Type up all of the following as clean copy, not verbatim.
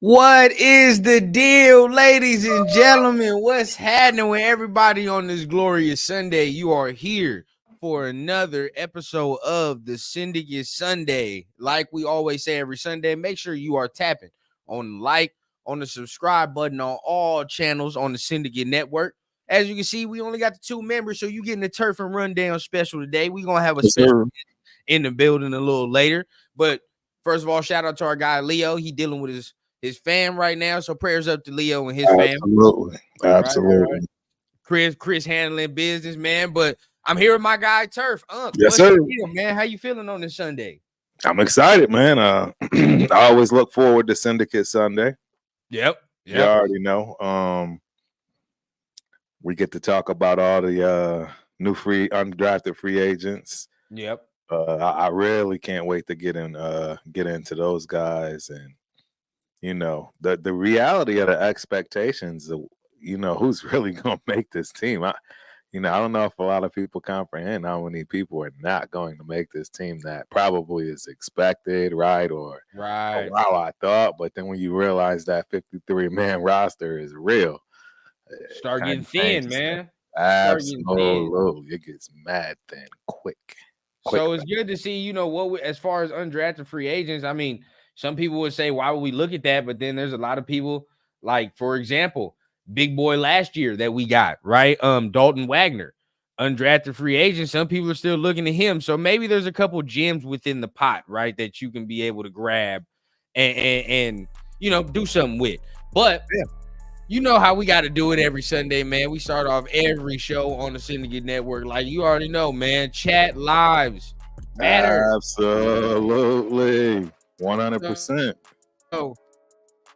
What is the deal, ladies and gentlemen? What's happening with everybody on this glorious Sunday? You are here for another episode of the Syndicate Sunday. Like we always say every Sunday, make sure you are tapping on on the subscribe button on all channels on the Syndicate Network. As you can see, we only got the 2 members, so you getting the Turf and Rundown special today. We're going to have a special in the building a little later. But first of all, shout out to our guy, Leo. He dealing with his fam right now, so prayers up to Leo and his fam. Absolutely. Chris handling business, man. But I'm here with my guy Turf. Yes, sir. Deal, man? How you feeling on this Sunday? I'm excited, man. I always look forward to Syndicate Sunday. Yep. You already know. We get to talk about all the new undrafted free agents. Yep. I really can't wait to get into those guys, and the reality of the expectations of who's really gonna make this team. I don't know if a lot of people comprehend how many people are not going to make this team that probably is expected, right? Or right. Oh, wow, I thought, but then when you realize that 53-man roster is real, start getting thin, man. Absolutely, it gets mad thin quick. So it's good to see, as far as undrafted free agents. I mean, some people would say, why would we look at that? But then there's a lot of people, like, for example, big boy last year that we got, right? Dalton Wagner, undrafted free agent. Some people are still looking at him. So maybe there's a couple gems within the pot, right, that you can be able to grab and do something with. But you know how we got to do it every Sunday, man. We start off every show on the Syndicate Network. Like you already know, man. Chat lives matter. Absolutely. 100%. So,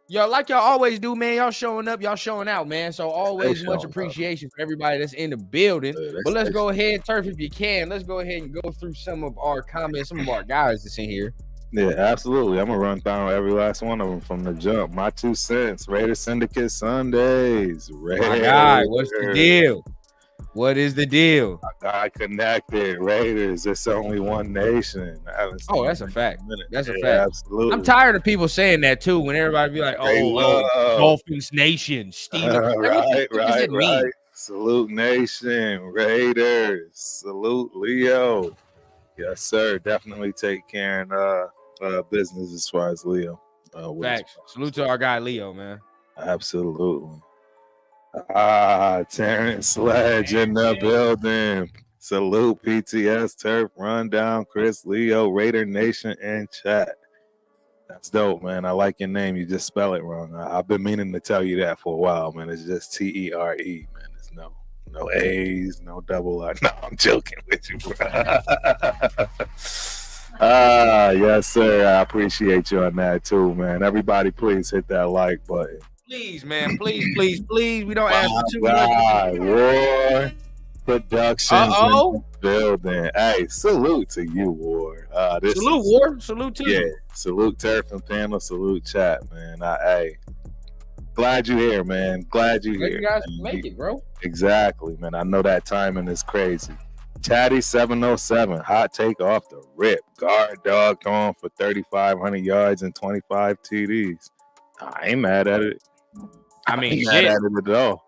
y'all, like y'all always do, man. Y'all showing up, y'all showing out, man. So always much appreciation for everybody that's in the building. But let's go ahead, Turf, if you can. Let's go ahead and go through some of our comments, some of our guys that's in here. Yeah, absolutely. I'm going to run down every last one of them from the jump. My 2 cents. Raider Syndicate Sundays. My guy, what's the deal? What is the deal? My guy connected. Raiders. It's only one nation. Oh, that's a fact. That's a fact. Absolutely. I'm tired of people saying that, too, when everybody be like, Dolphins Nation, Steelers. Right. Salute Nation. Raiders. Salute Leo. Yes, sir. Definitely take care of business as far as Leo. Facts. Salute to our guy Leo, man. Absolutely. Terrence Sledge in the building. Salute PTS, Turf, Rundown, Chris, Leo, Raider Nation, and chat. That's dope, man. I like your name. You just spell it wrong. I've been meaning to tell you that for a while, man. It's just T-E-R-E, man. It's no A's, no double R. No, I'm joking with you, bro. Yes, sir. I appreciate you on that too, man. Everybody, please hit that like button. Please, man. Please. We don't ask for too much. War Productions in the building. Hey, salute to you, War. Salute, War. Salute to you. Yeah, salute Turf and panel. Salute chat, man. Hey, glad you're here, man. Glad you're here. You guys make it, bro. Exactly, man. I know that timing is crazy. Chatty 707, hot take off the rip. Guard dog going for 3,500 yards and 25 TDs. I ain't mad at it. I mean, ain't mad at it at all.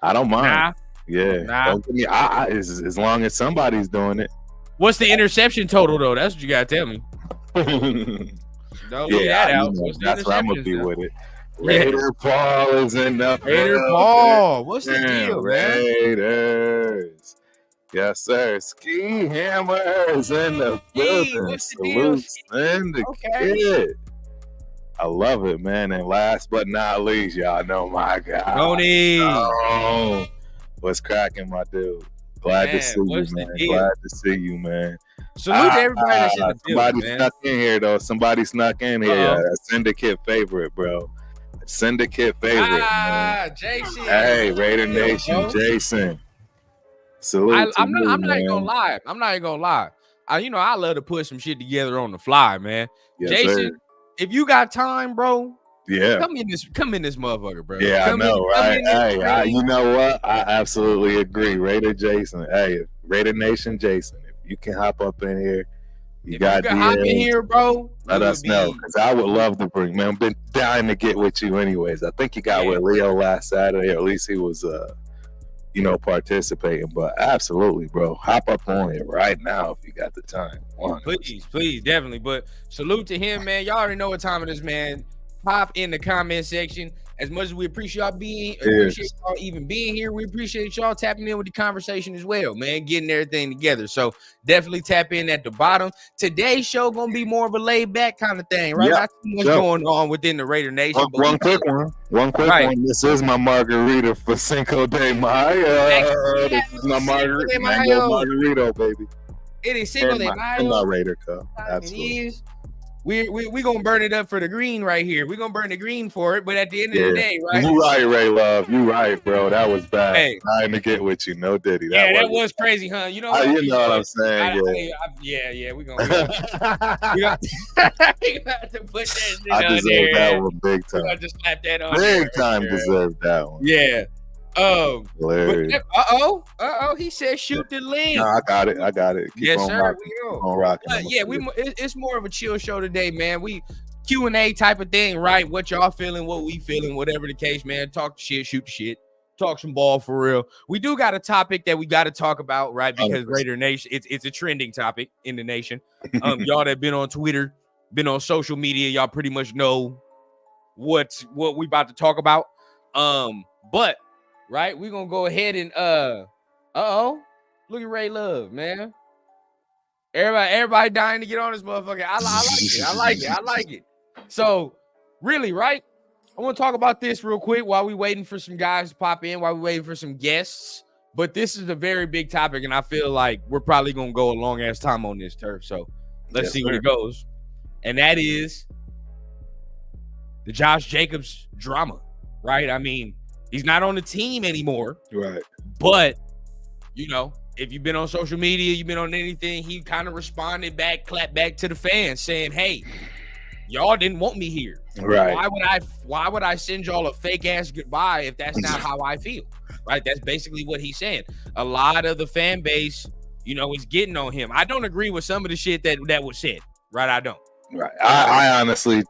I don't mind. Nah. Yeah. Don't give me, as long as somebody's doing it. What's the interception total, though? That's what you got to tell me. Don't leave that out. That's what I'm going to be with it. Raider Paul is in the Raider Paul. What's the deal, man? Raiders. Yes, sir. Ski Hammers in the building. What's the deal? Syndicate. I love it, man. And last but not least, y'all know my guy. Tony. Oh, what's cracking, my dude? Glad to see you, man. Glad to see you, man. Salute to everybody that's in the building, man. Somebody snuck in here, though. Somebody snuck in here. A Syndicate favorite, bro. Syndicate favorite, man. Jason. Hey, Raider Nation, Jason. Salute. I'm not even gonna lie. I love to put some shit together on the fly, man. Yes, Jason, sir. If you got time, bro, yeah, come in this motherfucker, bro. Yeah, I know, right? Hey, you know what? I absolutely agree. Raider Jason. Hey, Raider Nation Jason. If you can hop up in here, If you could hop in here, bro, let us know, because I would love to bring, man. I've been dying to get with you anyways. I think you got with Leo last Saturday, or at least he was participating. But absolutely, bro, hop up on it right now if you got the time. Please, definitely. But salute to him, man. Y'all already know what time it is, man. Pop in the comment section. As much as we appreciate y'all even being here, we appreciate y'all tapping in with the conversation as well, man, getting everything together. So definitely tap in at the bottom. Today's show gonna be more of a laid back kind of thing, right? Not too much going on within the Raider Nation. One quick one. This is my margarita for Cinco de Mayo. This is my margarita, mango margarita, baby. It is Cinco de Mayo. In my Raider cup. Absolutely. We gonna burn it up for the green right here. We're gonna burn the green for it, but at the end of the day, right? You right, Ray Love. You right, bro. That was bad. Hey. Trying to get with you, no Diddy. That was crazy, huh? You know what, what I'm saying? We gonna we got to put that shit I on deserve there. that one big time. I just slap that on big time deserve that one. Yeah. He said shoot the link. No, I got it. Keep yes, on sir. rocking. On rocking. It's more of a chill show today, man. We Q&A type of thing, right? What y'all feeling, what we feeling, whatever the case, man. Talk shit, shoot the shit, talk some ball for real. We do got a topic that we got to talk about, right? Because 100%. Raider Nation, it's a trending topic in the nation. Y'all that been on Twitter, been on social media, y'all pretty much know what we about to talk about. But right, we're gonna go ahead and look at Ray Love, man. Everybody dying to get on this motherfucker. I like it. So really, right, I want to talk about this real quick while we waiting for some guys to pop in, while we waiting for some guests. But this is a very big topic, and I feel like we're probably gonna go a long ass time on this turf. So let's see where it goes. And that is the Josh Jacobs drama, right? I mean, he's not on the team anymore. Right. But, if you've been on social media, you've been on anything, he kind of responded back, clapped back to the fans saying, hey, y'all didn't want me here. Right. Why would I send y'all a fake ass goodbye if that's not how I feel? Right. That's basically what he's saying. A lot of the fan base, is getting on him. I don't agree with some of the shit that was said. Right. I don't. Right. I honestly,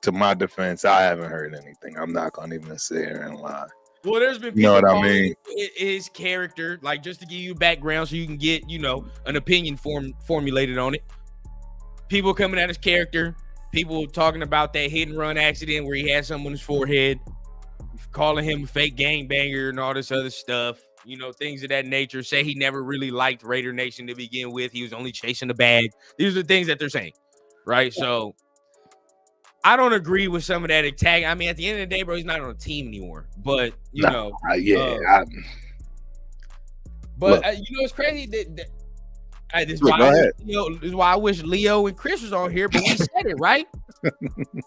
to my defense, I haven't heard anything. I'm not going to even sit here and lie. Well, there's been people calling his character, like, just to give you background so you can get, an opinion formulated on it. People coming at his character, people talking about that hit and run accident where he had something on his forehead, calling him a fake gangbanger and all this other stuff, things of that nature. Say he never really liked Raider Nation to begin with. He was only chasing the bag. These are the things that they're saying. Right, so I don't agree with some of that attack. I mean, at the end of the day, bro, he's not on the team anymore. But it's crazy that this is why I wish Leo and Chris was on here. But we said it right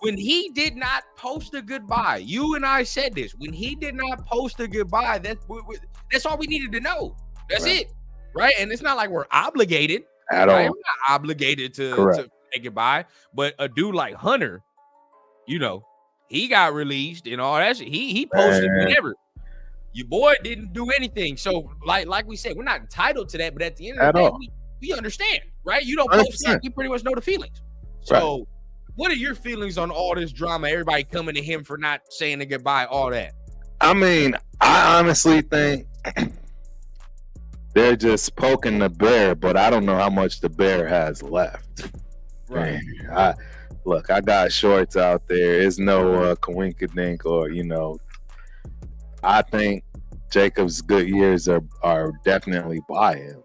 when he did not post a goodbye. You and I said this when he did not post a goodbye. That's all we needed to know. That's it, right? And it's not like we're obligated at all. We're not obligated to say goodbye, but a dude like Hunter, he got released and all that shit. He posted whatever. Your boy didn't do anything. So like we said, we're not entitled to that, but at the end of the day, we understand, right? You don't post that, you pretty much know the feelings. So what are your feelings on all this drama? Everybody coming to him for not saying a goodbye, all that. I mean, I honestly think they're just poking the bear, but I don't know how much the bear has left. Right. I got shorts out there. It's no coinkydink or, I think Jacob's good years are definitely by him.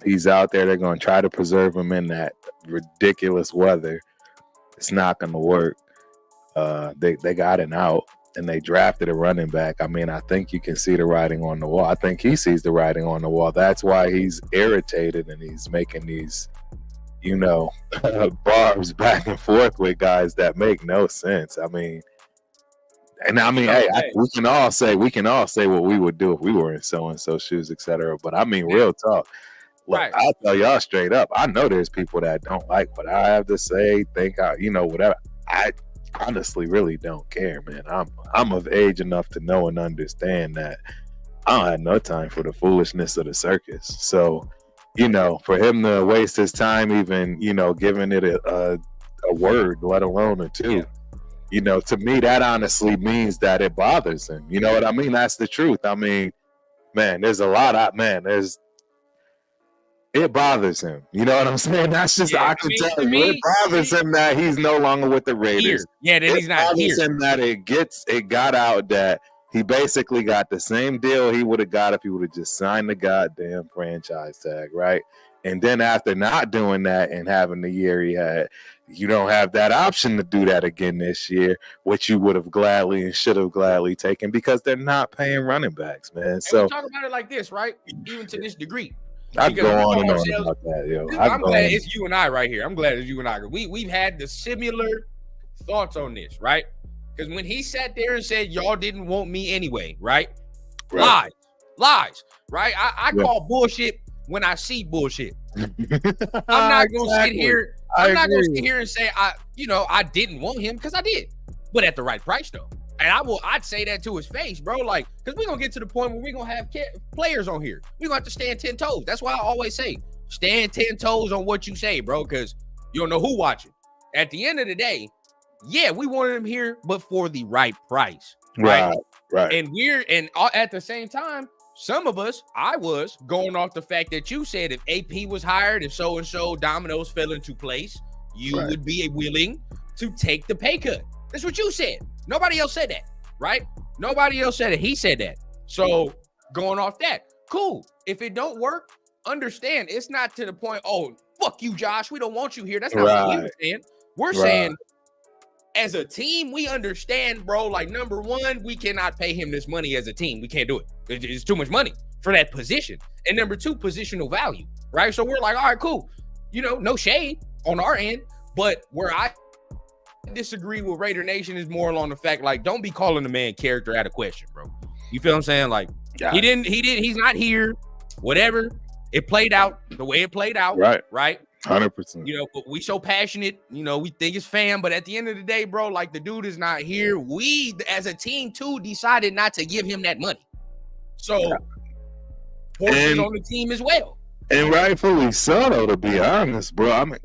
He's out there. They're going to try to preserve him in that ridiculous weather. It's not going to work. They got an out and they drafted a running back. I mean, I think you can see the writing on the wall. I think he sees the writing on the wall. That's why he's irritated and he's making these barbs back and forth with guys that make no sense. I mean, we can all say what we would do if we were in so and so shoes, etc. But I mean, real talk. Look, I'll tell y'all straight up. I know there's people that don't like what I have to say, whatever. I honestly really don't care, man. I'm of age enough to know and understand that I don't have no time for the foolishness of the circus. So you know, for him to waste his time even, you know, giving it a word, let alone a two. Yeah. You know, to me, that honestly means that it bothers him. You know what I mean? That's the truth. I mean, man, there's a lot of, it bothers him. You know what I'm saying? That's just, I can tell you, it bothers him that he's no longer with the Raiders. Yeah, that he's not here. It bothers him that it got out that he basically got the same deal he would have got if he would have just signed the goddamn franchise tag, right? And then after not doing that and having the year he had, you don't have that option to do that again this year, which you would have gladly and should have gladly taken because they're not paying running backs, man. And so we talk about it like this, right? Even to this degree. I'd go on and on about that, yo. I'm glad it's you and I right here. I'm glad it's you and I. We've had the similar thoughts on this, right? Because when he sat there and said, y'all didn't want me anyway, right? Lies, right? I call bullshit when I see bullshit. I'm not gonna sit here. I'm not gonna sit here and say I didn't want him because I did, but at the right price though. And I'd say that to his face, bro. Like, because we're gonna get to the point where we're gonna have players on here. We're gonna have to stand 10 toes. That's why I always say stand 10 toes on what you say, bro, because you don't know who watching. At the end of the day, yeah, we wanted him here, but for the right price. Right. And at the same time, some of us, I was going off the fact that you said if AP was hired, if so-and-so dominoes fell into place, you would be willing to take the pay cut. That's what you said. Nobody else said that, right? Nobody else said it. He said that. So going off that, cool. If it don't work, understand it's not to the point, oh, fuck you, Josh. We don't want you here. That's not what we were saying. We're saying as a team, we understand, bro, like number one, we cannot pay him this money as a team. We can't do it. It's too much money for that position. And number two, positional value, right? So we're like, all right, cool. You know, no shade on our end, but where I disagree with Raider Nation is more along the fact, like, don't be calling the man character out of question, bro. You feel what I'm saying? Like, he's not here, whatever. It played out the way it played out. Right. 100%. You know, but we so passionate, you know, we think it's fam, but at the end of the day, bro, like the dude is not here. We as a team too decided not to give him that money. So portions on the team as well. And rightfully so, though, to be honest, bro. I mean,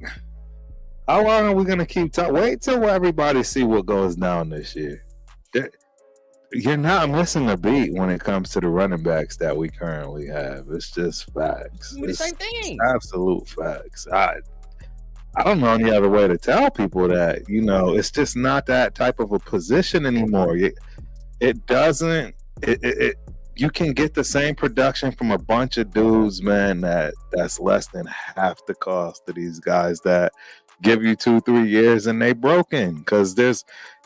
how long are we gonna keep talking? Wait till everybody see what goes down this year. You're not missing a beat when it comes to the running backs that we currently have. It's just facts. It's the same thing. Absolute facts. I don't know any other way to tell people that, you know, it's just not that type of a position anymore. It doesn't. You can get the same production from a bunch of dudes, man, that's less than half the cost of these guys that give you 2-3 years and they broken, because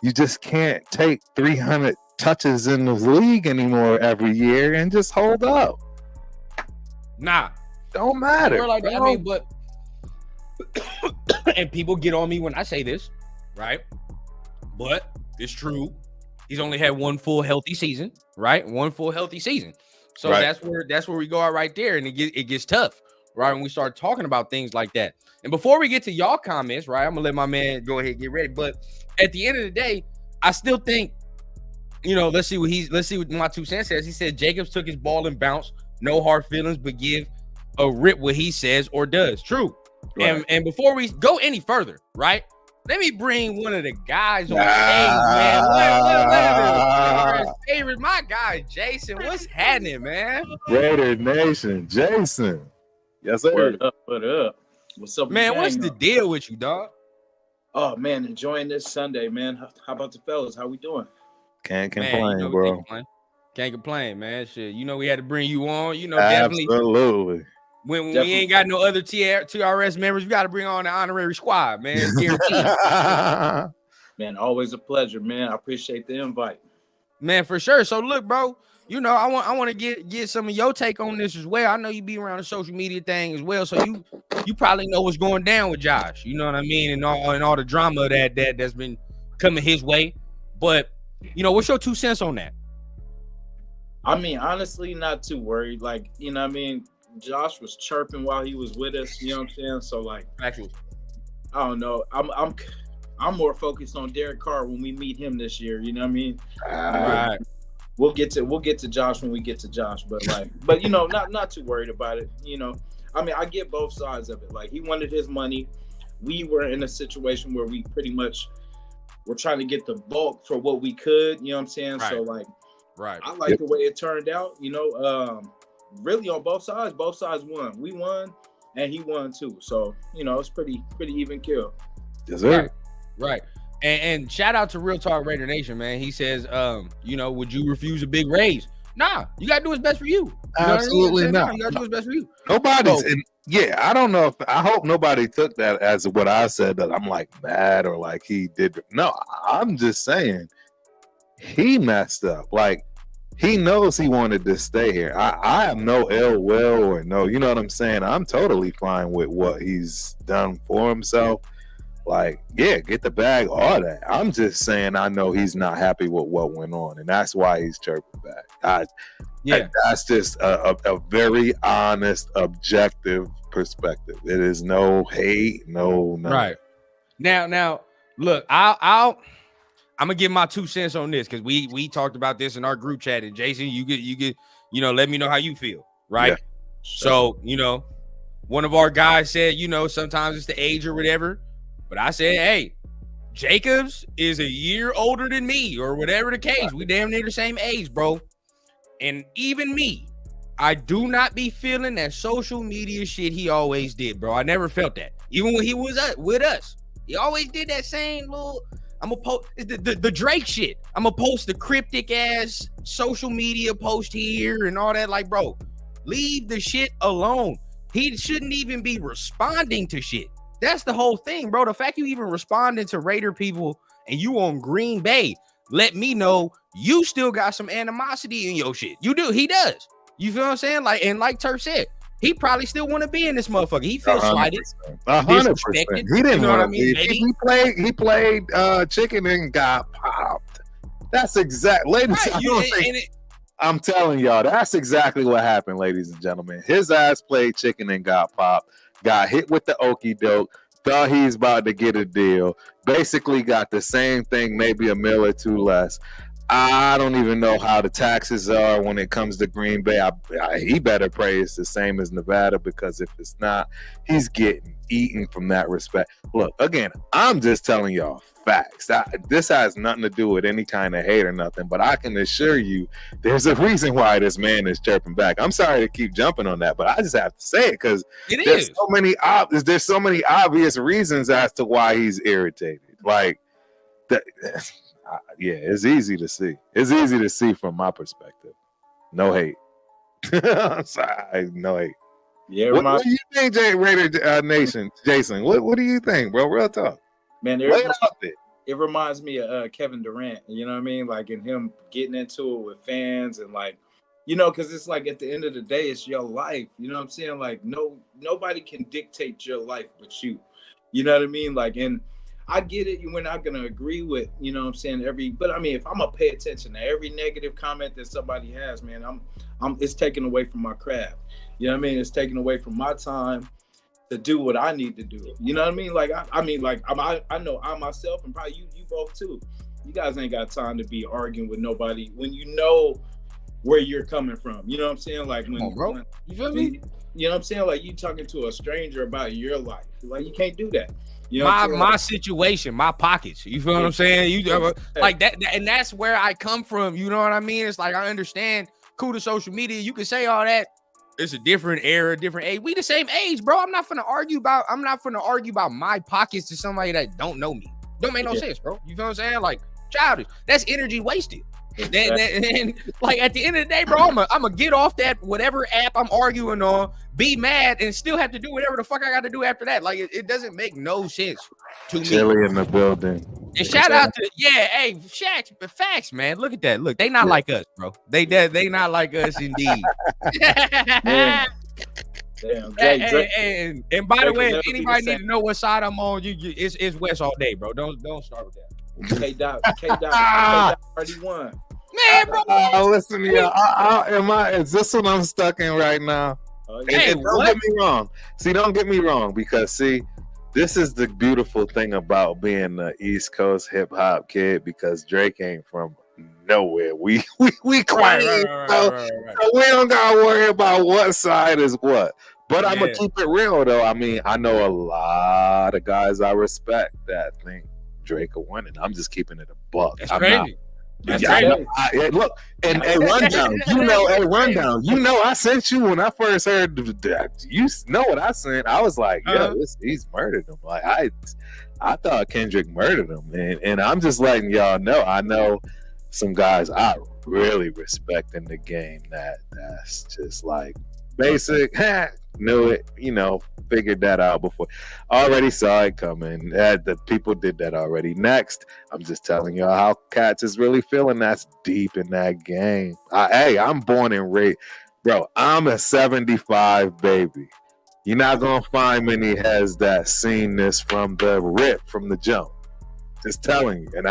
you just can't take 300 touches in the league anymore every year and just hold up. Nah, don't matter. Like, I mean, but and people get on me when I say this, right? But it's true. He's only had one full healthy season, right? One full healthy season. So that's where we go out right there, and it gets tough, right? When we start talking about things like that. And before we get to y'all comments, right? I'm gonna let my man go ahead and get ready. But at the end of the day, I still think, you know, let's see what my 2 cents says. He said Jacobs took his ball and bounced. No hard feelings, but give a rip what he says or does. True. Right. And before we go any further, right? Let me bring one of the guys on stage, man. Favorite, my guy, Jason. What's happening, man? Raider Nation, Jason. Yes, sir. What up? What's up, man? What's the deal with you, dog? Oh, man, enjoying this Sunday, man. How about the fellas? How we doing? Can't complain, bro. Can't complain, man. Shit, you know we had to bring you on. You know, absolutely. Definitely. When we ain't got no other TRS members, we got to bring on the honorary squad, man. Man, always a pleasure, man. I appreciate the invite, man, for sure. So look, bro, you know I want to get some of your take on this as well. I know you be around the social media thing as well, so you probably know what's going down with Josh. You know what I mean, and all the drama that's been coming his way. But you know, what's your 2 cents on that? I mean, honestly, not too worried. Like, you know what I mean? Josh was chirping while he was with us, you know what I'm saying? So, like, actually, I don't know. I'm more focused on Derek Carr when we meet him this year, you know what I mean? Right. We'll get to Josh when we get to Josh, but you know, not too worried about it. You know, I mean, I get both sides of it. Like, he wanted his money. We were in a situation where we pretty much were trying to get the bulk for what we could. You know what I'm saying? Right. So, like, Right. I like the way it turned out. You know, really on both sides won. We won, and he won too. So, you know, it's pretty even kill. Yes, sir. Right. And shout out to Real Talk Raider Nation, man. He says, you know, would you refuse a big raise? Nah, you gotta do what's best for you. Absolutely not. You gotta do what's best for you. Nobody's I don't know if I hope nobody took that as what I said, that I'm like mad or like he did. No, I'm just saying he messed up. Like, he knows he wanted to stay here. I have no ill will or no, you know what I'm saying? I'm totally fine with what he's done for himself. Like, yeah, get the bag, all that. I'm just saying I know he's not happy with what went on, and that's why he's chirping back. That's just a very honest, objective perspective. It is no hate, no. Right. Now, look, I'm gonna give my 2 cents on this, because we talked about this in our group chat, and Jason, you get, you know, let me know how you feel, right? Yeah. So, you know, one of our guys said, you know, sometimes it's the age or whatever. But I said, hey, Jacobs is a year older than me, or whatever the case. We damn near the same age, bro. And even me, I do not be feeling that social media shit he always did, bro. I never felt that. Even when he was with us, he always did that same little, I'm gonna post the Drake shit. I'm gonna post the cryptic ass social media post here and all that. Like, bro, leave the shit alone. He shouldn't even be responding to shit. That's the whole thing, bro. The fact you even responding to Raider people and you on Green Bay, let me know you still got some animosity in your shit. You do. He does. You feel what I'm saying? Like, and like Turk said, he probably still want to be in this motherfucker. He feels slighted, 100%. He didn't know want what I to mean? be. He played chicken and got popped. That's exact, ladies. Right. I'm telling y'all, that's exactly what happened, ladies and gentlemen. His ass played chicken and got popped. Got hit with the okie doke, thought he's about to get a deal, basically got the same thing, maybe $1 or $2 million less. I don't even know how the taxes are when it comes to Green Bay. He better pray it's the same as Nevada, because if it's not, he's getting eaten from that respect. Look, again, I'm just telling y'all facts. This has nothing to do with any kind of hate or nothing, but I can assure you there's a reason why this man is chirping back. I'm sorry to keep jumping on that, but I just have to say it, because there's so many obvious reasons as to why he's irritated. Like, yeah, it's easy to see. It's easy to see from my perspective. No hate. I'm sorry, no hate. Yeah, what do you think, Raider Nation? Jason, what do you think, bro? Real talk. Man, it reminds me of Kevin Durant, you know what I mean? Like, in him getting into it with fans, and like, you know, because it's like at the end of the day, it's your life. You know what I'm saying? Like, nobody can dictate your life but you. You know what I mean? Like, and I get it. We're not gonna agree with, you know what I'm saying, but I mean, if I'm gonna pay attention to every negative comment that somebody has, man, it's taken away from my craft. You know what I mean? It's taken away from my time to do what I need to do. You know what I mean? Like, I know I myself, and probably you both too. You guys ain't got time to be arguing with nobody when you know where you're coming from. You know what I'm saying? Like, when you feel me? You know what I'm saying? Like, you talking to a stranger about your life. Like, you can't do that. You know my situation, my pockets. You feel what I'm saying? You like that, and that's where I come from. You know what I mean? It's like, I understand. Cool to social media. You can say all that. It's a different era, different age. We the same age, bro. I'm not finna argue about my pockets to somebody that don't know me. Don't make no sense, bro. You feel what I'm saying? Like, childish. That's energy wasted. And like, at the end of the day, bro, I'm gonna get off that whatever app I'm arguing on, be mad, and still have to do whatever the fuck I got to do after that. Like, it doesn't make no sense to me. Chilly in the building. And shout out to hey, Shaq, but facts, man. Look at that. Look, they not like us, bro. They not like us indeed. Damn, and by the way, if anybody need to know what side I'm on, it's West all day, bro. Don't start with that. K-Dot already won. Man, bro. Listen to you. Is this what I'm stuck in right now? Hey, don't get me wrong. See, don't get me wrong, because this is the beautiful thing about being an East Coast hip hop kid, because Drake ain't from nowhere. We claim, so we don't gotta worry about what side is what. But I'm gonna keep it real though. I mean, I know a lot of guys I respect that think Drake will win, and I'm just keeping it a buck. That's I'm crazy. Look, and a rundown. A rundown. I sent you when I first heard. You know what I sent? I was like, yeah, he's murdered him. Like I thought Kendrick murdered him, and I'm just letting y'all know. I know some guys I really respect in the game that's just like basic. Knew it, figured that out before. Already saw it coming. The people did that already. Next, I'm just telling y'all how cats is really feeling. That's deep in that game. I'm born and raised. Bro, I'm a 75 baby. You're not going to find many heads that seen this from the rip, from the jump. Just telling you. And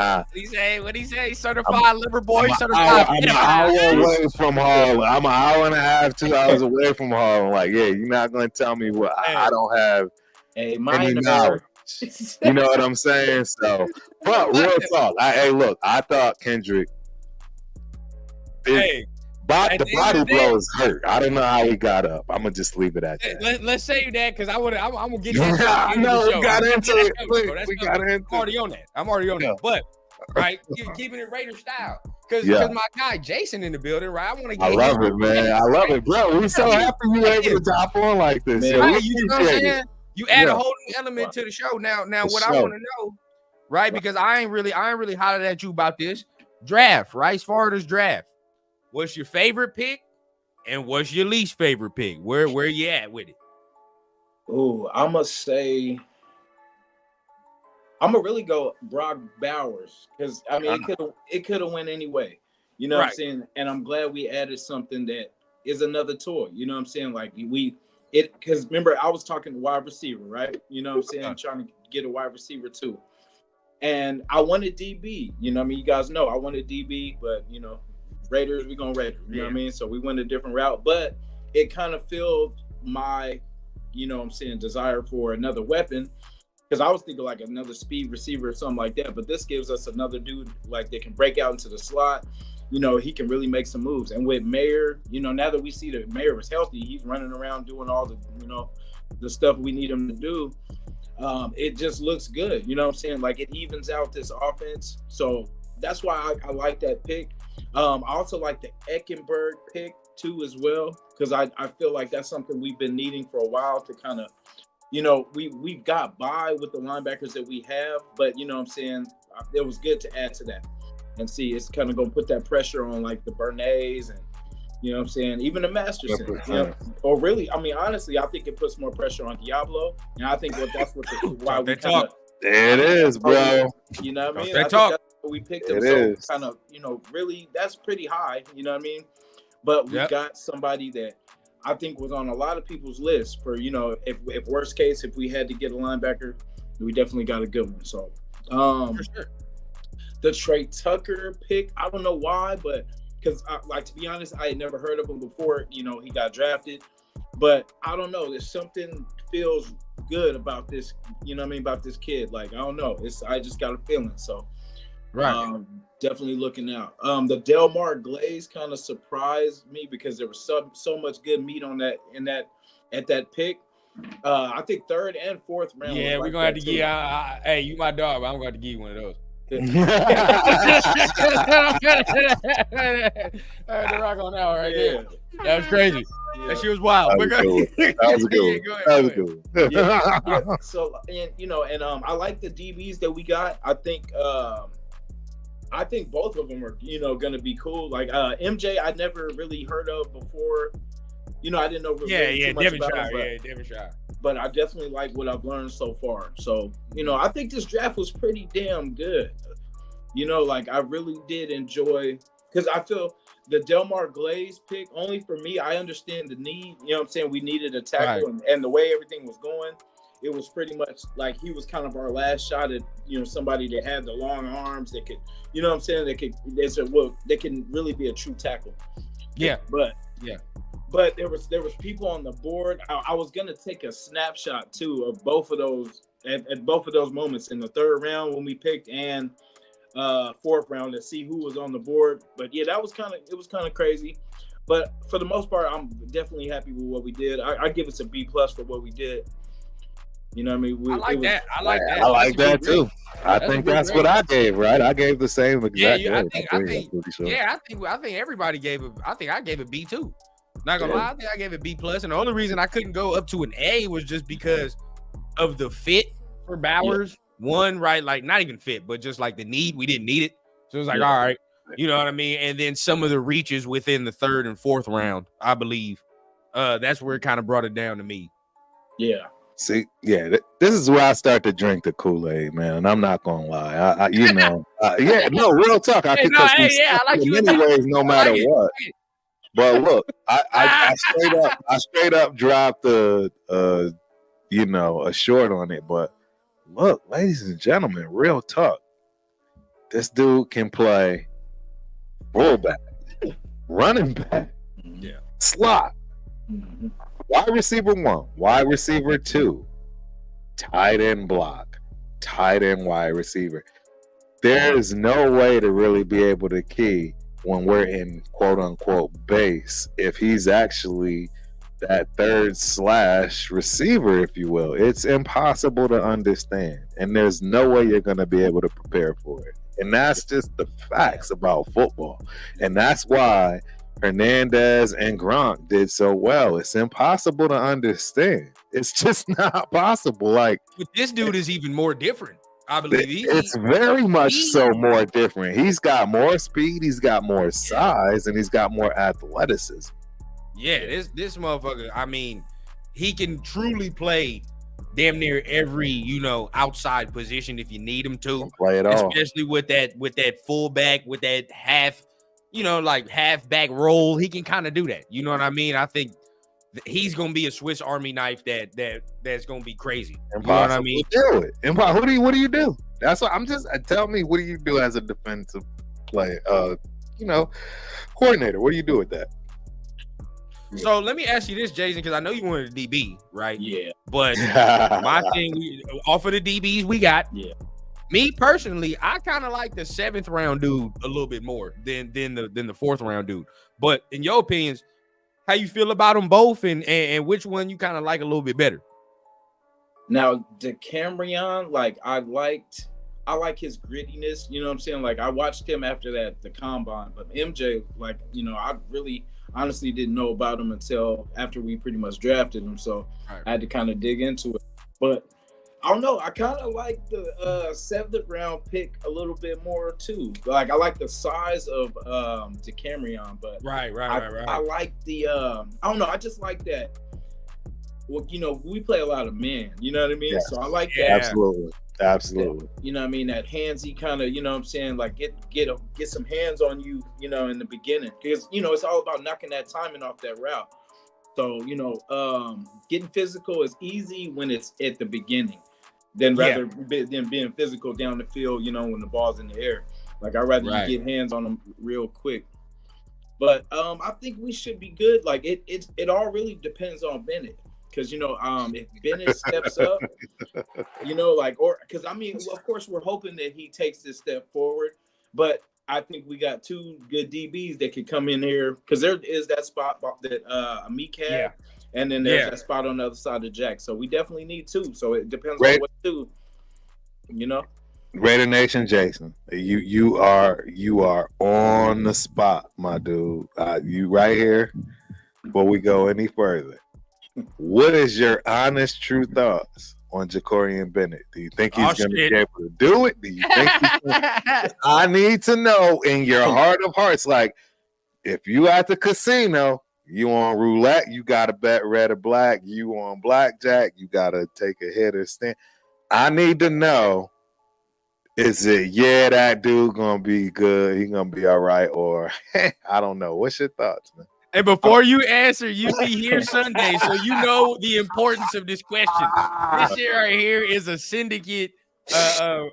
what he say? Certified liver boy, certified. I'm an hour away from Harlem. I'm an hour and a half, 2 hours away from Harlem. Like, yeah, you're not gonna tell me what I don't have any knowledge. You know what I'm saying? So, but real talk. Look, I thought Kendrick. The body blow is hurt. I don't know how he got up. I'm gonna just leave it at that. Let's say that because I'm gonna get into it. I know we got into it. We got into it. I'm already on that. But right, keeping it Raider style because my guy Jason in the building. Right, I love it, man. I love it, bro. We so happy you able to top on like this. Man, right, you know what I'm saying? You add a whole new element to the show. Now, what I want to know, right? Because I ain't really hollered at you about this draft, right? As far as draft. What's your favorite pick and what's your least favorite pick? Where you at with it? Oh, I'm going to say I'm going to really go Brock Bowers because, I mean, it could have went anyway. You know what I'm saying? And I'm glad we added something that is another toy. You know what I'm saying? Like because remember, I was talking wide receiver, right? You know what I'm saying? Trying to get a wide receiver too. And I wanted DB. You know what I mean? You guys know I wanted DB, but, Raiders, we gonna Raiders, you know what I mean? So we went a different route, but it kind of filled my, desire for another weapon because I was thinking like another speed receiver or something like that. But this gives us another dude like that can break out into the slot. He can really make some moves. And with Mayer, now that we see that Mayer is healthy, he's running around doing all the, the stuff we need him to do. It just looks good. You know what I'm saying? Like it evens out this offense. So that's why I like that pick. I also like the Eckenberg pick too as well because I feel like that's something we've been needing for a while to kind of, we've got by with the linebackers that we have, but you know what I'm saying, it was good to add to that and see it's kind of going to put that pressure on like the Bernays and you know what I'm saying, even the Masterson, or really, I mean, honestly, I think it puts more pressure on Diablo, and I think that's why we kind of. There it is, bro. You know what I mean? That's what we picked him. So kind of, really, that's pretty high. You know what I mean? But we got somebody that I think was on a lot of people's list for, if worst case, if we had to get a linebacker, we definitely got a good one. So, for sure. The Trey Tucker pick, I don't know why, but because, to be honest, I had never heard of him before. He got drafted. But I don't know. There's something feels good about this, about this kid. Like, I don't know. I just got a feeling. So, definitely looking out. The Delmar Glaze kind of surprised me because there was so much good meat on that at that pick. I think third and fourth round. Yeah, we're gonna have to give. Hey, you my dog, but I'm gonna have to give you one of those. The rock on that right there. That was crazy. Yeah. That shit was wild. That was good. Yeah. So and I like the DBs that we got. I think both of them are gonna be cool. Like MJ, I never really heard of before. I didn't know really too much about him, Devonshire. But I definitely like what I've learned so far. So I think this draft was pretty damn good. Like I really did enjoy because I feel the Delmar Glaze pick, only for me, I understand the need. You know what I'm saying? We needed a tackle, and the way everything was going, it was pretty much like he was kind of our last shot at, somebody that had the long arms that could, you know what I'm saying? They can really be a true tackle. Yeah. But there was people on the board. I was gonna take a snapshot too of both of those at both of those moments in the third round when we picked and fourth round to see who was on the board. But yeah, it was kind of crazy. But for the most part, I'm definitely happy with what we did. I give us a B+ for what we did. You know what I mean? I like that. I like that. I like that too. I That's think that's what I gave, right? I gave the same exact Yeah, grade. I think I'm pretty sure. yeah, I think everybody gave it. I think I gave it B too. Not gonna lie, I think I gave it B+. And the only reason I couldn't go up to an A was just because of the fit for Bowers. One, right, like not even fit, but just like the need. We didn't need it. So it was like, all right, you know what I mean? And then some of the reaches within the 3rd and 4th round, I believe. That's where it kind of brought it down to me. Yeah. See, this is where I start to drink the Kool-Aid, man. And I'm not gonna lie, real talk. I like you in many ways, no matter what. But look, I straight up dropped a short on it. But look, ladies and gentlemen, real talk. This dude can play fullback, running back, slot. Mm-hmm. Wide receiver 1, wide receiver 2, tight end block, tight end wide receiver. There is no way to really be able to key when we're in quote unquote base if he's actually that 3rd / receiver, if you will. It's impossible to understand, and there's no way you're going to be able to prepare for it. And that's just the facts about football. And that's why Hernandez and Gronk did so well. It's impossible to understand. It's just not possible. Like, but this dude is even more different. I believe it's very much so more different. He's got more speed, he's got more size, and he's got more athleticism. Yeah, this motherfucker. I mean, he can truly play damn near every outside position if you need him to. Play it all, especially with that fullback, with that halfback role. He can kind of do that. You know what I mean? I think he's gonna be a Swiss Army knife that's gonna be crazy. Impossible, you know what I mean? Do it. What do you do? That's what I'm just. Tell me, what do you do as a defensive play? Coordinator. What do you do with that? So let me ask you this, Jason, because I know you wanted a DB, right? Yeah. But my thing, off of the DBs we got, me personally, I kind of like the 7th round dude a little bit more than the 4th round dude. But in your opinions, how you feel about them both, and which one you kind of like a little bit better? Now, DeCamerion, like I like his grittiness. You know what I'm saying? Like I watched him after the combine, but MJ, like I really honestly didn't know about him until after we pretty much drafted him. So I had to kind of dig into it. But I don't know. I kind of like the 7th round pick a little bit more too. Like I like the size of DeCamerion, but right. I like the I don't know. I just like that. Well, we play a lot of men. You know what I mean? Yeah. So I like that. Absolutely. That, you know what I mean? That handsy kind of, what I'm saying? Like get some hands on you, in the beginning. Because, it's all about knocking that timing off that route. So, getting physical is easy when it's at the beginning than being physical down the field, when the ball's in the air. Like, I'd rather you get hands on them real quick. But I think we should be good. Like, it all really depends on Bennett. Because, if Bennett steps up, because, of course, we're hoping that he takes this step forward. But I think we got 2 good DBs that could come in here. Because there is that spot that Amik had. Yeah. And then there's that spot on the other side of Jack. So we definitely need 2. So it depends on what to do, Raider Nation, Jason, you are on the spot, my dude. You right here before we go any further. What is your honest, true thoughts on Jacorian Bennett? Do you think he's going to be able to do it? Do you think I need to know in your heart of hearts, like, if you at the casino, you on roulette, you got to bet red or black. You on blackjack, you got to take a hit or stand. I need to know, is it, that dude going to be good, he going to be all right, or I don't know. What's your thoughts, man? And before you answer, you be here Sunday, so you know the importance of this question. This shit right here is a syndicate divider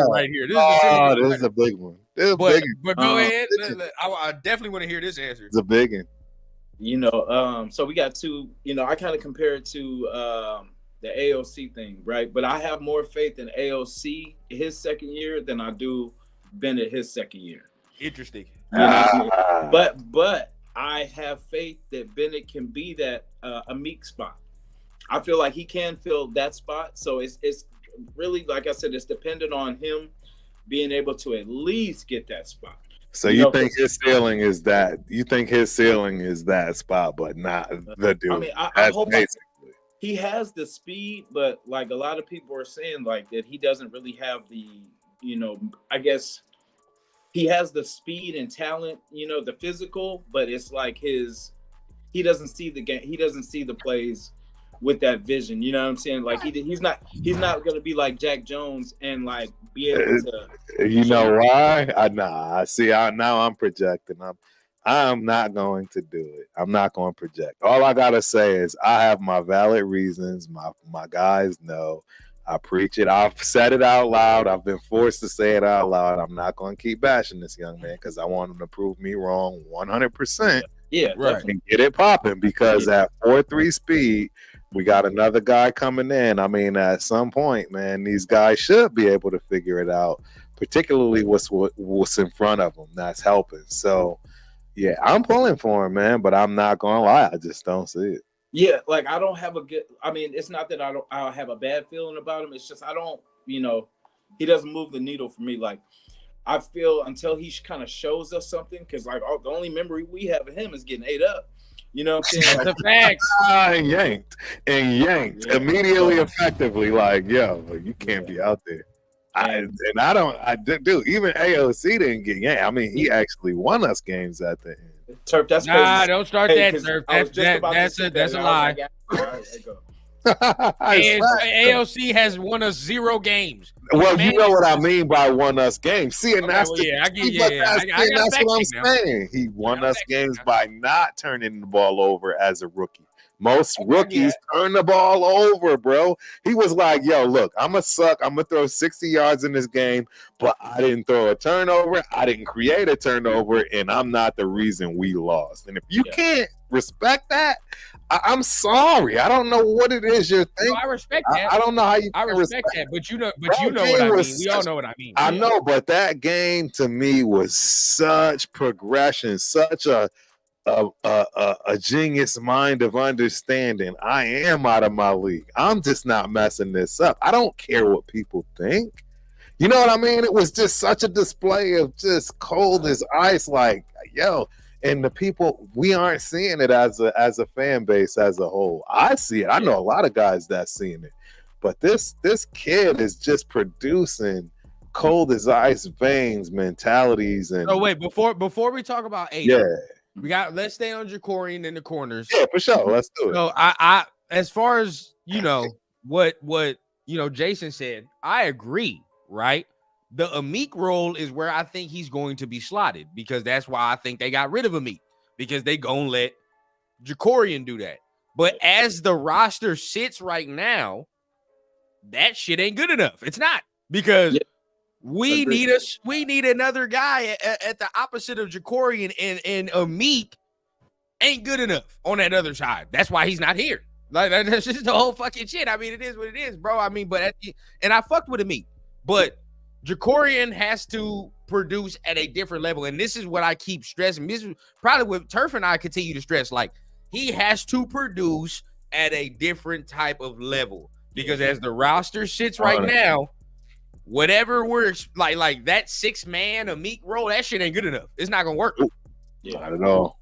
right here. This is a big one. But go ahead. I definitely want to hear this answer. It's a big one. So we got 2. I kind of compare it to the AOC thing, right? But I have more faith in AOC his second year than I do Bennett his second year. Interesting. But I have faith that Bennett can be that Amik spot. I feel like he can fill that spot. So it's really, like I said, it's dependent on him being able to at least get that spot. So you think his ceiling is that? You think his ceiling is that spot, but not the dude? I mean, I hope he has the speed, but like a lot of people are saying, like that he doesn't really have the, I guess he has the speed and talent, the physical, but it's like he doesn't see the game, he doesn't see the plays with that vision. You know what I'm saying? Like he's not going to be like Jack Jones and like be able to. You know why? I see. Now I'm projecting. I'm not going to do it. I'm not going to project. All I gotta say is I have my valid reasons. My guys know. I preach it. I've said it out loud. I've been forced to say it out loud. I'm not going to keep bashing this young man because I want him to prove me wrong 100%. Yeah, right. And get it popping because at 4.3 speed, we got another guy coming in. I mean, at some point, man, these guys should be able to figure it out, particularly what's in front of them that's helping. So, yeah, I'm pulling for him, man, but I'm not going to lie. I just don't see it. Yeah, like I don't have a good. I mean, it's not that I have a bad feeling about him. It's just I don't, he doesn't move the needle for me. Like I feel until he kind of shows us something, because like the only memory we have of him is getting ate up. You know what I'm saying? That's a fact. And yanked immediately, effectively. Like, yo, you can't be out there. Even AOC didn't get yanked. I mean, he actually won us games at the end. Turf, that's crazy. Don't start that, Turf. That's a lie. AOC has won us 0 games. Well, you know what I mean by won us games. See, and that's what I'm saying. He won us games by not turning the ball over as a rookie. Most rookies turn the ball over, bro. He was like, yo, look, I'm going to suck. I'm going to throw 60 yards in this game, but I didn't throw a turnover. I didn't create a turnover, and I'm not the reason we lost. And if you can't respect that, I'm sorry. I don't know what it is you're thinking. No, I respect that. I don't know how you I respect that, but you know what I mean. We all know what I mean. I know, but that game to me was such progression, such a genius mind of understanding. I am out of my league. I'm just not messing this up. I don't care what people think. You know what I mean? It was just such a display of just cold as ice, like, yo. And the people, we aren't seeing it as a fan base as a whole. I see it. I know a lot of guys that's seeing it. But this kid is just producing cold as ice veins mentalities. And oh wait, before we talk about Aiden, let's stay on Jacorian in the corners. Yeah, for sure. Let's do it. So I as far as what Jason said, I agree, right? The Amik role is where I think he's going to be slotted, because that's why I think they got rid of Amik, because they gonna let Jacorian do that. But as the roster sits right now, that shit ain't good enough. It's not, because we need another guy at the opposite of Jacorian, and Amik ain't good enough on that other side. That's why he's not here. Like that's just the whole fucking shit. I mean, it is what it is, bro. I mean, but and I fucked with Amik, but Jacorian has to produce at a different level. And this is what I keep stressing. This is probably what Turf and I continue to stress. Like, he has to produce at a different type of level. Because as the roster sits right now, whatever we're like that 6-man Amik role, that shit ain't good enough. It's not gonna work. Not at all.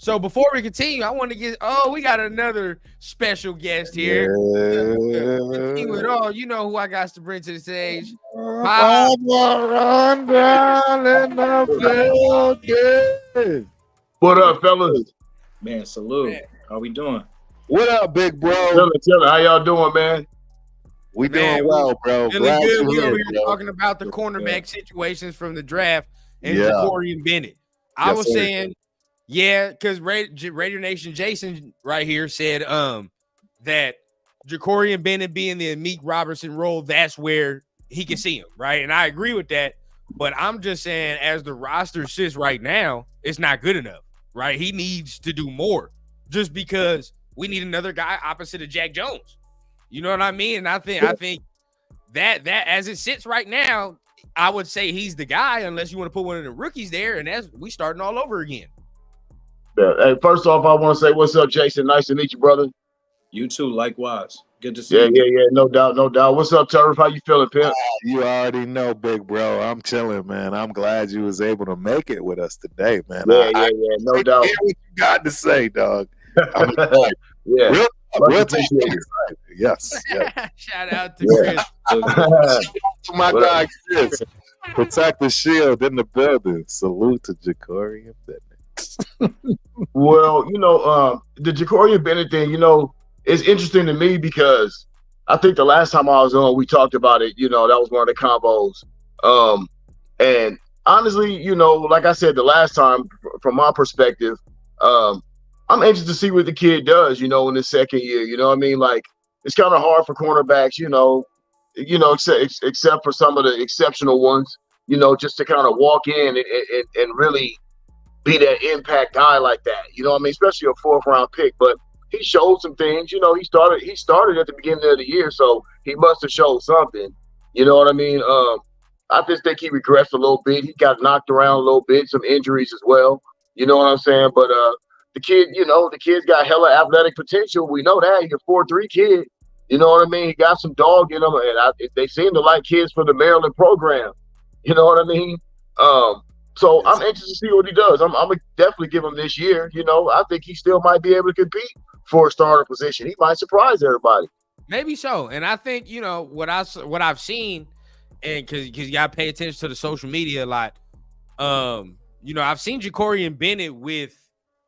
So before we continue, I want to we got another special guest here. With all, you know who I got to bring to the stage. Run down in the building. What up, fellas? Man, salute. Man. How we doing? What up, big bro? Tell how y'all doing, man? We doing well, bro. Feeling good. We over here talking about the cornerback situations from the draft and Jacorian Bennett. I was saying, because Raider Nation Jason right here said that Jacorian Bennett being the Amik Robertson role, that's where he can see him, right? And I agree with that. But I'm just saying, as the roster sits right now, it's not good enough, right? He needs to do more, just because we need another guy opposite of Jack Jones. You know what I mean? And I think that as it sits right now, I would say he's the guy, unless you want to put one of the rookies there, and we starting all over again. Yeah. Hey, first off, I want to say what's up, Jason. Nice to meet you, brother. You too, likewise. Good to see you. Yeah. No doubt, no doubt. What's up, Turf? How you feeling, Pimp? You already know, big bro. I'm chilling, man. I'm glad you was able to make it with us today, man. Yeah. No doubt. Hear what you got to say, dog. I'm excited. Yeah. Real talk. Yes. Shout out to Chris. To my guy, Chris. Protect the shield in the building. Salute to Jacorian Bennett. Well, the Jacorian Bennett thing, it's interesting to me because I think the last time I was on, we talked about it. That was one of the combos. And honestly, like I said the last time, from my perspective, I'm anxious to see what the kid does, in his second year. You know what I mean? Like, it's kind of hard for cornerbacks, except for some of the exceptional ones, just to kind of walk in and really be that impact guy like that. You know what I mean? Especially a 4th round pick. But he showed some things. He started at the beginning of the year, so he must have showed something. You know what I mean? I just think he regressed a little bit. He got knocked around a little bit, some injuries as well. You know what I'm saying? But the kid's got hella athletic potential. We know that. He's a 4'3" kid. You know what I mean? He got some dog in him, and they seem to like kids for the Maryland program. You know what I mean? So I'm anxious to see what he does. I'm gonna definitely give him this year. I think he still might be able to compete for a starter position. He might surprise everybody. Maybe so. And I think, what I've seen, and because you gotta pay attention to the social media a lot. I've seen Jacorian Bennett with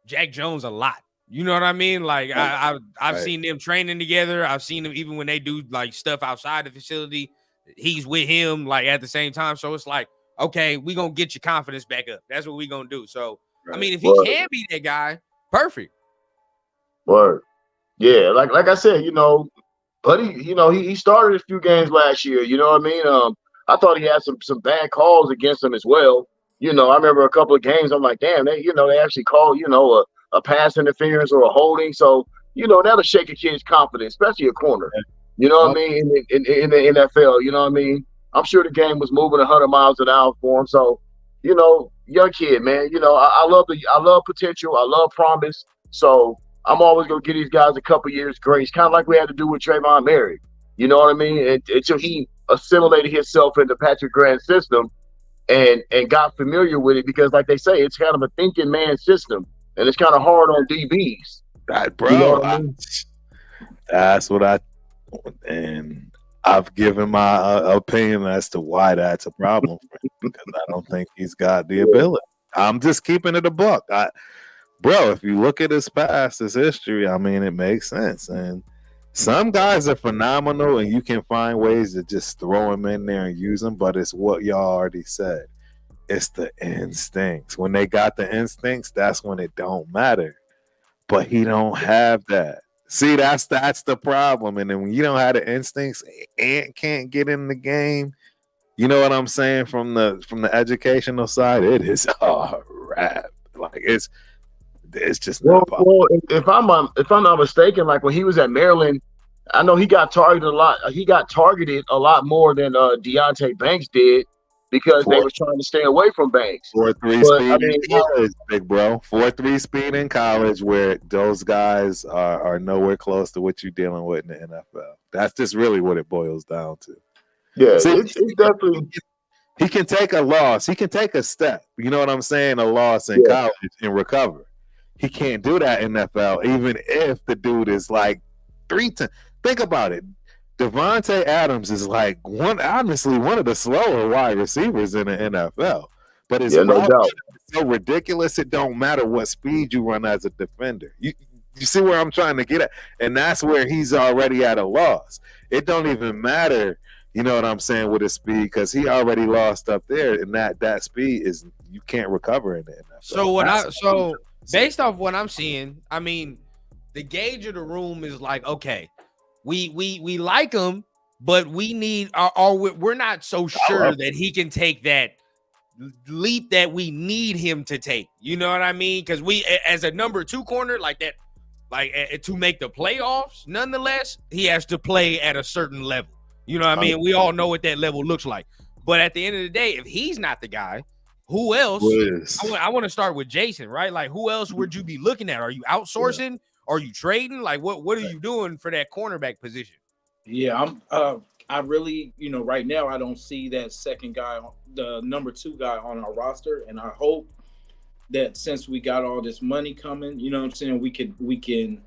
Jack Jones a lot. You know what I mean? Like I've seen them training together. I've seen them even when they do like stuff outside the facility. He's with him like at the same time. So it's like, okay, we're gonna get your confidence back up. That's what we're gonna do. So I mean, if he can be that guy, perfect. Word. Yeah, like I said, buddy, he started a few games last year. You know what I mean? I thought he had some bad calls against him as well. I remember a couple of games. I'm like, damn, they actually called, a pass interference or a holding. So, that'll shake a kid's confidence, especially a corner. You know what I mean? In the NFL, you know what I mean? I'm sure the game was moving 100 miles an hour for him. So, young kid, man. I love potential. I love promise. So I'm always gonna give these guys a couple years grace, kind of like we had to do with Trayvon Merrick. You know what I mean? Until he assimilated himself into Patrick Grant's system and got familiar with it, because like they say, it's kind of a thinking man system, and it's kind of hard on DBs. That's what and I've given my opinion as to why that's a problem for him, because I don't think he's got the ability. I'm just keeping it a buck. Bro, if you look at his past, his history, I mean, it makes sense. And some guys are phenomenal, and you can find ways to just throw them in there and use them, but it's what y'all already said. It's the instincts. When they got the instincts, that's when it don't matter. But he don't have that. See, that's the problem. And then when you don't have the instincts and can't get in the game, you know what I'm saying? From the educational side, it is a wrap. Like it's just not possible. Well, if I'm not mistaken, like when he was at Maryland, I know he got targeted a lot. He got targeted a lot more than Deonte Banks did, because they were trying to stay away from Banks. 4.3 speed in college, big bro. 4.3 speed in college, where those guys are nowhere close to what you're dealing with in the NFL. That's just really what it boils down to. Yeah, it's definitely. He can take a loss. He can take a step. You know what I'm saying? A loss in college and recover. He can't do that in NFL, even if the dude is like 3 times. Think about it. Devontae Adams is like honestly one of the slower wide receivers in the NFL. But it's so ridiculous, it don't matter what speed you run as a defender. You see where I'm trying to get at? And that's where he's already at a loss. It don't even matter, you know what I'm saying, with his speed, because he already lost up there, and that speed is you can't recover in the NFL. So based off what I'm seeing, I mean, the gauge of the room is like, okay, we like him, but we need we're not so sure that he can take that leap that we need him to take. You know what I mean? Because we, as a number 2 corner like that, like to make the playoffs, nonetheless, he has to play at a certain level. You know what I mean? We all know what that level looks like. But at the end of the day, if he's not the guy, who else? Yes. I want to start with Jason, right? Like, who else would you be looking at? Are you outsourcing? Are you trading? Like, what are you doing for that cornerback position? Yeah, I really, right now I don't see that second guy, the number 2 guy on our roster, and I hope that since we got all this money coming, you know what I'm saying, we can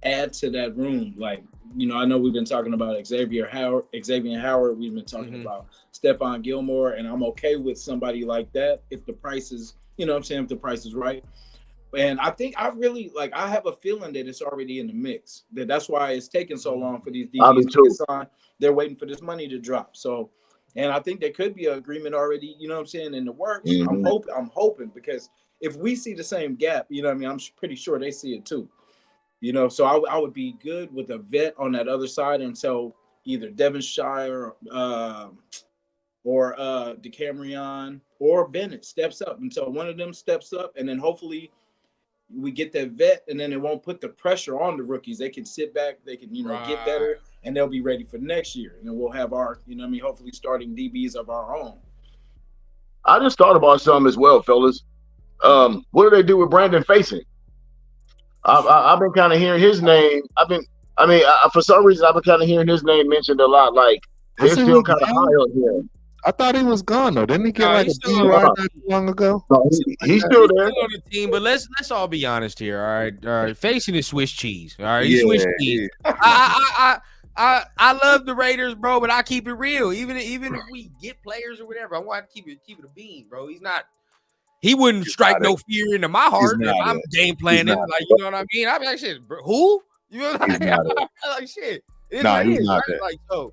add to that room. Like, I know we've been talking about Xavier Howard, we've been talking about Stephon Gilmore, and I'm okay with somebody like that if the price is, if the price is right. And I think I have a feeling that it's already in the mix. That's why it's taking so long for these DBs to get signed. They're waiting for this money to drop. So, and I think there could be an agreement already, in the works. I'm hoping because if we see the same gap, I'm pretty sure they see it too. So I would be good with a vet on that other side until either Devonshire or DeCamerion or Bennett steps up, until one of them steps up, and then hopefully we get that vet, and then it won't put the pressure on the rookies. They can sit back, they can, get better, and they'll be ready for next year. And then we'll have our, hopefully starting DBs of our own. I just thought about something as well, fellas. What do they do with Brandon Facing? I've been kind of hearing his name. For some reason, I've been kind of hearing his name mentioned a lot. Like, they're still kind of high on him. I thought he was gone though. Didn't he get like a DUI not too long ago? No, he's still there on the team. But let's all be honest here. All right. Facing is Swiss cheese. All right, he's Swiss cheese. I love the Raiders, bro, but I keep it real. Even if we get players or whatever, I want to keep it a bean, bro. He wouldn't strike no fear into my heart if I'm game planning. Like, you know what I mean? I'd be like, shit, bro, who? You know what I mean? I'm like, shit. He's not there. Like, so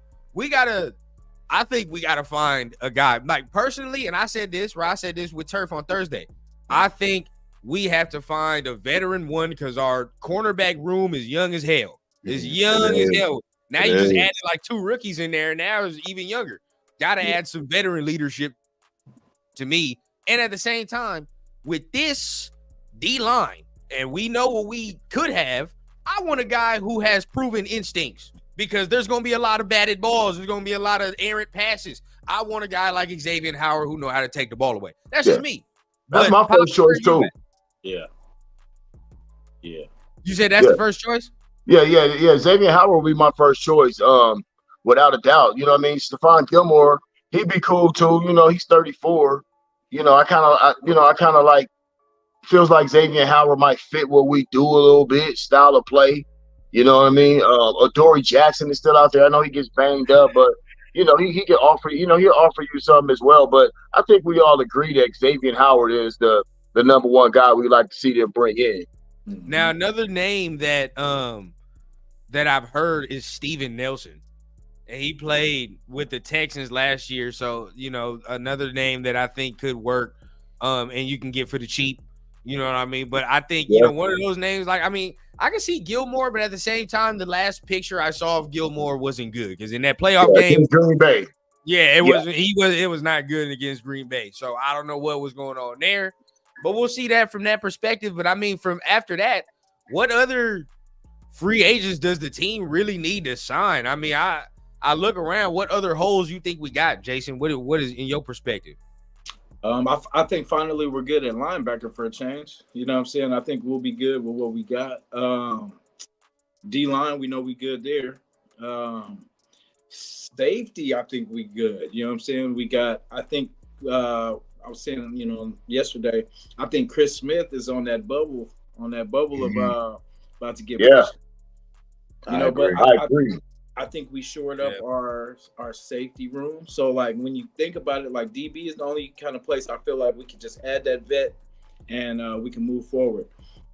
I think we gotta find a guy. Like, personally, and I said this with Turf on Thursday. I think we have to find a veteran one because our cornerback room is young as hell. It's young as hell. Now you just added like 2 rookies in there, and now it's even younger. Gotta add some veteran leadership to me. And at the same time, with this D-line, and we know what we could have, I want a guy who has proven instincts because there's going to be a lot of batted balls. There's going to be a lot of errant passes. I want a guy like Xavier Howard who know how to take the ball away. That's just me. That's my first choice, too. Yeah. You said that's the first choice? Yeah. Xavier Howard will be my first choice, without a doubt. You know what I mean? Stephon Gilmore, he'd be cool, too. He's 34. I kind of like feels like Xavier Howard might fit what we do a little bit, style of play. You know what I mean? Adoree Jackson is still out there. I know he gets banged up, but he can offer. He'll offer you something as well. But I think we all agree that Xavier Howard is the number 1 guy we like to see them bring in. Now, another name that I've heard is Steven Nelson. And he played with the Texans last year. So, another name that I think could work and you can get for the cheap. You know what I mean? But I think, one of those names, like, I mean, I can see Gilmore, but at the same time, the last picture I saw of Gilmore wasn't good because in that playoff game, Green Bay. Yeah, it was not good against Green Bay. So I don't know what was going on there. But we'll see that from that perspective. But I mean, from after that, what other free agents does the team really need to sign? I mean, I look around. What other holes you think we got, Jason? What is in your perspective? I think finally we're good at linebacker for a change. You know what I'm saying? I think we'll be good with what we got. D-line, we know we good there. Safety, I think we good. You know what I'm saying? We got, I think, I was saying, yesterday, I think Chris Smith is on that bubble of about to get pushed. I agree. I think we shored up our safety room. So, like, when you think about it, like, DB is the only kind of place I feel like we can just add that vet and we can move forward.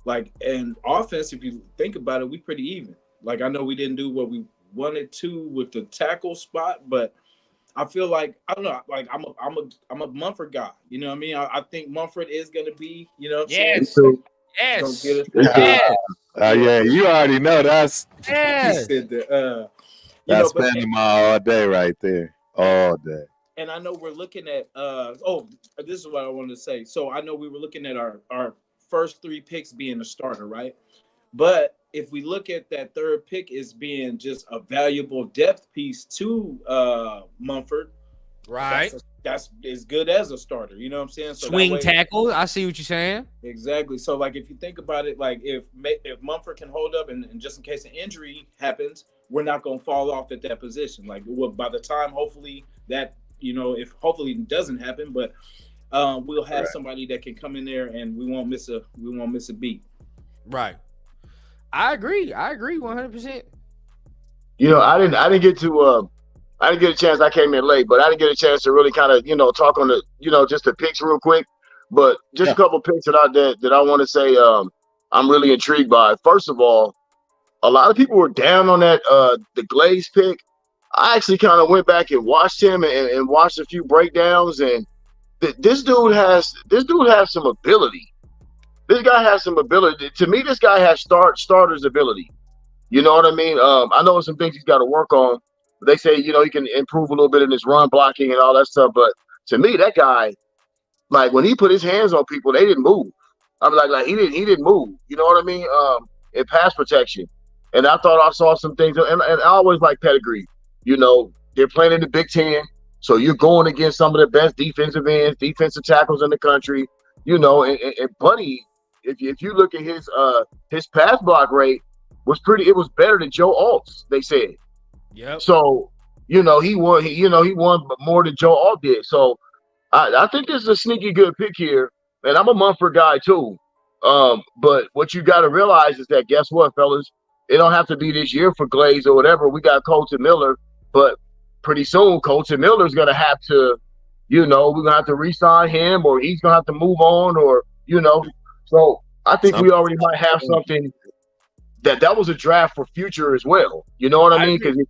Like, and offense, if you think about it, we pretty even. Like, I know we didn't do what we wanted to with the tackle spot, but I feel like, I don't know, like, I'm a Mumford guy. You know what I mean? I think Mumford is going to be, Yes. Yes. Yeah, you already know that's. Yes. He said that, that's Panama all day right there. All day. And I know we're looking at this is what I wanted to say. So I know we were looking at our first 3 picks being a starter, right? But if we look at that 3rd pick as being just a valuable depth piece to Mumford, right? that's as good as a starter. You know what I'm saying? So Swing tackle. I see what you're saying. Exactly. So like if you think about it, like if Mumford can hold up, and just in case an injury happens, we're not going to fall off at that position. Like by the time, hopefully that if hopefully it doesn't happen, but we'll have somebody that can come in there and we won't miss a beat. Right. I agree 100%. I didn't get to I didn't get a chance. I came in late, but I didn't get a chance to really kind of, talk on the, just the picks real quick. But just a couple picks that I want to say I'm really intrigued by. First of all, a lot of people were down on that the Glaze pick. I actually kind of went back and watched him and watched a few breakdowns, and this dude has some ability. This guy has some ability. To me, this guy has starter's ability. You know what I mean? I know some things he's got to work on. They say, he can improve a little bit in his run blocking and all that stuff. But to me, that guy, like when he put his hands on people, they didn't move. I'm like he didn't move. You know what I mean? In pass protection. And I thought I saw some things. And I always like pedigree. They're playing in the Big Ten. So you're going against some of the best defensive ends, defensive tackles in the country. And Buddy, if you look at his pass block rate, it was better than Joe Alt's, they said. Yep. So, he won more than Joe Alt did. So I think this is a sneaky good pick here. And I'm a Mumford guy too. But what you got to realize is that, guess what, fellas? It don't have to be this year for Glaze or whatever. We got Colton Miller, but pretty soon Colton Miller's going to have to, we're going to have to re-sign him, or he's going to have to move on, or, So I think we already might have something that was a draft for future as well. You know what I mean? Because if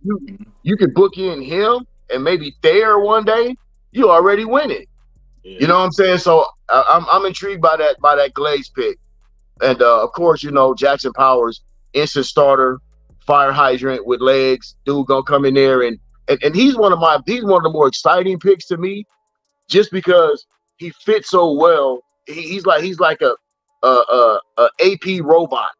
you could book in him and maybe Thayer one day, you already win it. Yeah. You know what I'm saying? So I'm intrigued by that Glaze pick. And of course, Jackson Powers, instant starter, fire hydrant with legs, dude gonna come in there and he's one of the more exciting picks to me, just because he fits so well. He's like a AP robot.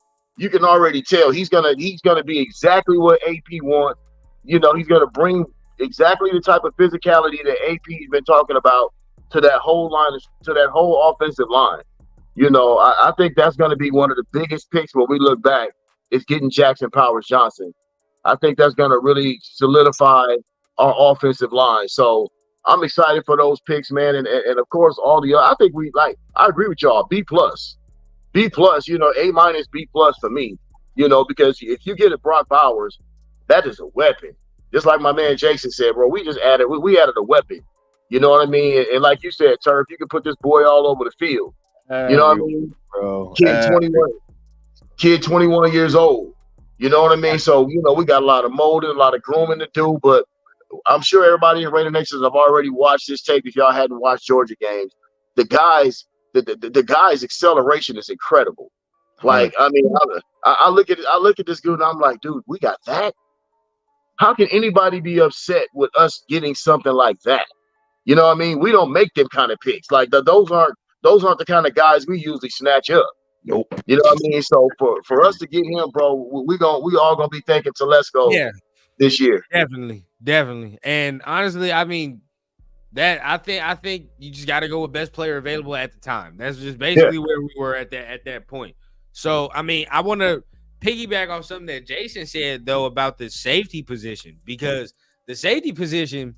You can already tell he's gonna be exactly what AP wants. He's gonna bring exactly the type of physicality that AP's been talking about to that whole offensive line. I think that's gonna be one of the biggest picks when we look back, is getting Jackson Powers Johnson. I think that's gonna really solidify our offensive line. So I'm excited for those picks, man, and of course all the other. I think I agree with y'all. B+. A-, B+ for me, because if you get a Brock Bowers, that is a weapon. Just like my man Jason said, bro, we added a weapon. You know what I mean? And like you said, Turf, you can put this boy all over the field. You know what I mean? Bro. Kid 21 years old. You know what I mean? So, we got a lot of molding, a lot of grooming to do, but I'm sure everybody in Raider Nation have already watched this tape if y'all hadn't watched Georgia games. The guy's acceleration is incredible. Like, I mean, I look at this dude and I'm like, dude, we got that? How can anybody be upset with us getting something like that? You know what I mean? We don't make them kind of picks. Like those aren't the kind of guys we usually snatch up. Nope. You know what I mean? So for us to get him, bro, we all gonna be thinking Telesco this year. Definitely. And honestly, I mean, that I think you just got to go with best player available at the time. That's just basically where we were at that point. So I mean, I want to piggyback off something that Jason said though about the safety position, because the safety position,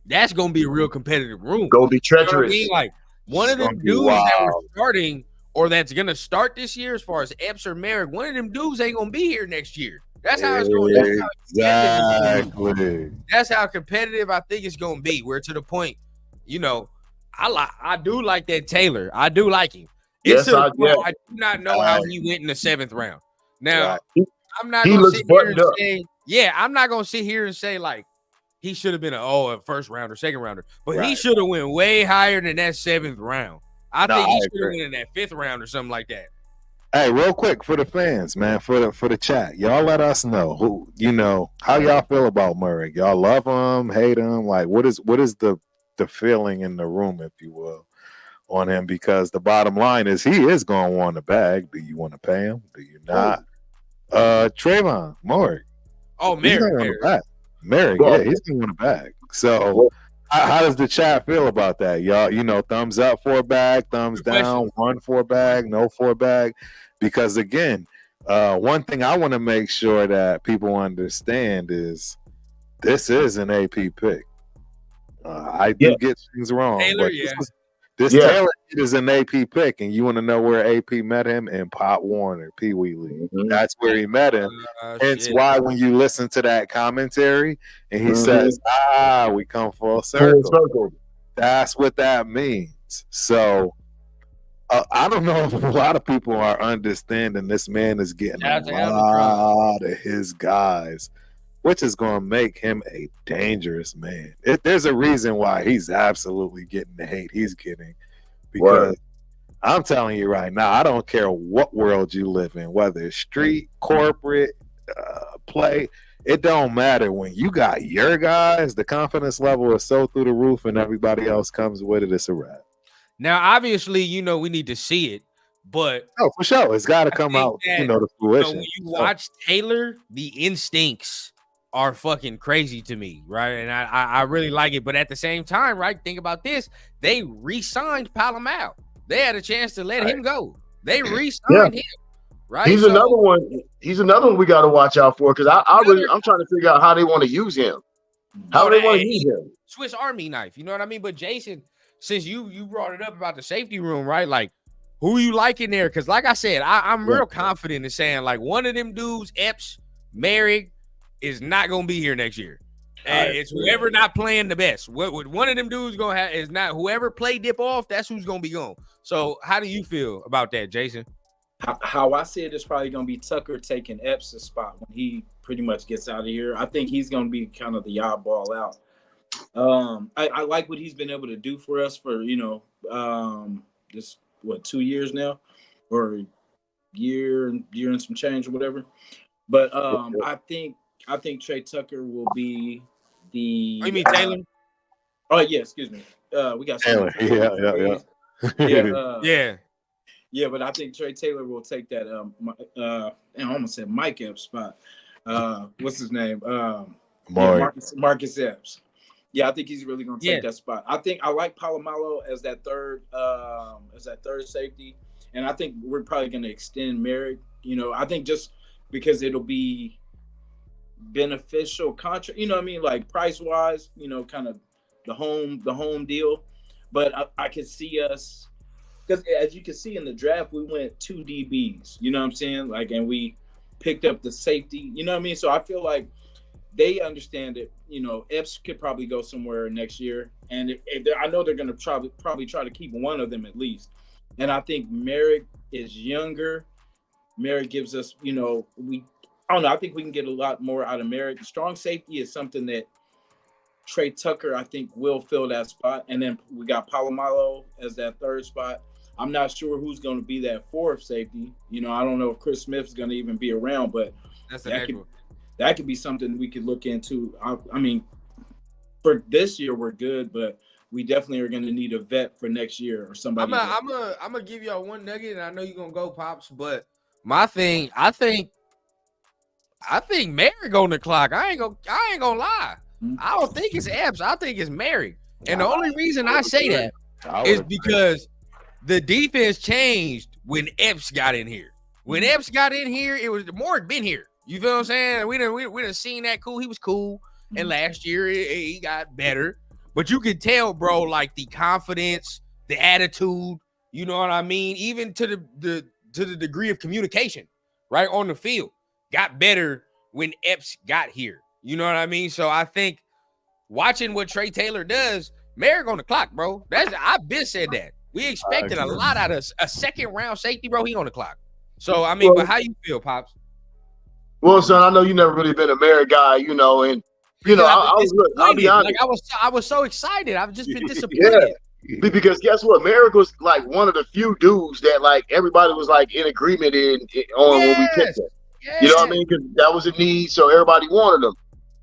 that's gonna be a real competitive room. Gonna be treacherous. You know what I mean? Like one of them dudes that we're starting or that's gonna start this year, as far as Epps or Merrick, one of them dudes ain't gonna be here next year. That's how it's going. That's how competitive I think it's going to be. We're to the point, I do like that Taylor. I do like him. I do not know how he went in the 7th round. Now, I'm not going to sit here and say, I'm not going to sit here and say like he should have been a first rounder, second rounder, but he should have went way higher than that 7th round. I think he should have went in that 5th round or something like that. Hey, real quick for the fans, man, for the chat, y'all let us know how y'all feel about Murray. Y'all love him, hate him, like what is the feeling in the room, if you will, on him? Because the bottom line is he is going to want a bag. Do you want to pay him? Do you not? Trayvon Murray. Oh, Mary, Mary, yeah, he's going to want a bag. So How does the chat feel about that, y'all? You know, thumbs up for a bag, thumbs Good question. down, one for a bag, no for a bag. Because again, one thing I want to make sure that people understand is this is an AP pick. I do get things wrong, Taylor, but yeah. this Taylor is an AP pick, and you want to know where AP met him in Pop Warner, Pee Wee League. That's where he met him. Hence why when you listen to that commentary and he says, we come full circle. That's what that means. So I don't know if a lot of people are understanding this man is getting a lot of his guys, which is going to make him a dangerous man. There's a reason why he's absolutely getting the hate he's getting, because I'm telling you right now, I don't care what world you live in, whether it's street, corporate, play, it don't matter. When you got your guys, the confidence level is so through the roof and everybody else comes with it, it's a wrap. Now, obviously, you know, we need to see it, but for sure, it's got to come out, to fruition. When you watch Taylor, the instincts are fucking crazy to me, right? And I really like it. But at the same time, right, think about this. They re-signed Palomal. They had a chance to let him go. They re-signed him, right? He's another one. He's another one we got to watch out for, because I'm trying to figure out how they want to use him. How they want to use him. Swiss Army knife, you know what I mean? But Jason, since you brought it up about the safety room, right? Like, who you like in there? Because like I said, I'm real confident in saying, like, one of them dudes, Epps, Merrick, is not gonna be here next year. And it's whoever not playing the best. What one of them dudes gonna have is not whoever play dip off, that's who's gonna be gone. So how do you feel about that, Jason? How I see it is probably gonna be Tucker taking Epps' spot when he pretty much gets out of here. I think he's gonna be kind of the oddball out. I like what he's been able to do for us for, this 2 years now, or year and some change or whatever. But I think Trey Tucker will be the. You mean Taylor? Oh yeah, excuse me. We got Taylor. Yeah. But I think Trey Taylor will take that. I almost said Mike Epps spot. What's his name? Marcus Epps. Yeah, I think he's really going to take that spot. I like Palomalo as that third safety, and I think we're probably going to extend Merrick. I think just because it'll be beneficial contract. You know what I mean? Like price wise, kind of the home deal. But I could see us, because as you can see in the draft, we went 2 DBs. You know what I'm saying? Like, and we picked up the safety. You know what I mean? So I feel like they understand it. Epps could probably go somewhere next year, and I know they're going to probably try to keep one of them at least. And I think Merrick is younger. Merrick gives us, I don't know. I think we can get a lot more out of Merrick. Strong safety is something that Trey Tucker, I think, will fill that spot. And then we got Palomalo as that third spot. I'm not sure who's going to be that fourth safety. I don't know if Chris Smith's going to even be around, but that could be something we could look into. I mean, for this year, we're good, but we definitely are going to need a vet for next year or somebody. I'm gonna give y'all one nugget, and I know you're going to go, Pops, but my thing, I think Merrick on the clock. I ain't gonna lie. I don't think it's Epps. I think it's Merrick. And the only reason I say that is because the defense changed when Epps got in here. When Epps got in here, it was Morg been here. You feel what I'm saying? We done seen that cool. He was cool. And last year he got better. But you can tell, bro, like the confidence, the attitude, you know what I mean? Even to the degree of communication, right, on the field, got better when Epps got here. You know what I mean? So I think watching what Trey Taylor does, Merrick on the clock, bro. I've been said that. We expected a lot out of a second round safety, bro. He on the clock. So I mean, but how you feel, Pops? Well, son, I know you never really been a Merrick guy, and I'll be honest. Like I was so excited. I've just been disappointed. Yeah. Because guess what? Merrick was like one of the few dudes that like everybody was like in agreement on when we picked him. Yes. You know what I mean? Because that was a need, so everybody wanted him.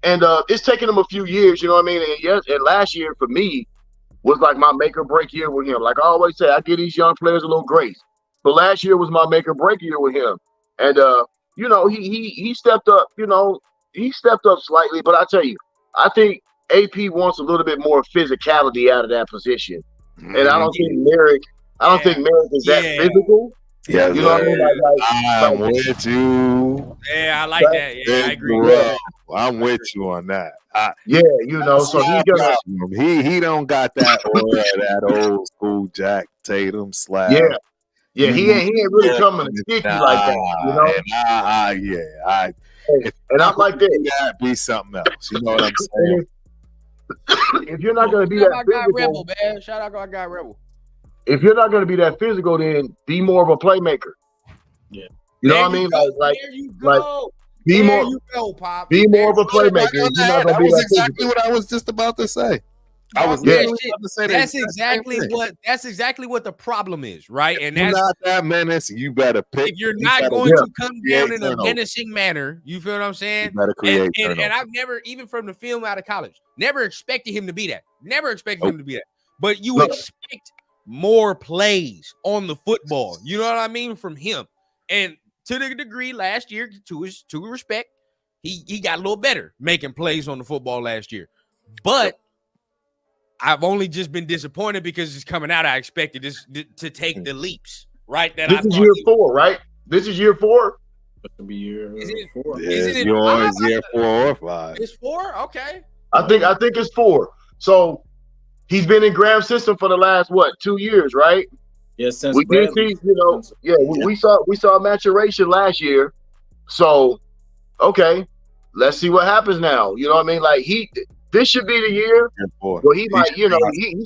And it's taken him a few years, you know what I mean? And last year for me was like my make or break year with him. Like I always say, I give these young players a little grace. But last year was my make or break year with him. And he stepped up, he stepped up slightly. But I tell you, I think AP wants a little bit more physicality out of that position, and I don't think Merrick. I don't think Merrick is that physical. Yeah, you know what I mean? I'm with you. Yeah, I like that. Yeah, I agree. Bro, I'm with you on that. So he's gonna. He don't got that that old school Jack Tatum slab. Yeah, he ain't really coming sticky like that. And I'm like that. Be something else. You know what I'm saying? If you're not gonna be that physical, Rebel, man. Shout out to our guy Rebel. If you're not gonna be that physical, then be more of a playmaker. Yeah, you know what I mean? Be more of a playmaker. That was exactly what I was just about to say. That's exactly what the problem is, right? And that's not that menace. You better pick. If you're not going to come down in a menacing manner, you feel what I'm saying? You better create and I've never, even from the film out of college, never expected him to be that. Never expected him to be that. But you expect more plays on the football. You know what I mean? From him. And to the degree last year, to his respect, he got a little better making plays on the football last year. But I've only just been disappointed because it's coming out. I expected this to take the leaps, right? This is year 4, right? This is year 4. It'll be year is it 4. Is it yours year 4 or 5? It's 4? Okay. I think it's 4. So he's been in Graham's system for the last 2 years, right? Yeah, since we did see, we saw maturation last year. So let's see what happens now. You know what I mean? Like this should be the year where he might, he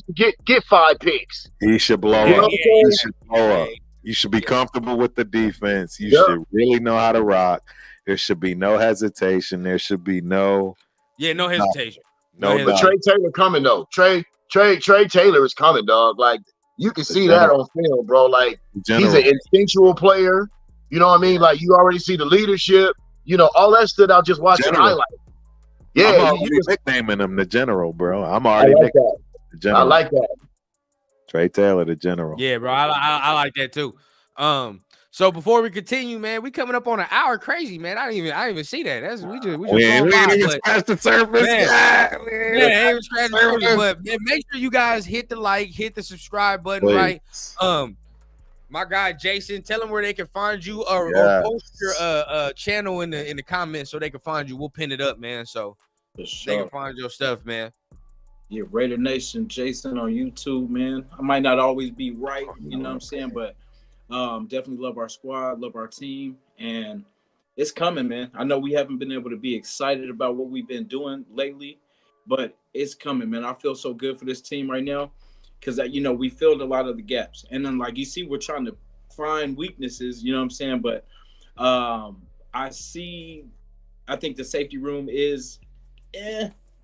should get 5 picks. He should blow up. He should blow up. You should be comfortable with the defense. You should really know how to rock. There should be no hesitation. There should be no hesitation. But Trey Taylor coming though. Trey Taylor is coming, dog. Like you can see that on film, bro. Like he's an instinctual player. You know what I mean? Like you already see the leadership. All that stood out just watching highlights. Yeah, I'm already nicknaming him the General, bro. I'm already nicknaming the General. I like that. Trey Taylor, the General. Yeah, bro. I like that too. So before we continue, man, we coming up on an hour. Crazy, man. I didn't even see that. We ain't even scratched the surface. Ain't even scratched the surface. But man, make sure you guys hit the like, hit the subscribe button, right? My guy Jason, tell them where they can find you, or post your channel in the comments so they can find you. We'll pin it up, man. So they can find your stuff, man. Yeah, Raider Nation Jason on YouTube, man. I might not always be right, you know what I'm saying, but definitely love our squad, love our team, and it's coming, man. I know we haven't been able to be excited about what we've been doing lately, but it's coming, man. I feel so good for this team right now because, we filled a lot of the gaps. And then, like you see, we're trying to find weaknesses, you know what I'm saying? But I think the safety room is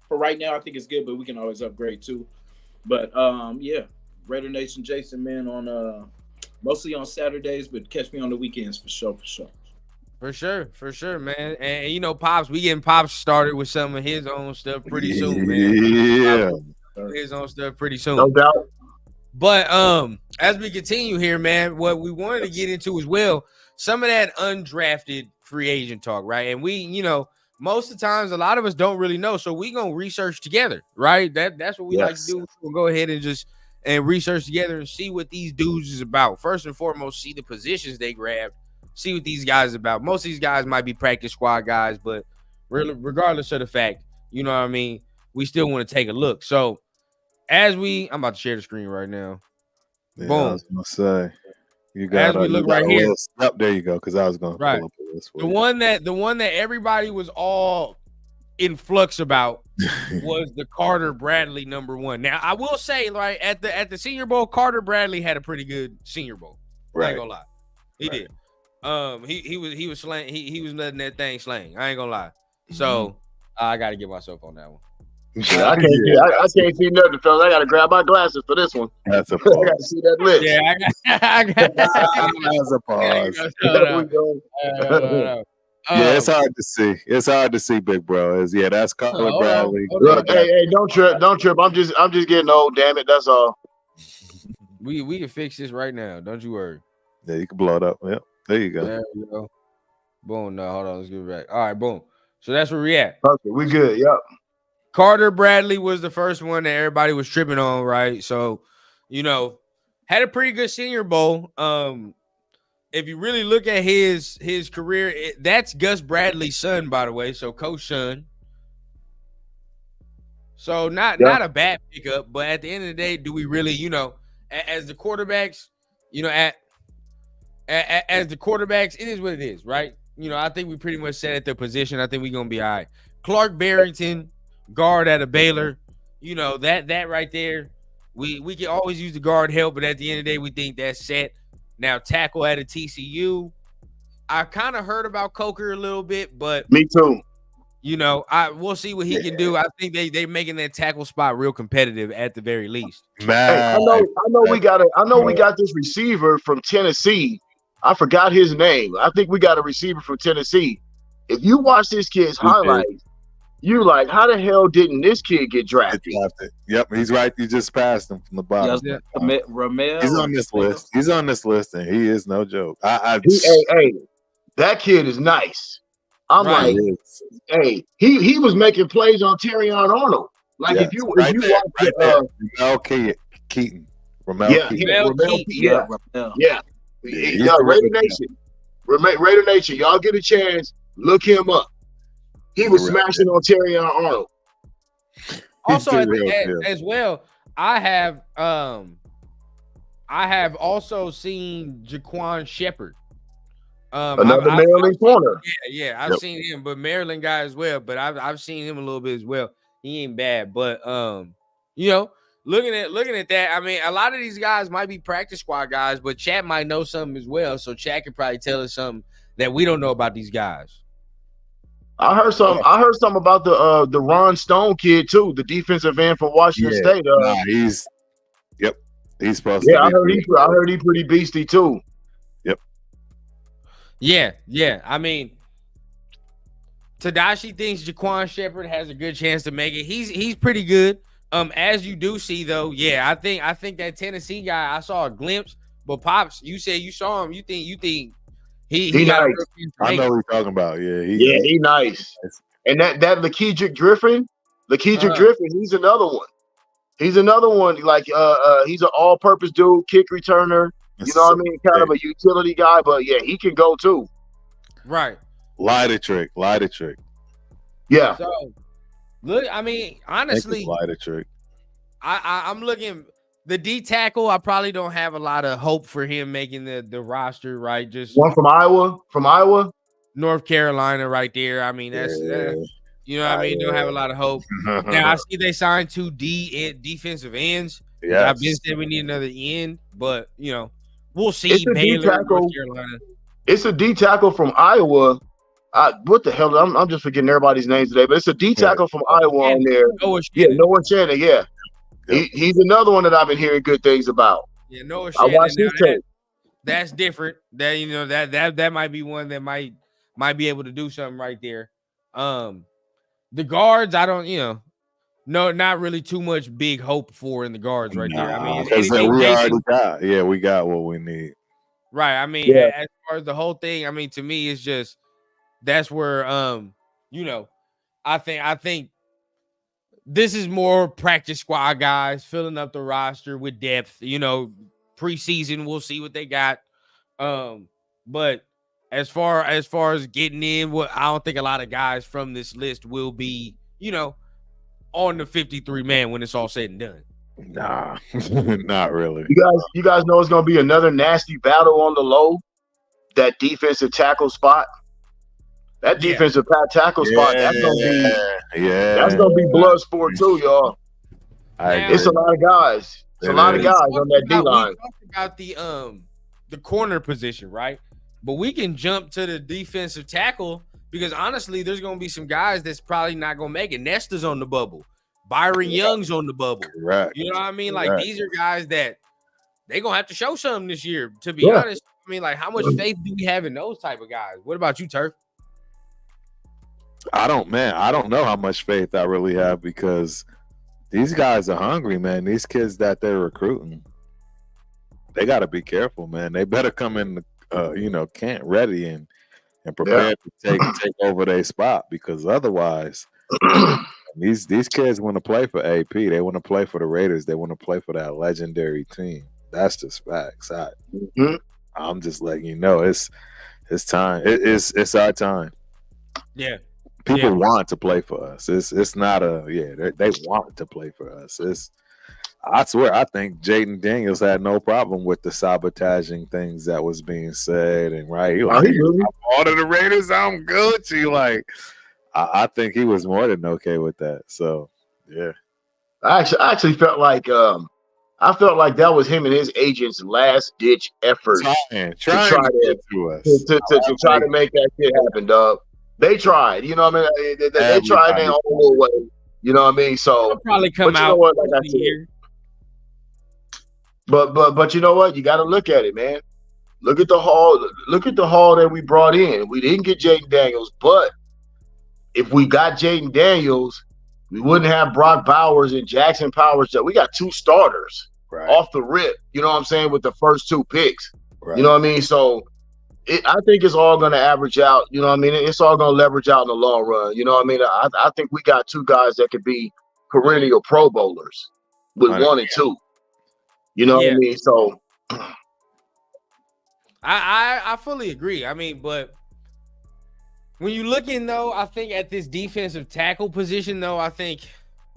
for right now. I think it's good, but we can always upgrade too. But Raider Nation Jason, man, on mostly on Saturdays, but catch me on the weekends for sure. For sure, man. And Pops, we getting Pops started with some of his own stuff pretty soon, man. His own stuff pretty soon. No doubt. But as we continue here, man, what we wanted to get into as well, some of that undrafted free agent talk, right? And we, most of the times, a lot of us don't really know, so we gonna research together, right? That's what we like to do. We'll go ahead and research together and see what these dudes is about. First and foremost, see the positions they grabbed, see what these guys are about. Most of these guys might be practice squad guys, but regardless of the fact, you know what I mean, we still want to take a look. So I'm about to share the screen right now. Yeah, Boom. I was gonna say you got. As we look right here. There you go. Because I was gonna pull up this the one that everybody was all in flux about was the Carter Bradley #1. Now I will say, right, at the Senior Bowl, Carter Bradley had a pretty good Senior Bowl. I ain't gonna lie, he did. He was slang. He was letting that thing slang. I ain't gonna lie. So I got to get myself on that one. Yeah, I can't see nothing, fellas. I gotta grab my glasses for this one. That's a pause. I gotta see that list. Yeah, I got That's a pause. Yeah, it's hard to see. It's hard to see, big bro. That's Carter Bradley. Hey, don't trip. I'm just getting old. Damn it, that's all. We can fix this right now. Don't you worry. Yeah, you can blow it up. Yep, there you go. There we go. Boom. No, hold on. Let's get it back. All right, boom. So that's where we at. Perfect. We good. Yep. Carter Bradley was the first one that everybody was tripping on, right? So, had a pretty good Senior Bowl. If you really look at his career, that's Gus Bradley's son, by the way. So Coach son. So not a bad pickup, but at the end of the day, do we really, as the quarterbacks, as the quarterbacks, it is what it is, right? I think we pretty much set at their position. I think we're gonna be all right. Clark Barrington, guard at a Baylor, that right there. We can always use the guard help, but at the end of the day, we think that's set. Now tackle at a TCU. I kind of heard about Coker a little bit, but me too. We'll see what he can do. I think they're making that tackle spot real competitive at the very least. Man, I know we got this receiver from Tennessee. I forgot his name. I think we got a receiver from Tennessee. If you watch this kid's highlights, you like, how the hell didn't this kid get drafted? Yep, he's right. You just passed him from the bottom. Ramel. He's on this list. He's on this list, and he is no joke. Hey, that kid is nice. I'm like, hey, he was making plays on Terrion Arnold. Like if you watch Ramel Keaton. Ramel Keaton. Raider Nation, y'all get a chance, look him up. He was smashing on Terrion Arnold. Also, as well, I have also seen Jaquan Shepard. Another Maryland corner. Yeah, I've seen him, but Maryland guy as well. But I've seen him a little bit as well. He ain't bad, but looking at that, I mean, a lot of these guys might be practice squad guys, but Chat might know something as well. So Chat can probably tell us something that we don't know about these guys. I heard something about the Ron Stone kid too, the defensive end from Washington State. He's supposed to. Yeah, I heard he pretty beastie too. Yep. Yeah. I mean, Tadashi thinks Jaquan Shepard has a good chance to make it. He's pretty good. As you do see though, I think that Tennessee guy, I saw a glimpse, but Pops, you said you saw him. You think he got nice. I know what you're talking about. He nice. And that Lakedrick Griffin, he's another one. He's another one. Like he's an all-purpose dude, kick returner. You know what I mean? Kind of a utility guy, but he can go too. Right. Lie to trick. Yeah. So look, I mean, honestly, lie to trick. I'm looking. The D tackle, I probably don't have a lot of hope for him making the roster, right? Just one from Iowa, North Carolina, right there. I mean, that's you know what I mean. Don't have a lot of hope. Now I see they signed 2 defensive ends. Yeah, I've been saying we need another end, but we'll see. Baylor, North Carolina. It's a D tackle from Iowa. What the hell? I'm just forgetting everybody's names today, but it's a D tackle from Iowa on there. Noah Shannon. Yeah. He's another one that I've been hearing good things about. Yeah, Noah Shannon. I watched his tape. That's different. That that might be one that might be able to do something right there. The guards, I don't, no, not really too much big hope for in the guards right there. I mean, we got what we need. Right. I mean, as far as the whole thing, I mean, to me, it's just that's where I think this is more practice squad guys filling up the roster with depth. Preseason, we'll see what they got. But as far as getting in, I don't think a lot of guys from this list will be, on the 53 man when it's all said and done. Nah, not really. You guys know it's gonna be another nasty battle on the low. That defensive tackle spot. That defensive tackle spot, that's gonna be blood sport too, y'all. It's a lot of guys. It's a lot of guys on that D line. We talked about the corner position, right? But we can jump to the defensive tackle because honestly, there's gonna be some guys that's probably not gonna make it. Nesta's on the bubble. Byron Young's on the bubble. Correct. You know what I mean? Like these are guys that they're gonna have to show something this year. To be honest, I mean, like how much faith do we have in those type of guys? What about you, Turf? I don't know how much faith I really have because these guys are hungry, man. These kids that they're recruiting, they got to be careful, man. They better come in, camp ready and prepared to take over their spot because otherwise, These kids want to play for AP. They want to play for the Raiders. They want to play for that legendary team. That's just facts. I'm just letting you know it's time. It's our time. Yeah. People want to play for us. It's not they want to play for us. I swear, I think Jaden Daniels had no problem with the sabotaging things that was being said, and right, he like, I'm all of the Raiders, I'm Gucci. Like, I think he was more than okay with that. So, yeah. I actually felt like that was him and his agent's last ditch effort to try to make that shit happen, dog. They tried, you know what I mean? They tried their own little way, you know what I mean? So it'll probably come out. What, like I said, but you know what? You got to look at it, man. Look at the haul. Look at the haul that we brought in. We didn't get Jaden Daniels, but if we got Jaden Daniels, we wouldn't have Brock Bowers and Jackson Powers. We got 2 starters off the rip. You know what I'm saying? With the first 2 picks. Right. You know what I mean? So I think it's all going to average out. You know what I mean? It's all going to leverage out in the long run. You know what I mean? I think we got 2 guys that could be perennial Pro Bowlers with 1 and 2. You know what I mean? So I fully agree. I mean, but when you look in, though, I think at this defensive tackle position, though, I think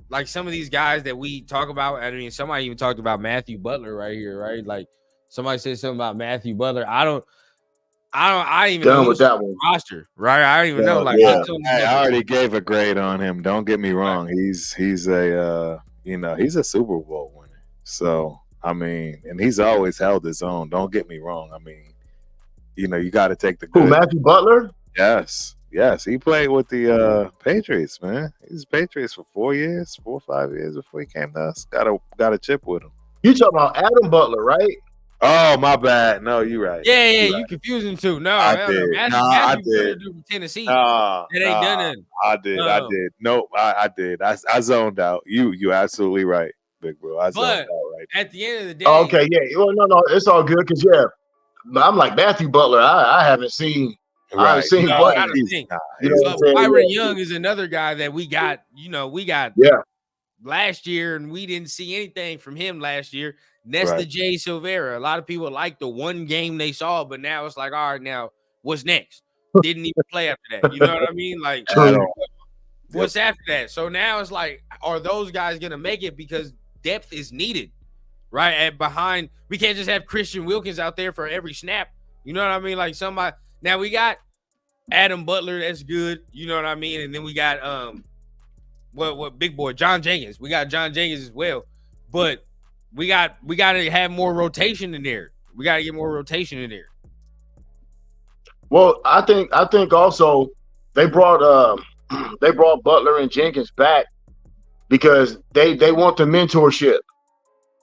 like some of these guys that we talk about, I mean, somebody even talked about Matthew Butler right here, right? Like somebody said something about Matthew Butler. I don't even know with that one roster, right? I don't even know. Like, I already gave a grade on him. Don't get me wrong. He's a he's a Super Bowl winner. So I mean, and he's always held his own. Don't get me wrong. I mean, you got to take the good. Who, Matthew Butler? Yes. He played with the Patriots, man. He's Patriots for 4 or 5 years before he came to us. Got a chip with him. You talking about Adam Butler, right? Oh, my bad. No, you're right. Yeah, you confusing too. No, I did. I did. Tennessee. It ain't done nothing. I did. Nope, I did. I zoned out. You absolutely right, big bro. I zoned out right. At the end of the day. Oh, okay, yeah. Well, no, it's all good because I'm like Matthew Butler. I haven't seen. Right. I haven't seen Byron Young is another guy that we got. We got last year, and we didn't see anything from him last year. Nesta J. Silvera. A lot of people like the one game they saw, but now it's like, all right, now what's next? Didn't even play after that. You know what I mean? Like, what's after that? So now it's like, are those guys gonna make it? Because depth is needed, right? At behind, we can't just have Christian Wilkins out there for every snap. You know what I mean? Like somebody. Now we got Adam Butler, that's good. You know what I mean? And then we got what big boy John Jenkins. We got John Jenkins as well, but we got to have more rotation in there. We got to get more rotation in there. Well, I think also they brought Butler and Jenkins back because they want the mentorship.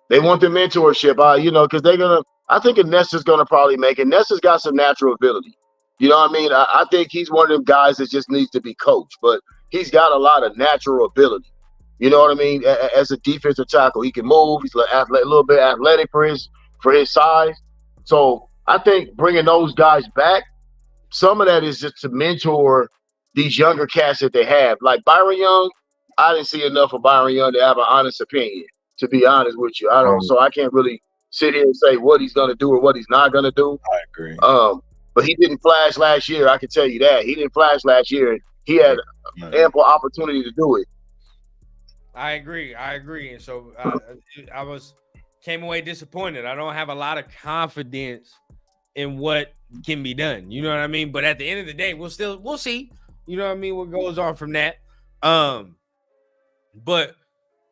They want the mentorship, because I think Nesta's gonna probably make it. Nesta's got some natural ability. You know what I mean? I think he's one of them guys that just needs to be coached, but he's got a lot of natural ability. You know what I mean? As a defensive tackle, he can move. He's a little bit athletic for his size. So I think bringing those guys back, some of that is just to mentor these younger cats that they have. Like Byron Young, I didn't see enough of Byron Young to have an honest opinion, to be honest with you. So I can't really sit here and say what he's going to do or what he's not going to do. I agree. But he didn't flash last year. I can tell you that. He didn't flash last year. He had ample opportunity to do it. I agree. And so I came away disappointed. I don't have a lot of confidence in what can be done. You know what I mean? But at the end of the day, we'll see. You know what I mean? What goes on from that. But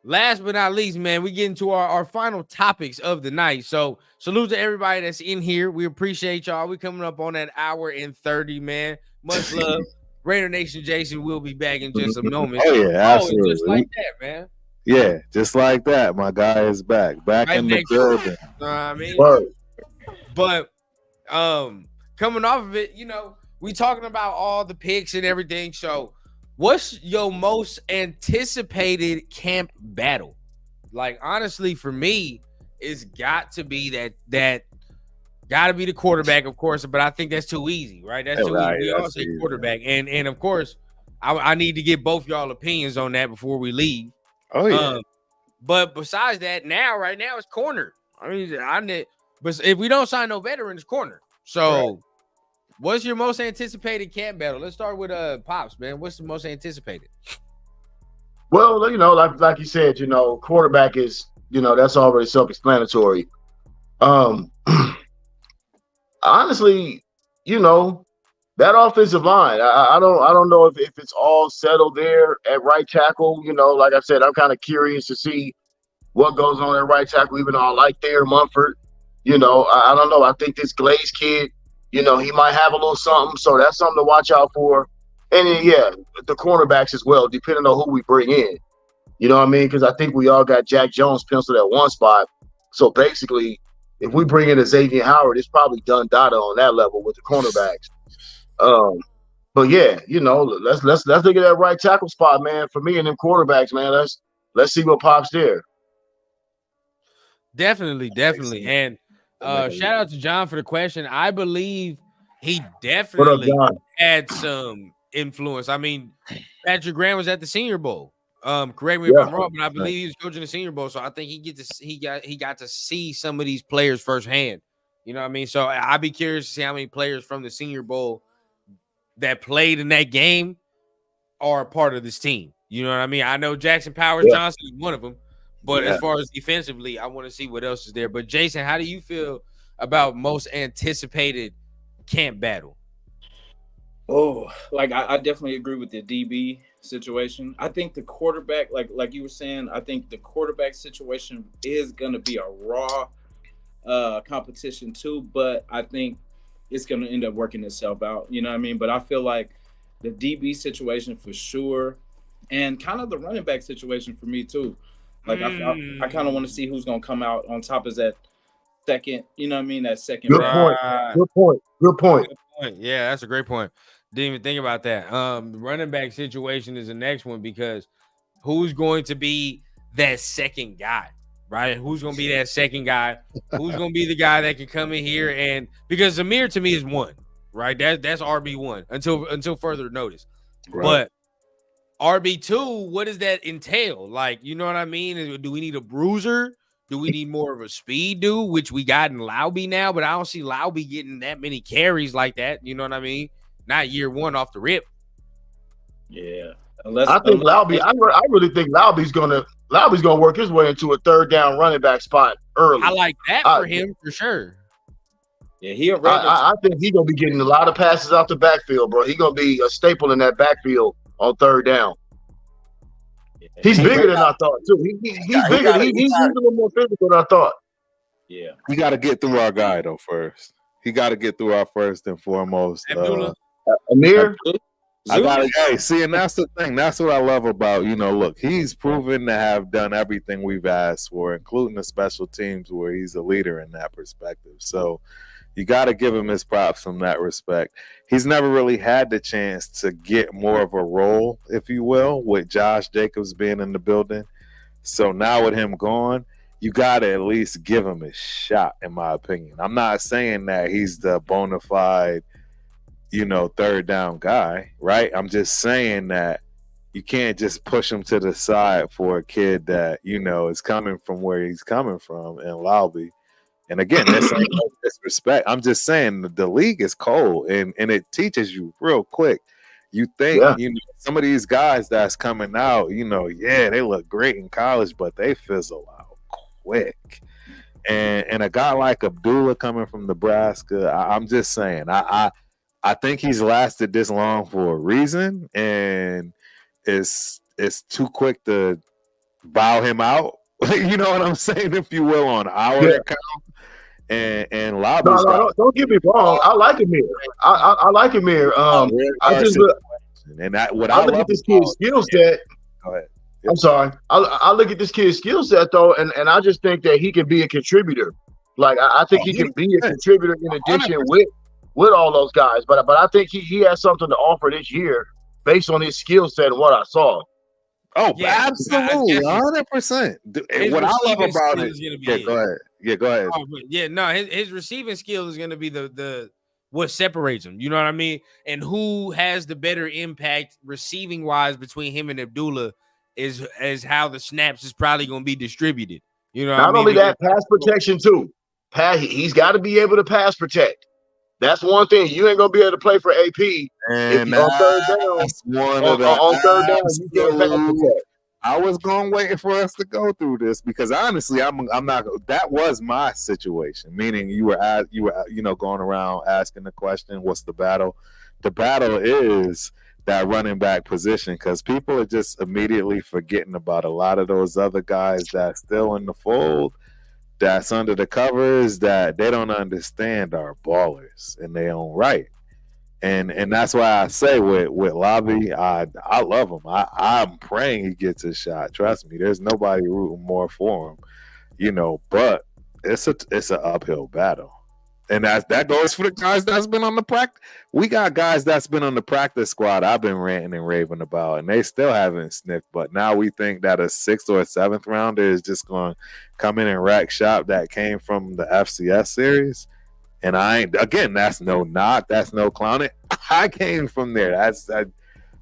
last but not least, man, we get into our final topics of the night. So salute to everybody that's in here. We appreciate y'all. We coming up on that hour and 30, man. Much love. Raider Nation Jason will be back in just a moment. Oh, yeah, absolutely. Just like that, man. Yeah, just like that. My guy is back right in the building. You know what I mean? But coming off of it, we talking about all the picks and everything. So what's your most anticipated camp battle? Like, honestly, for me, it's got to be that got to be the quarterback, of course, but I think that's too easy, right? That's too easy. We all say quarterback. And of course, I need to get both y'all opinions on that before we leave. Oh yeah. But besides that, right now it's corner. I mean, but if we don't sign no veteran, it's corner. So, what's your most anticipated camp battle? Let's start with Pops, man. What's the most anticipated? Well, like you said, quarterback is, that's already self-explanatory. Honestly, that offensive line, I don't know if it's all settled there at right tackle. Like I said, I'm kind of curious to see what goes on at right tackle, even though I like Thayer Munford. I don't know. I think this Glaze kid, he might have a little something. So that's something to watch out for. And then, the cornerbacks as well, depending on who we bring in. You know what I mean? Because I think we all got Jack Jones penciled at one spot. So basically, if we bring in a Xavier Howard, it's probably done data on that level with the cornerbacks. But yeah, let's look at that right tackle spot, man. For me and them quarterbacks, man, let's see what pops there. Definitely. And shout out to John for the question. I believe he definitely had some influence. I mean, Patrick Graham was at the Senior Bowl. Correct me if I'm wrong, but I believe he was coaching the Senior Bowl, so I think he got to see some of these players firsthand. You know what I mean? So I'd be curious to see how many players from the Senior Bowl that played in that game are a part of this team. You know what I mean? I know Jackson Powers Johnson is one of them, but as far as defensively, I want to see what else is there. But Jason, how do you feel about most anticipated camp battle? Oh, I definitely agree with the DB situation. I think the quarterback, like you were saying, I think the quarterback situation is going to be a raw competition too, but I think it's going to end up working itself out. You know what I mean? But I feel like the DB situation for sure, and kind of the running back situation for me too. I kind of want to see who's going to come out on top as that second, you know what I mean? That second. Good point. Yeah, that's a great point. Didn't even think about that. The running back situation is the next one because who's going to be that second guy, right? Who's going to be that second guy? Who's going to be the guy that can come in here and because Zamir to me is one, right? That's RB1 until further notice. Right. But RB2, what does that entail? Like, you know what I mean? Do we need a bruiser? Do we need more of a speed dude, which we got in Laube now, but I don't see Laube getting that many carries like that. You know what I mean? Not year one off the rip. Yeah. I really think Laube's gonna work his way into a third down running back spot early. I like that for him for sure. Yeah, I think he's gonna be getting a lot of passes out the backfield, bro. He's gonna be a staple in that backfield on third down. He's bigger than I thought too. He's bigger. He's a little more physical than I thought. Yeah, we got to get through our guy though first. He got to get through our first and foremost. Amir. And that's the thing. That's what I love about, look, he's proven to have done everything we've asked for, including the special teams where he's a leader in that perspective. So you got to give him his props from that respect. He's never really had the chance to get more of a role, if you will, with Josh Jacobs being in the building. So now with him gone, you got to at least give him a shot, in my opinion. I'm not saying that he's the bona fide, third down guy, right? I'm just saying that you can't just push him to the side for a kid that, is coming from where he's coming from in Laube. And again, this ain't no disrespect. I'm just saying the league is cold and it teaches you real quick. You think, some of these guys that's coming out, they look great in college, but they fizzle out quick. And a guy like Abdullah coming from Nebraska, I'm just saying, I think he's lasted this long for a reason, and it's too quick to bow him out. You know what I'm saying, if you will, on our account. And Laube. No, don't get me wrong. I like Amir. I like Amir. I look at this kid's skill set. Go ahead. Yep. I'm sorry. I look at this kid's skill set though, and I just think that he can be a contributor. Like I think he can be a contributor in addition with all those guys. But I think he has something to offer this year based on his skill set and what I saw. Oh, yeah, absolutely, 100%. What I love about it, go ahead. His receiving skill is going to be the what separates them. You know what I mean? And who has the better impact receiving wise between him and Abdullah is how the snaps is probably going to be distributed. You know what I Not mean? only that, pass protection too. He's got to be able to pass protect. That's one thing. You ain't gonna be able to play for AP And if on third down. On third down, you can't pass protect. I was going waiting for us to go through this because honestly, I'm not. That was my situation. Meaning you were going around asking the question, "What's the battle?" The battle is that running back position because people are just immediately forgetting about a lot of those other guys that's still in the fold, that's under the covers, that they don't understand are ballers in their own right. And that's why I say with Lobby, I love him. I'm praying he gets his shot. Trust me, there's nobody rooting more for him, but it's an uphill battle. And that goes for the guys that's been on the practice. We got guys that's been on the practice squad I've been ranting and raving about, and they still haven't sniffed. But now we think that a 6th or a 7th rounder is just going to come in and wreck shop that came from the FCS series. And that's no knock, that's no clowning. I came from there.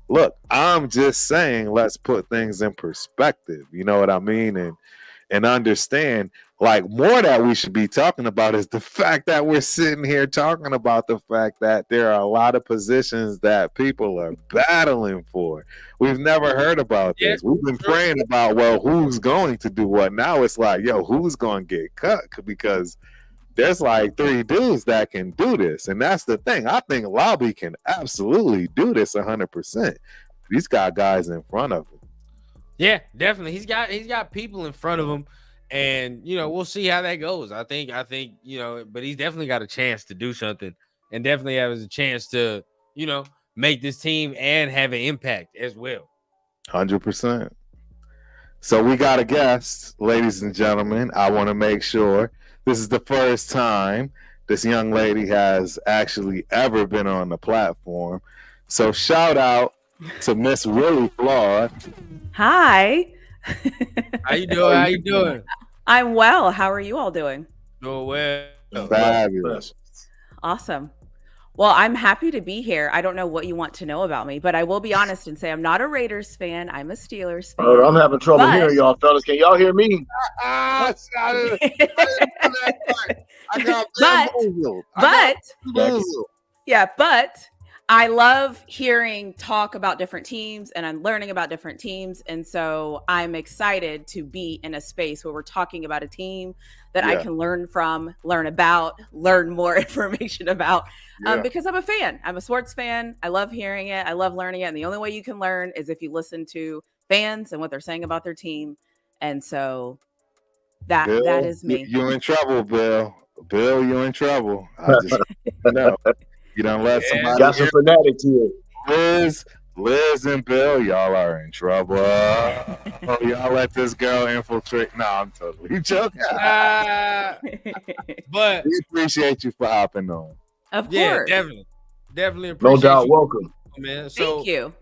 Look, I'm just saying, let's put things in perspective. You know what I mean? And understand, like, more that we should be talking about is the fact that we're sitting here talking about the fact that there are a lot of positions that people are battling for. We've never heard about this. We've been praying about, well, who's going to do what? Now it's like, who's going to get cut? Because there's like 3 dudes that can do this. And that's the thing. I think Lobby can absolutely do this 100%. He's got guys in front of him. Yeah, definitely. He's got people in front of him, and we'll see how that goes. I think but he's definitely got a chance to do something, and definitely has a chance to make this team and have an impact as well. 100%. So we got a guest, ladies and gentlemen. I want to make sure this is the first time this young lady has actually ever been on the platform. So shout out to Miss Willie Flawed. Hi. How you doing? I'm well. How are you all doing? Doing well. Fabulous. Awesome. Well, I'm happy to be here. I don't know what you want to know about me, but I will be honest and say I'm not a Raiders fan. I'm a Steelers fan. I'm having trouble hearing y'all, fellas. Can y'all hear me? But I love hearing talk about different teams, and I'm learning about different teams. And so I'm excited to be in a space where we're talking about a team that I can learn from, learn more information about, because I'm a fan. I'm a sports fan. I love hearing it. I love learning it. And the only way you can learn is if you listen to fans and what they're saying about their team. And so that is me. You're in trouble, Bill. Bill, you're in trouble. I just know. You don't let somebody got some fanatics here. Liz and Bill, y'all are in trouble. Y'all let this girl infiltrate. No, I'm totally joking. But we appreciate you for hopping on. Of course. Yeah, definitely appreciate no doubt. you, welcome, man. So, thank you.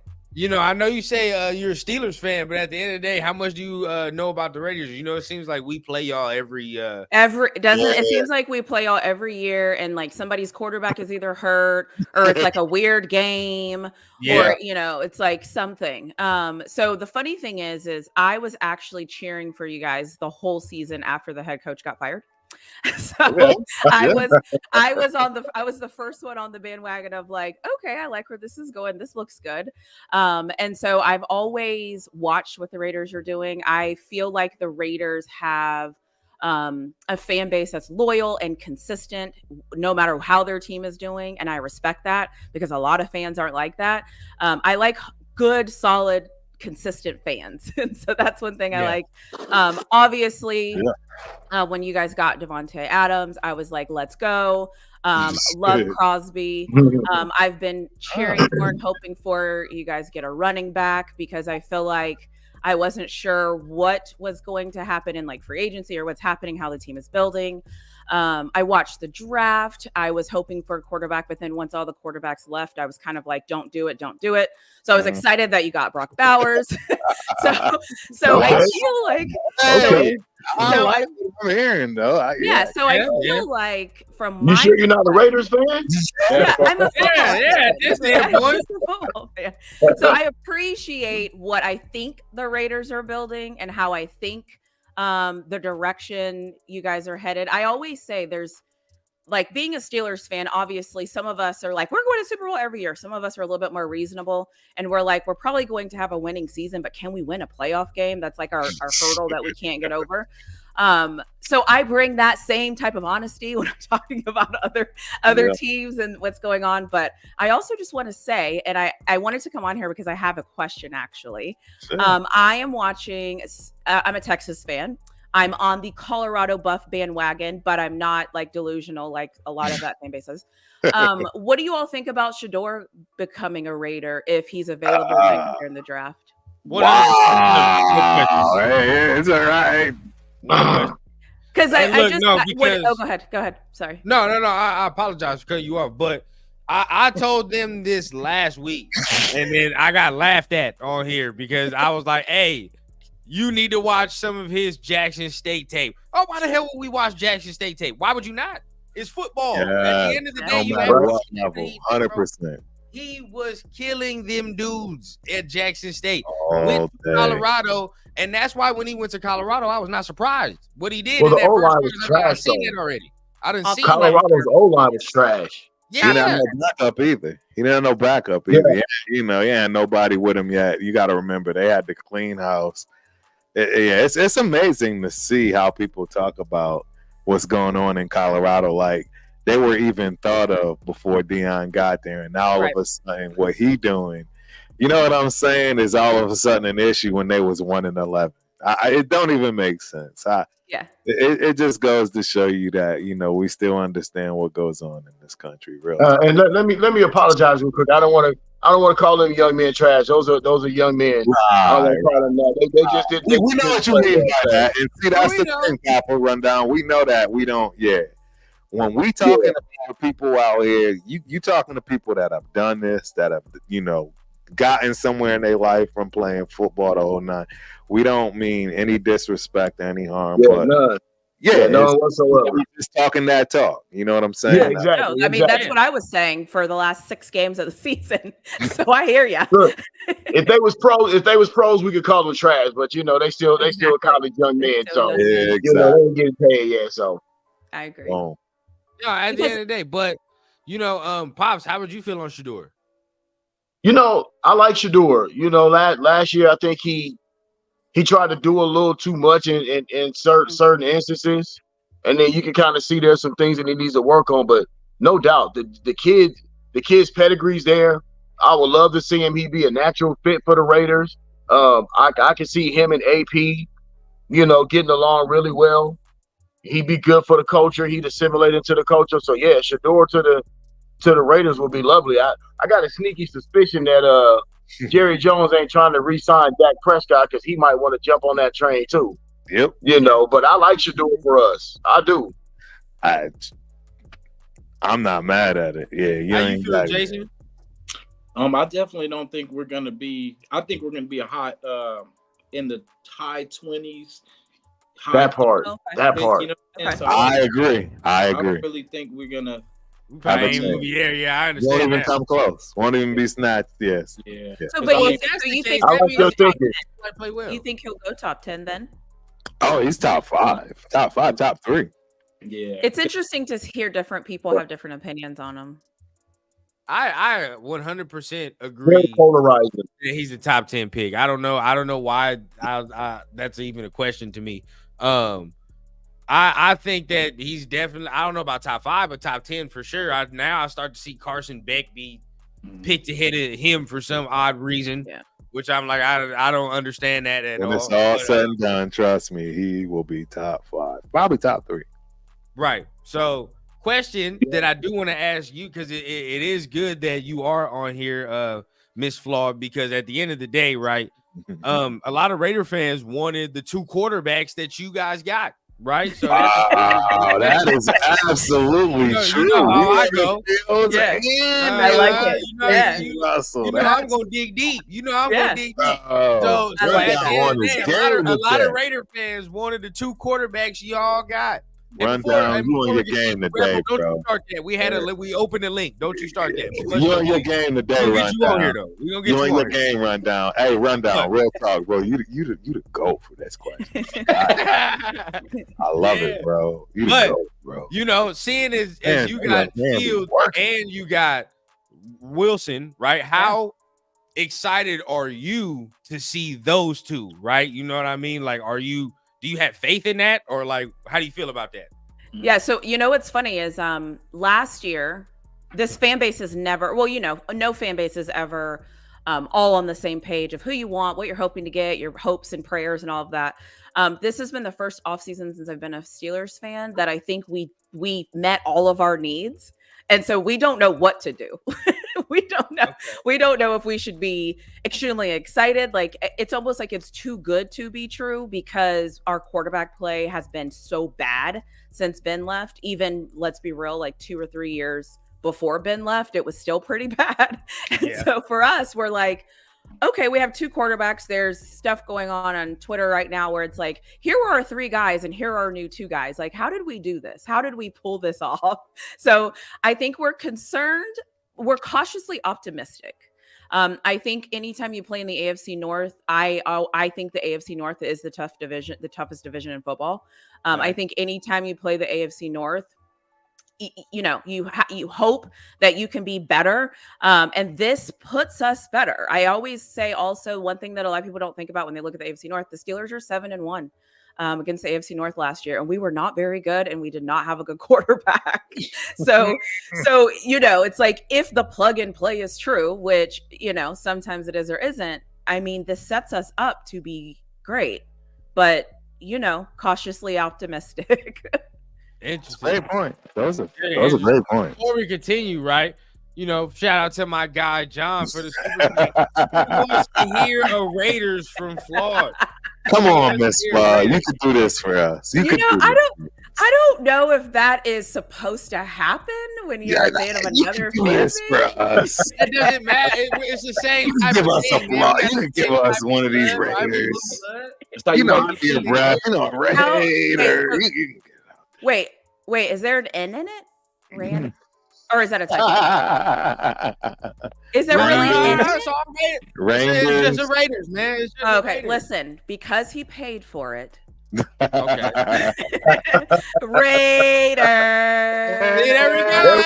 I know you say you're a Steelers fan, but at the end of the day, how much do you know about the Raiders? It seems like we play y'all it seems like we play y'all every year, and like somebody's quarterback is either hurt or it's like a weird game, or it's like something. So the funny thing is I was actually cheering for you guys the whole season after the head coach got fired. So I was the first one on the bandwagon of like, okay, I like where this is going. This looks good. And so I've always watched what the Raiders are doing. I feel like the Raiders have a fan base that's loyal and consistent no matter how their team is doing. And I respect that because a lot of fans aren't like that. I like good, solid, consistent fans. And so that's one thing I like. Obviously, when you guys got Devontae Adams, I was like, let's go. Love Crosby. I've been cheering for and hoping for you guys get a running back because I feel like I wasn't sure what was going to happen in like free agency or what's happening, how the team is building. I watched the draft. I was hoping for a quarterback, but then once all the quarterbacks left, I was kind of like, don't do it. So I was excited that you got Brock Bowers. so I feel like I like what I'm hearing though. I feel like from you sure you're not a Raiders fan? Yeah, I'm a football fan. So I appreciate what I think the Raiders are building and how I think the direction you guys are headed. I always say there's like being a Steelers fan, obviously some of us are like, we're going to Super Bowl every year. Some of us are a little bit more reasonable and we're like, we're probably going to have a winning season, but can we win a playoff game? That's like our hurdle that we can't get over. So I bring that same type of honesty when I'm talking about other teams and what's going on. But I also just want to say, and I wanted to come on here because I have a question actually. Sure. I am watching, I'm a Texas fan. I'm on the Colorado Buff bandwagon, but I'm not like delusional like a lot of that fan bases. What do you all think about Shador becoming a Raider if he's available next year in the draft? Wow. Hey, it's all right. Because go ahead. Sorry. No. I apologize for cutting you off, but I told them this last week, and then I got laughed at on here because I was like, "Hey, you need to watch some of his Jackson State tape." Oh, why the hell would we watch Jackson State tape? Why would you not? It's football. Yeah, at the end of the day, you have 100%. He was killing them dudes at Jackson State. Went to Colorado, and that's why when he went to Colorado, I was not surprised. What he did in that O-line first was trash. I've seen it already. I didn't see Colorado's O-line was trash. Yeah. He didn't have no backup either. He had nobody with him yet. You got to remember, they had to clean house. It's amazing to see how people talk about what's going on in Colorado. Like, they were even thought of before Deion got there, and now all of a sudden, what he doing, you know what I'm saying, is all of a sudden an issue when they was 1-11. It don't even make sense. It just goes to show you that we still understand what goes on in this country. Really. And let me apologize real quick. I don't want to call them young men trash. Those are young men. I don't want to call them that. They just did. We know what you mean by that. And see, that's the thing, Papa Rundown. We know that. We don't. Yeah. When we talking about people out here, you talking to people that have done this, that have gotten somewhere in their life from playing football the whole night. We don't mean any disrespect, any harm. Yeah, none. Yeah, no whatsoever. We're just talking that talk. You know what I'm saying? Yeah, exactly. No, I mean, that's what I was saying for the last 6 games of the season. So I hear you. Look, if they was pros, we could call them trash. But they still college young men. So exactly. They ain't getting paid yet. So I agree. No, at the end of the day, but Pops, how would you feel on Shador? I like Shador. Last year I think he tried to do a little too much in certain instances, and then you can kind of see there's some things that he needs to work on. But no doubt, the kid's pedigree's there. I would love to see him. He'd be a natural fit for the Raiders. I can see him and AP, getting along really well. He'd be good for the culture. He'd assimilate into the culture. So yeah, Shador to the Raiders would be lovely. I got a sneaky suspicion that Jerry Jones ain't trying to re-sign Dak Prescott because he might want to jump on that train too. Yep. But I like Shador for us. I do. I'm not mad at it. Yeah. How you feel, Jason? I definitely don't think we're gonna be. I think we're gonna be a hot in the high 20s. That part. So I agree. I really think we're gonna. I understand. Won't even come close. Won't even be snatched. Yes. Yeah. So, but you think I like your thinking. You think he'll go top 10 then? Oh, he's top 5, top 3. Yeah. It's interesting to hear different people have different opinions on him. I 100% agree. Very polarizing. That he's a top 10 pick. I don't know why that's even a question to me. I think that he's definitely, I don't know about top 5, but top 10 for sure. Now I start to see Carson Beck be picked ahead of him for some odd reason, which I'm like, I don't understand that at all. When it's all said and done, trust me, he will be top 5, probably top 3. Right. So, question that I do want to ask you, because it is good that you are on here, Miss Flawed, because at the end of the day, right, a lot of Raider fans wanted the 2 quarterbacks that you guys got. right? So that is absolutely true. You know how I go. Yeah. I like it. I'm gonna dig deep. I'm gonna dig deep. So I like a lot of Raider fans wanted the 2 quarterbacks y'all got. Run down. You on your game today, bro. Don't you start that. We opened the link. Don't you start that. You on your game today, We'll get you on here though. We gonna get you on your game rundown. Hey, rundown. Real talk, bro. You the GOAT for this question. I love it, bro. You the GOAT, bro. Seeing as you got Fields and you got Wilson, right? How excited are you to see those two, right? You know what I mean? Like, do you have faith in that, or like, how do you feel about that? Yeah. So, what's funny is last year, this fan base is never, no fan base is ever all on the same page of who you want, what you're hoping to get, your hopes and prayers and all of that. This has been the first offseason since I've been a Steelers fan that I think we met all of our needs. And so we don't know what to do. We don't know. We don't know if we should be extremely excited. Like, it's almost like it's too good to be true because our quarterback play has been so bad since Ben left. Even, let's be real, like 2 or 3 years before Ben left, it was still pretty bad. And so for us, we're like, okay, we have 2 quarterbacks. There's stuff going on Twitter right now where it's like, here are our 3 guys and here are our new 2 guys. Like, how did we do this? How did we pull this off? So I think we're concerned. We're cautiously optimistic. I think anytime you play in the AFC North, I think the AFC North is the toughest division in football. I think anytime you play the AFC North, you hope that you can be better. And this puts us better. I always say also one thing that a lot of people don't think about when they look at the AFC North, the Steelers are 7-1 against the AFC North last year. And we were not very good and we did not have a good quarterback. So, it's like, if the plug and play is true, which, sometimes it is or isn't, I mean, this sets us up to be great, but, cautiously optimistic. Interesting. Great point. That was a great point. Before we continue, right? Shout out to my guy John for the super. He wants to hear a Raiders from Florida. Come on, Miss Flaw. You can do this for us. I don't know if that is supposed to happen when you're a fan of another fan. It doesn't matter. It's the same. You can give us a flaw. You can give us one of these Raiders. You're Brad. Raider. Wait, is there an N in it? Rand? Or is that a typo? Is there really an N in it? Raiders. It's just the Raiders, man. It's just okay, Raiders. Listen, because he paid for it. Okay. Raider. There we go.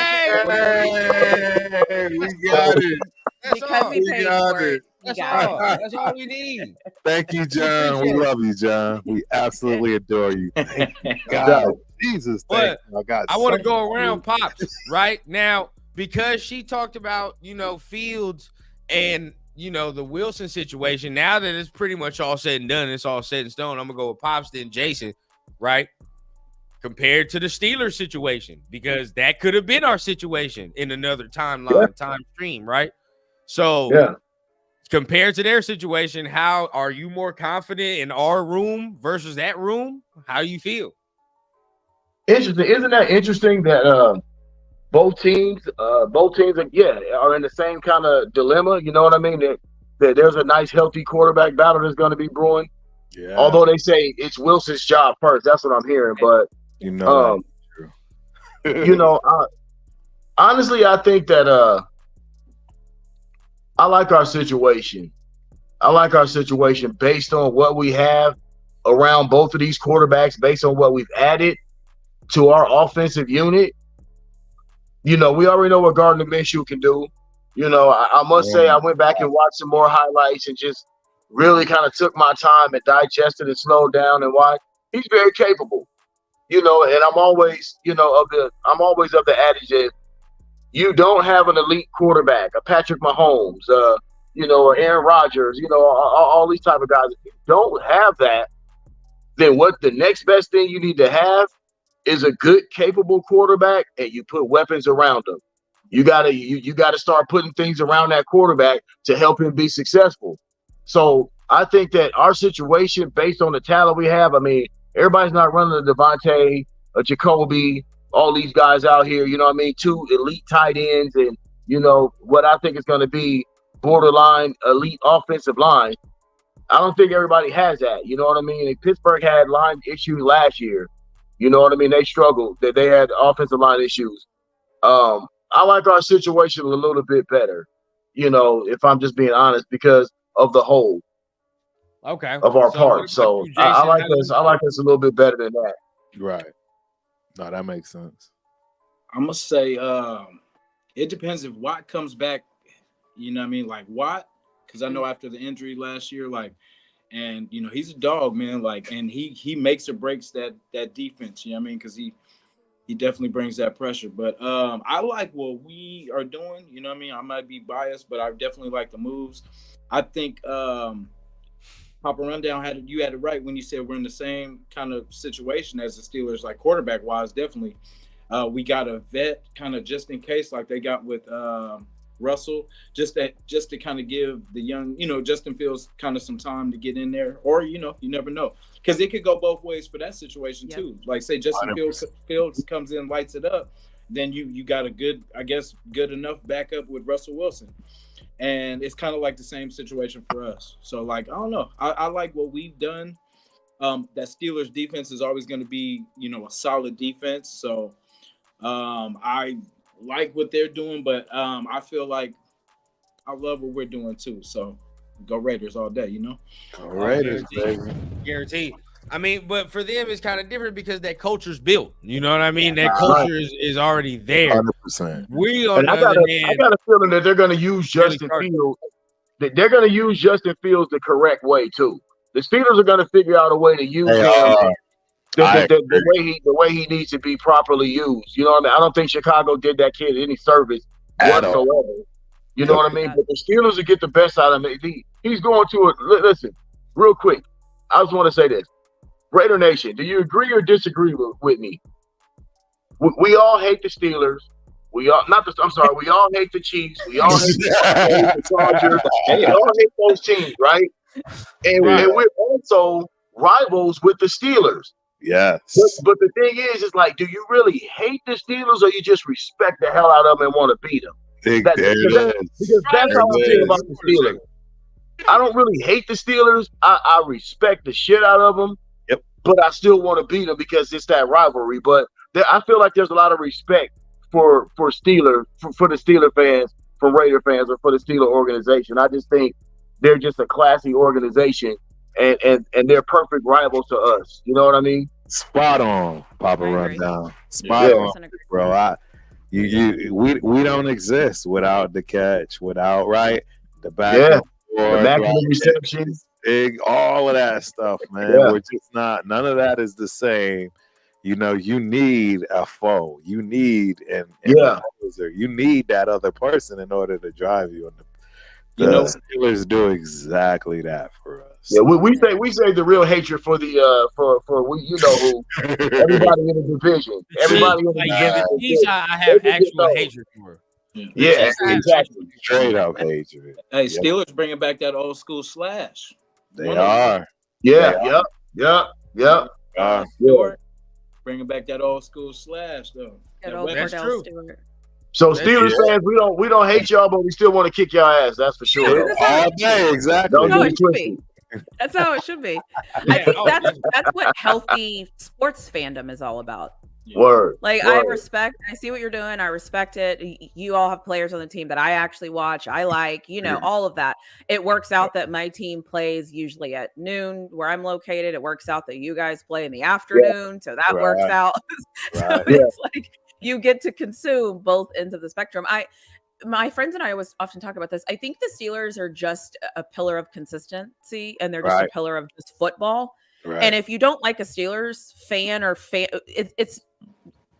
Hey, we got it. Because he paid for it. That's all we need. Thank you, John. We love you, John. We absolutely adore you. Thank you, God. Jesus. But I want to go around Pops right now because she talked about, Fields and, the Wilson situation. Now that it's pretty much all said and done, it's all set in stone. I'm going to go with Pops, then Jason, right? Compared to the Steelers situation, because that could have been our situation in another time stream, right? So compared to their situation, how are you more confident in our room versus that room? How do you feel? Interesting. Isn't that interesting that both teams are in the same kind of dilemma? You know what I mean? That there's a nice, healthy quarterback battle that's going to be brewing. Yeah. Although they say it's Wilson's job first, that's what I'm hearing. But honestly, I think that I like our situation. I like our situation based on what we have around both of these quarterbacks, based on what we've added to our offensive unit. We already know what Gardner Minshew can do. I must say I went back and watched some more highlights and just really kind of took my time and digested and slowed down and watched. He's very capable. And I'm always, of the adage that you don't have an elite quarterback, a Patrick Mahomes, or Aaron Rodgers, all these type of guys. If you don't have that, then what the next best thing you need to have is a good, capable quarterback, and you put weapons around him. You gotta start putting things around that quarterback to help him be successful. So I think that our situation, based on the talent we have, I mean, Everybody's not running a Devontae, a Jacoby, all these guys out here. You know what I mean? 2 elite tight ends, and what I think is going to be borderline elite offensive line. I don't think everybody has that. You know what I mean? And Pittsburgh had line issues last year. You know what I mean? They struggled. They had offensive line issues. I like our situation a little bit better, if I'm just being honest, because of the whole of our parts. So I like us. I like us a little bit better than that. Right. No, that makes sense. I'm gonna say it depends if Watt comes back. You know what I mean? Like Watt, because I know after the injury last year, and he's a dog, man. And he makes or breaks that defense. You know what I mean? Because he definitely brings that pressure. But I like what we are doing. You know what I mean? I might be biased, but I definitely like the moves. I think Papa Rundown had it right when you said we're in the same kind of situation as the Steelers, like quarterback wise. Definitely, we got a vet kind of just in case, like they got with Russell, just to kind of give the young, Justin Fields kind of some time to get in there, or you never know, because it could go both ways for that situation too. Like say Justin Fields comes in, lights it up, then you got a good enough backup with Russell Wilson, and it's kind of like the same situation for us. So I don't know, I like what we've done. That Steelers defense is always going to be a solid defense. So I like what they're doing, but I feel like I love what we're doing too. So go Raiders all day, Go Raiders, baby. Guaranteed. I mean, but for them it's kind of different because that culture's built. You know what I mean? That culture is already there. 100%. We on the other hand, I got a feeling that they're going to use Justin Fields. They're going to use Justin Fields the correct way too. The Steelers are going to figure out a way to use him. The way he needs to be properly used. You know what I mean? I don't think Chicago did that kid any service whatsoever. You know what I mean? But the Steelers will get the best out of him. He's going to it. Listen, real quick. I just want to say this. Raider Nation, do you agree or disagree with me? We all hate the Steelers. We all hate the Chiefs. We all hate the Chargers. We all hate those teams, right? And we're also rivals with the Steelers. Yes. But the thing is like, do you really hate the Steelers or you just respect the hell out of them and want to beat them? Because that's how I feel about the Steelers. I don't really hate the Steelers. I respect the shit out of them. Yep. But I still want to beat them because it's that rivalry. But I feel like there's a lot of respect for the Steeler fans, for Raider fans, or for the Steeler organization. I just think they're just a classy organization. And they're perfect rivals to us. You know what I mean? Spot on, Papa Rundown. Spot on, bro. We don't exist without the catch, without the back, the reception, big, all of that stuff, man. We're just not. None of that is the same. You need a foe. You need an opposer. You need that other person in order to drive you. The Steelers do exactly that for us. Yeah, we say the real hatred for the for who everybody in the division. Everybody in the division. I have actual hatred for. Yeah, exactly. Straight up hatred. Hey, Steelers bringing back that old school slash. They are. Yeah. Bringing back that old school slash though. That's true. So Steelers fans, we don't hate y'all, but we still want to kick y'all ass. That's for sure. All day, exactly. That's how it should be. I think that's what healthy sports fandom is all about. Word. I see what you're doing. I respect it. You all have players on the team that I actually watch. I like, all of that. It works out that my team plays usually at noon where I'm located. It works out that you guys play in the afternoon. So that works out. It's like you get to consume both ends of the spectrum. My friends and I always often talk about this. I think the Steelers are just a pillar of consistency, and they're just a pillar of just football. Right. And if you don't like a Steelers it's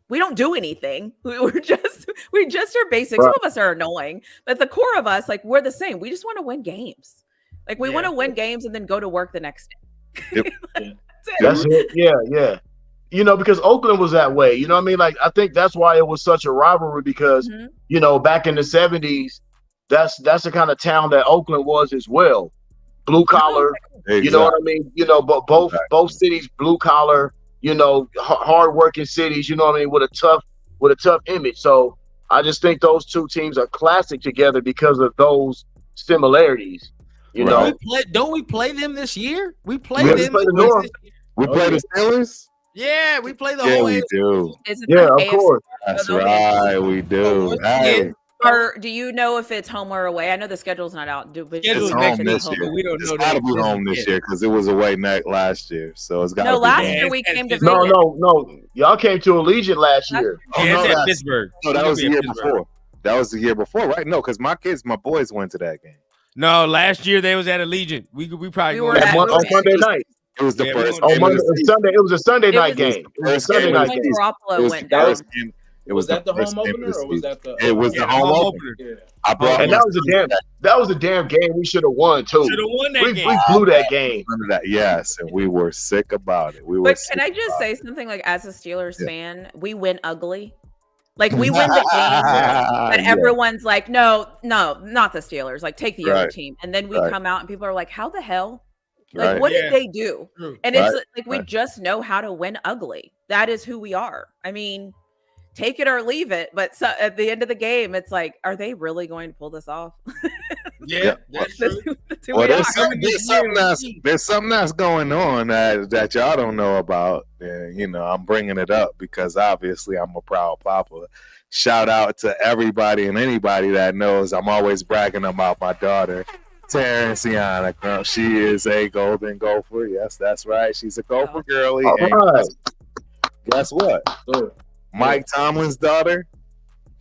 we don't do anything. We just are basic. Some of us are annoying, but the core of us, we're the same. We just want to win games. We want to win games and then go to work the next day. Yep. That's it. Yeah. Because Oakland was that way. You know what I mean? I think that's why it was such a rivalry because, back in the 70s, that's the kind of town that Oakland was as well. blue collar. Exactly. You know what I mean? You know, but both cities, blue collar. You know, hard working cities. You know what I mean? With a tough image. So I just think those two teams are classic together because of those similarities. You know, don't we play them this year? We play them. Play the North. We play the Steelers. Yeah, we play the whole. We do. Yeah, of course. That's right, we do. Hey. Or do you know if it's home or away? I know the schedule's not out. It's home this year. We don't know. It's got to be home this year because it was away last year. So it's got to be. No, last year we came to Vegas. No. Y'all came to Allegiant last year. Yeah, it's at Pittsburgh. No, that was the year before. That was the year before, right? No, because my boys went to that game. No, last year they was at Allegiant. We probably were on Sunday night. It was the first on Monday, Sunday. It was a Sunday night game. It was a Sunday night game. Was that the home opener or was that the? It was the home opener. Yeah. And that was a damn game we should have won too. Should have won that game. We blew that game. Yes, and we were sick about it. But can I just say something? Like, as a Steelers fan, we win ugly. Like, we win the game, but everyone's like, no, not the Steelers. Like, take the other team. And then we come out and people are like, how the hell? Like, what did they do? And it's like, we just know how to win ugly. That is who we are. I mean, take it or leave it. But so, at the end of the game, it's like, are they really going to pull this off? That's true. Well, there's something that's going on that y'all don't know about. And, you know, I'm bringing it up because obviously I'm a proud papa. Shout out to everybody and anybody that knows I'm always bragging about my daughter, Terrenciana. She is a golden gopher. Yes, that's right. She's a gopher girly. Right. Guess what? Mike Tomlin's daughter,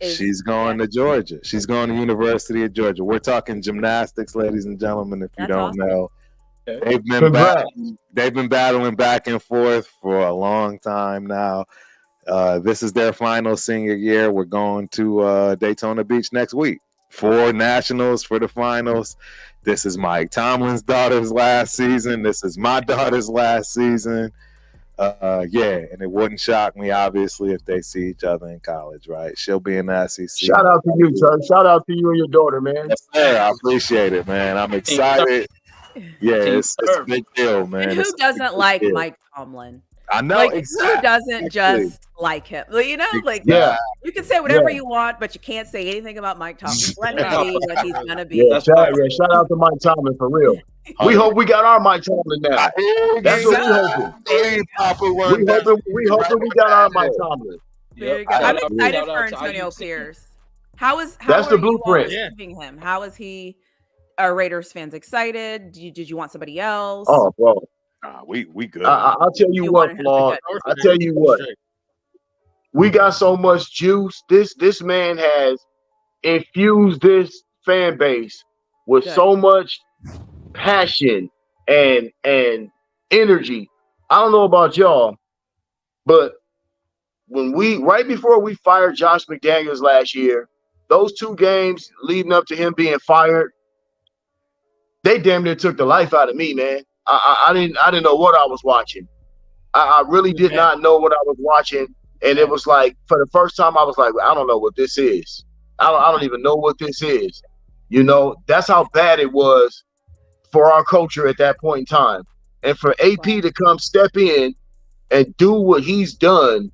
she's going to Georgia. She's going to University of Georgia. We're talking gymnastics, ladies and gentlemen, if you don't know. They've been battling back and forth for a long time now. This is their final senior year. We're going to Daytona Beach next week. 4 nationals for the finals. This is Mike Tomlin's daughter's last season. This is my daughter's last season. And it wouldn't shock me, obviously, if they see each other in college, right? She'll be in the SEC. Shout out to you, son. Shout out to you and your daughter, man. Yes, sir. I appreciate it, man. I'm excited. Yeah, it's a big deal, man. And who doesn't like Mike Tomlin? I know. Like, who doesn't just like him? You know, like, you can say whatever you want, but you can't say anything about Mike Tomlin. Let him be what he's gonna be. Shout out to Mike Tomlin for real. We hope we got our Mike Tomlin now. That's what we hoping. We hoping we got our Mike Tomlin. There you go. I'm excited for Antonio Pierce. That's the blueprint. Him? How is he? Are Raiders fans excited? Did you want somebody else? Oh, bro. We good. I'll tell you what, Claude. I'll tell you what. We got so much juice. This man has infused this fan base with so much passion and energy. I don't know about y'all, but right before we fired Josh McDaniels last year, those 2 games leading up to him being fired, they damn near took the life out of me, man. I didn't know what I was watching. I really did not know what I was watching. And it was like, for the first time, I was like, I don't know what this is. I don't even know what this is. You know, that's how bad it was for our culture at that point in time. And for AP to come step in and do what he's done,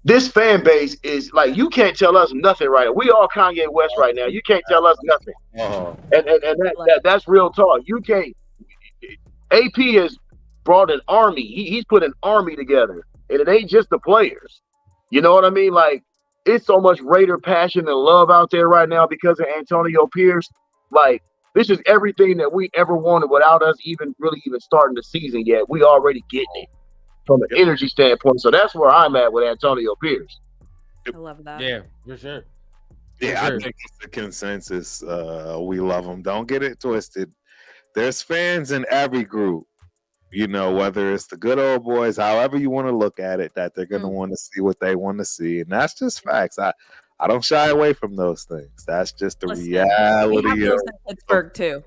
this fan base is like, you can't tell us nothing right now. We all Kanye West right now. You can't tell us nothing. And that's real talk. You can't. AP has brought an army. He's put an army together, and it ain't just the players. You know what I mean? Like, it's so much Raider passion and love out there right now because of Antonio Pierce. Like, this is everything that we ever wanted without us even starting the season yet. We already getting it from an energy standpoint. So that's where I'm at with Antonio Pierce. I love that. Yeah, for sure. Yeah, I think it's the consensus. We love him. Don't get it twisted. There's fans in every group, you know, whether it's the good old boys, however you want to look at it, that they're going to want to see what they want to see. And that's just facts. I don't shy away from those things. That's just the reality. We have those in Pittsburgh, too.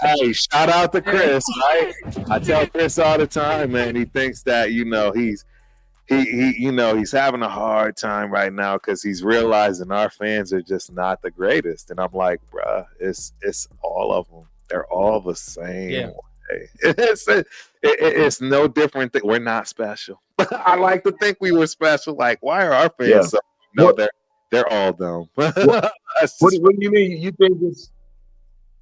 Hey, shout out to Chris, right? I tell Chris all the time, man. He thinks that, you know, he's having a hard time right now because he's realizing our fans are just not the greatest. And I'm like, bruh, it's all of them. They're all the same Yeah. way. It's no different. We're not special. I like to think we were special. Like, why are our fans so? No, they're all dumb. What do you mean? You think it's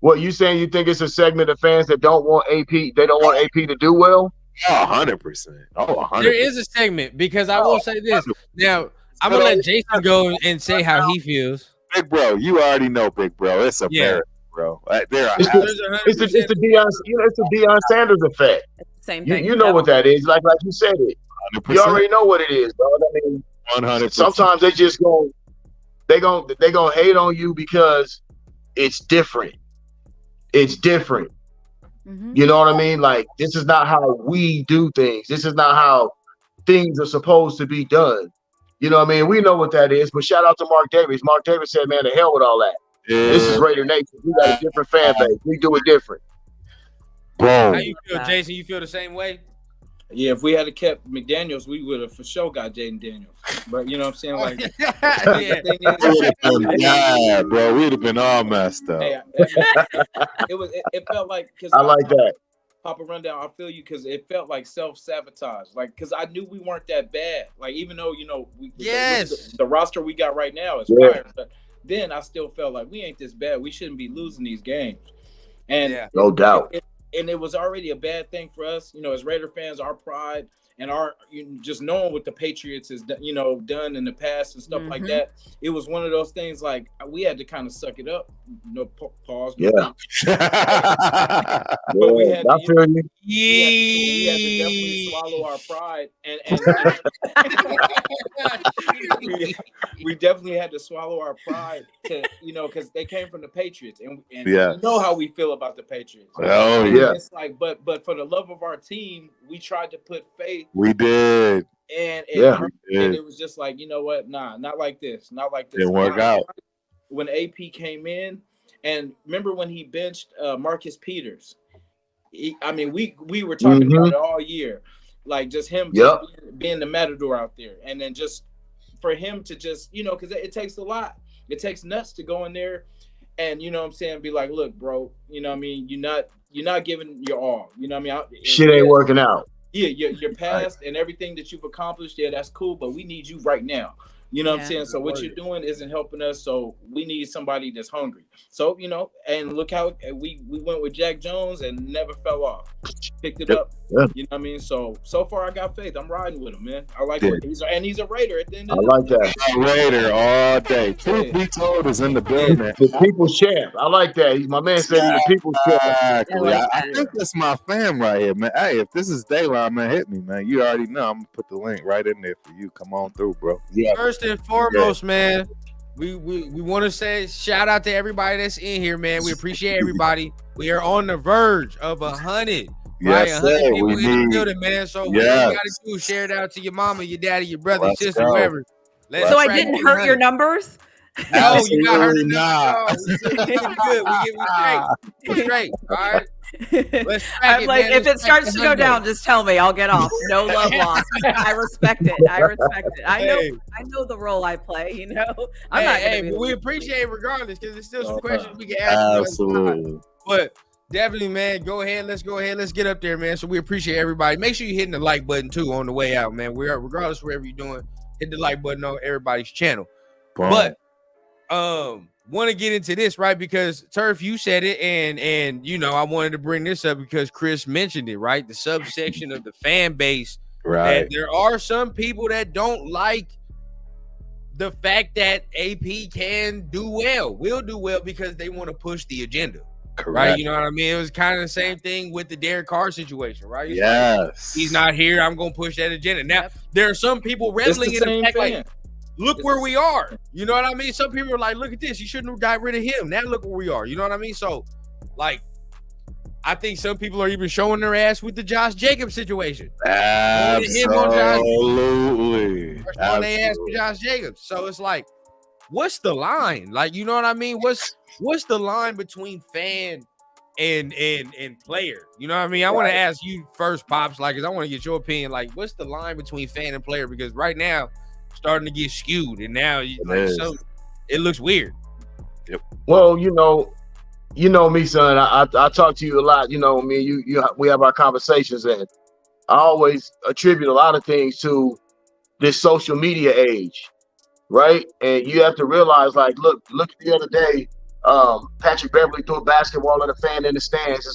what you saying? You think it's a segment of fans that don't want AP? They don't want AP to do well? 100%. Oh, 100%. There is a segment because I will say this. Now, I'm gonna let Jason go and say how he feels. Big bro, you already know, big bro. It's a marathon, bro. It's the Deion, it's the Deion Sanders effect. It's the same thing. You know what that is. Like you said it. 100%. You already know what it is, dog. I mean, 100%. Sometimes they just they gonna hate on you because it's different. It's different. Mm-hmm. You know what I mean? Like, this is not how we do things. This is not how things are supposed to be done. You know what I mean? We know what that is, but shout out to Mark Davis. Mark Davis said, man, the hell with all that. Yeah. This is Raider Nation. We got a different fan base. We do it different. Bro. How you feel, Jason? You feel the same way? Yeah, if we had kept McDaniels, we would have for sure got Jaden Daniels. But you know what I'm saying? Like, yeah, bro, we'd have been all messed up. Hey, it felt like, because I like that. Papa Rundown, I feel you, because it felt like self-sabotage. Like, because I knew we weren't that bad. Like, even though, you know, the roster we got right now is fire. But then I still felt like we ain't this bad. We shouldn't be losing these games. And no doubt. And it was already a bad thing for us, you know, as Raider fans, our pride and our just knowing what the Patriots has done, you know, done in the past and stuff like that. It was one of those things like we had to kind of suck it up. No pause. Yeah. But we had to, we had to definitely swallow our pride, and we definitely had to swallow our pride to, you know, because they came from the Patriots, and you know how we feel about the Patriots. Oh yeah. It's like, but for the love of our team, we tried to put faith. We did. And it was just like, you know what? Nah, not like this. Not like this. Didn't work out. When AP came in, and remember when he benched Marcus Peters? We were talking about it all year, like just him being the matador out there, and then just for him to just, you know, because it takes a lot. It takes nuts to go in there, and you know what I'm saying, be like, look, bro, you know what I mean, you're not giving your all. You know what I mean? Shit ain't working out. Yeah, your past and everything that you've accomplished, that's cool, but we need you right now. You know what I'm saying? So what you're doing isn't helping us, so we need somebody that's hungry. So, you know, and look how we went with Jack Jones and never fell off. Picked it up. Yeah. You know what I mean? So far I got faith. I'm riding with him, man. I like it. He's a Raider at the end of the day. I like that. Raider all day. Truth be told is in the building. The people's champ. I like that. My man said he's the people's champ. Exactly. I think that's my fam right here, man. Hey, if this is Daylight, man, hit me, man. You already know. I'm gonna put the link right in there for you. Come on through, bro. Yeah. First and foremost, man, we want to say shout out to everybody that's in here, man. We appreciate everybody. We are on the verge of 100. Yes, right? 100 people in the building, man. So what you gotta do is share it out to your mama, your daddy, your brother, your sister, whoever. So I didn't hurt your numbers? No, you got hurt. No, we're straight. All right. I'm like, if it starts to go down, just tell me. I'll get off. No love lost. I respect it. I know the role I play. You know, but we appreciate it regardless, because there's still some questions we can ask. Absolutely. But definitely, man, go ahead. Let's get up there, man. So we appreciate everybody. Make sure you're hitting the like button too on the way out, man. Regardless of wherever you're doing, hit the like button on everybody's channel. But want to get into this, right? Because Turf, you said it, and you know, I wanted to bring this up because Chris mentioned it, right? The subsection of the fan base, right? That there are some people that don't like the fact that AP can do well, will do well, because they want to push the agenda. Correct. Right, you know what I mean? It was kind of the same thing with the Derek Carr situation, right? It's yes, like, he's not here. I'm gonna push that agenda. Now there are some people reveling in the fact, like, look where we are. You know what I mean? Some people are like, look at this. You shouldn't have got rid of him. Now look where we are. You know what I mean? So, like, I think some people are even showing their ass with the Josh Jacobs situation. Absolutely. First on their ass with Josh Jacobs. So it's like, what's the line? Like, you know what I mean? What's the line between fan and player? You know what I mean? I want to ask you first, Pops, like, because I want to get your opinion. Like, what's the line between fan and player? Because right now, starting to get skewed, and now it looks weird. Yep. Well, you know, you know me, son. I talk to you a lot. You know me. We have our conversations, and I always attribute a lot of things to this social media age, right? And you have to realize, like, look the other day, Patrick Beverly threw a basketball at a fan in the stands.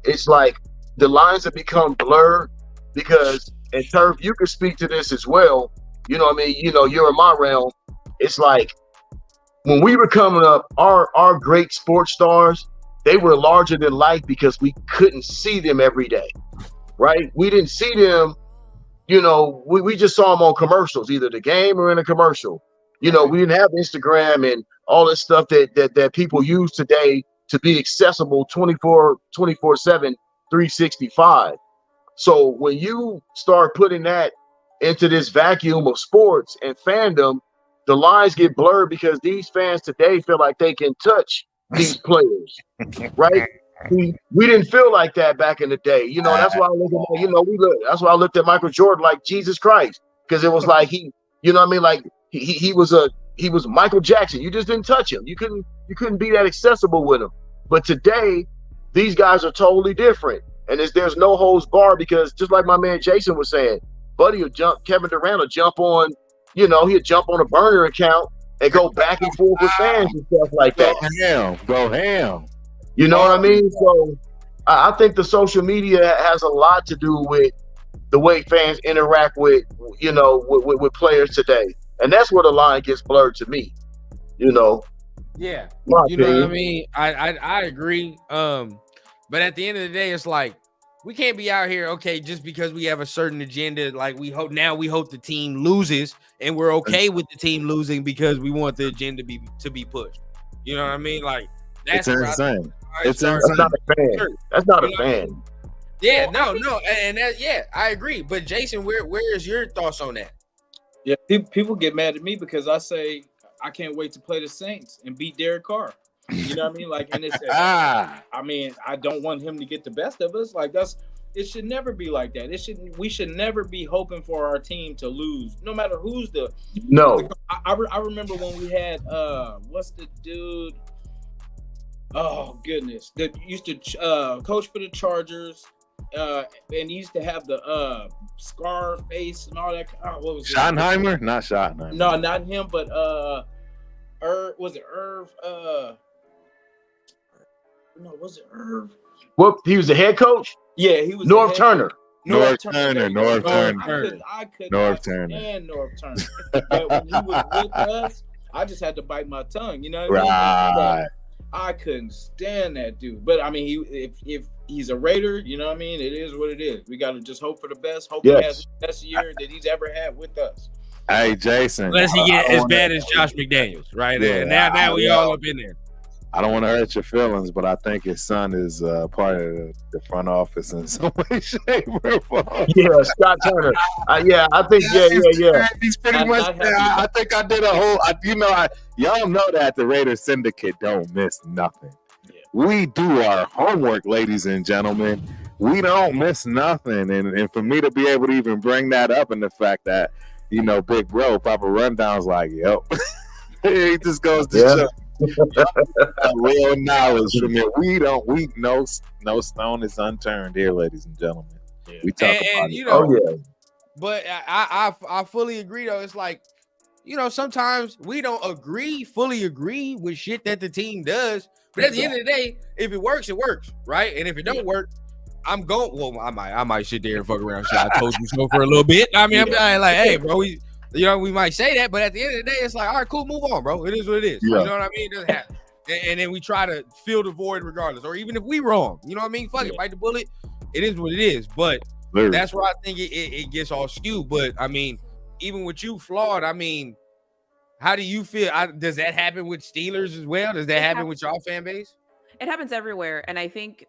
It's like the lines have become blurred because, and Turf, you can speak to this as well. You know what I mean? You know, you're in my realm. It's like when we were coming up, our great sports stars, they were larger than life because we couldn't see them every day, right? We didn't see them. You know, we just saw them on commercials, either the game or in a commercial. You know, we didn't have Instagram and all this stuff that people use today to be accessible 24/7, 365. So when you start putting that into this vacuum of sports and fandom, the lines get blurred because these fans today feel like they can touch these players, right? We didn't feel like that back in the day. You know, that's why I look at, that's why I looked at Michael Jordan like Jesus Christ, because it was like he was Michael Jackson. You just didn't touch him. You couldn't be that accessible with him. But today, these guys are totally different. And there's no holds barred, because just like my man Jason was saying, Kevin Durant will jump on, he'll jump on a burner account and go back and forth with fans and stuff like that. Go ham. You know what I mean? So I think the social media has a lot to do with the way fans interact with players today. And that's where the line gets blurred to me, Yeah. You know what I mean? I agree. But at the end of the day, it's like, we can't be out here, okay, just because we have a certain agenda, like we hope the team loses, and we're okay with the team losing because we want the agenda to be pushed. You know what I mean? Like, that's insane. That's not a fan. That's not a fan. Yeah, no, and I agree. But Jason, where is your thoughts on that? Yeah, people get mad at me because I say I can't wait to play the Saints and beat Derek Carr. You know what I mean? Like, and it's I mean, I don't want him to get the best of us. Like, it should never be like that. We should never be hoping for our team to lose, no matter who's I remember when we had what's the dude? Oh goodness, that used to coach for the Chargers, and he used to have the scar face and all that. What was Schottenheimer? Not Schottenheimer. No, not him, but was it Irv? No, was it Irv? Well, he was the head coach? Yeah, he was North Turner. North Turner. I could not stand North Turner. But when he was with us, I just had to bite my tongue. You know what I mean? I couldn't stand that dude. But I mean, if he's a Raider, you know what I mean? It is what it is. We got to just hope for the best. Hope he has the best year that he's ever had with us. Hey, Jason. Unless he get as bad as Josh McDaniels, right? Yeah, now we all up in there. I don't want to hurt your feelings, but I think his son is part of the front office in some way, shape, or form. Yeah, Scott Turner. I think, yeah. He's pretty much. I think I did a whole. Y'all know that the Raider Syndicate don't miss nothing. Yeah. We do our homework, ladies and gentlemen. We don't miss nothing, and for me to be able to even bring that up, and the fact that Big Bro Papa Rundown's like, yo, he just goes to show. Real knowledge from here. We no stone is unturned here, ladies and gentlemen. Yeah. We talk about it. But I fully agree though. It's like, sometimes we don't fully agree with shit that the team does. But at the end of the day, if it works, it works, right? And if it don't work, I might sit there and fuck around. I told you so for a little bit. I mean, I'm like, hey, bro, we might say that, but at the end of the day, it's like, all right, cool, move on, bro. It is what it is. Yeah. You know what I mean? It doesn't happen. And then we try to fill the void regardless, or even if we wrong, you know what I mean? Fuck it, bite the bullet. It is what it is. But that's where I think it gets all skewed. But I mean, even with you, Flawed, I mean, how do you feel? Does that happen with Steelers as well? Does that happen with y'all fan base? It happens everywhere. And I think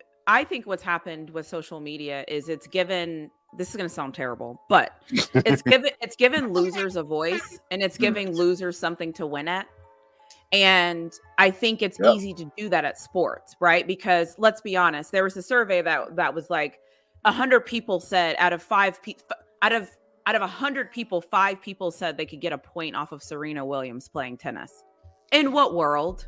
what's happened with social media is it's given, this is going to sound terrible, but it's given losers a voice, and it's giving losers something to win at. And I think it's easy to do that at sports, right? Because let's be honest, there was a survey that was like 100 people said out of 100 people, 5 people said they could get a point off of Serena Williams playing tennis. In what world?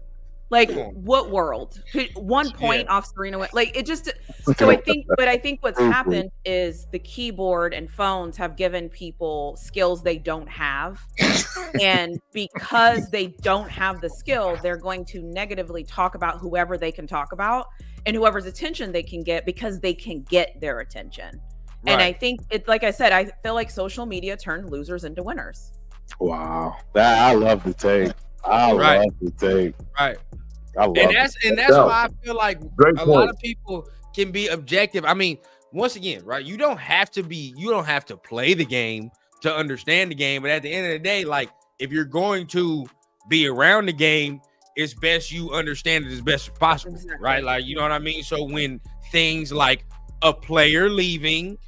Like, what world? One point off Serena. Like, it just. So I think what's happened is the keyboard and phones have given people skills they don't have. And because they don't have the skill, they're going to negatively talk about whoever they can talk about and whoever's attention they can get because they can get their attention. Right. And I think it's like I said, I feel like social media turned losers into winners. Wow. I love the take. I love the take. Right. And that's why I feel like lot of people can be objective. I mean, once again, right? You don't have to play the game to understand the game, but at the end of the day, like if you're going to be around the game, it's best you understand it as best as possible, right? Like, you know what I mean? So when things like a player leaving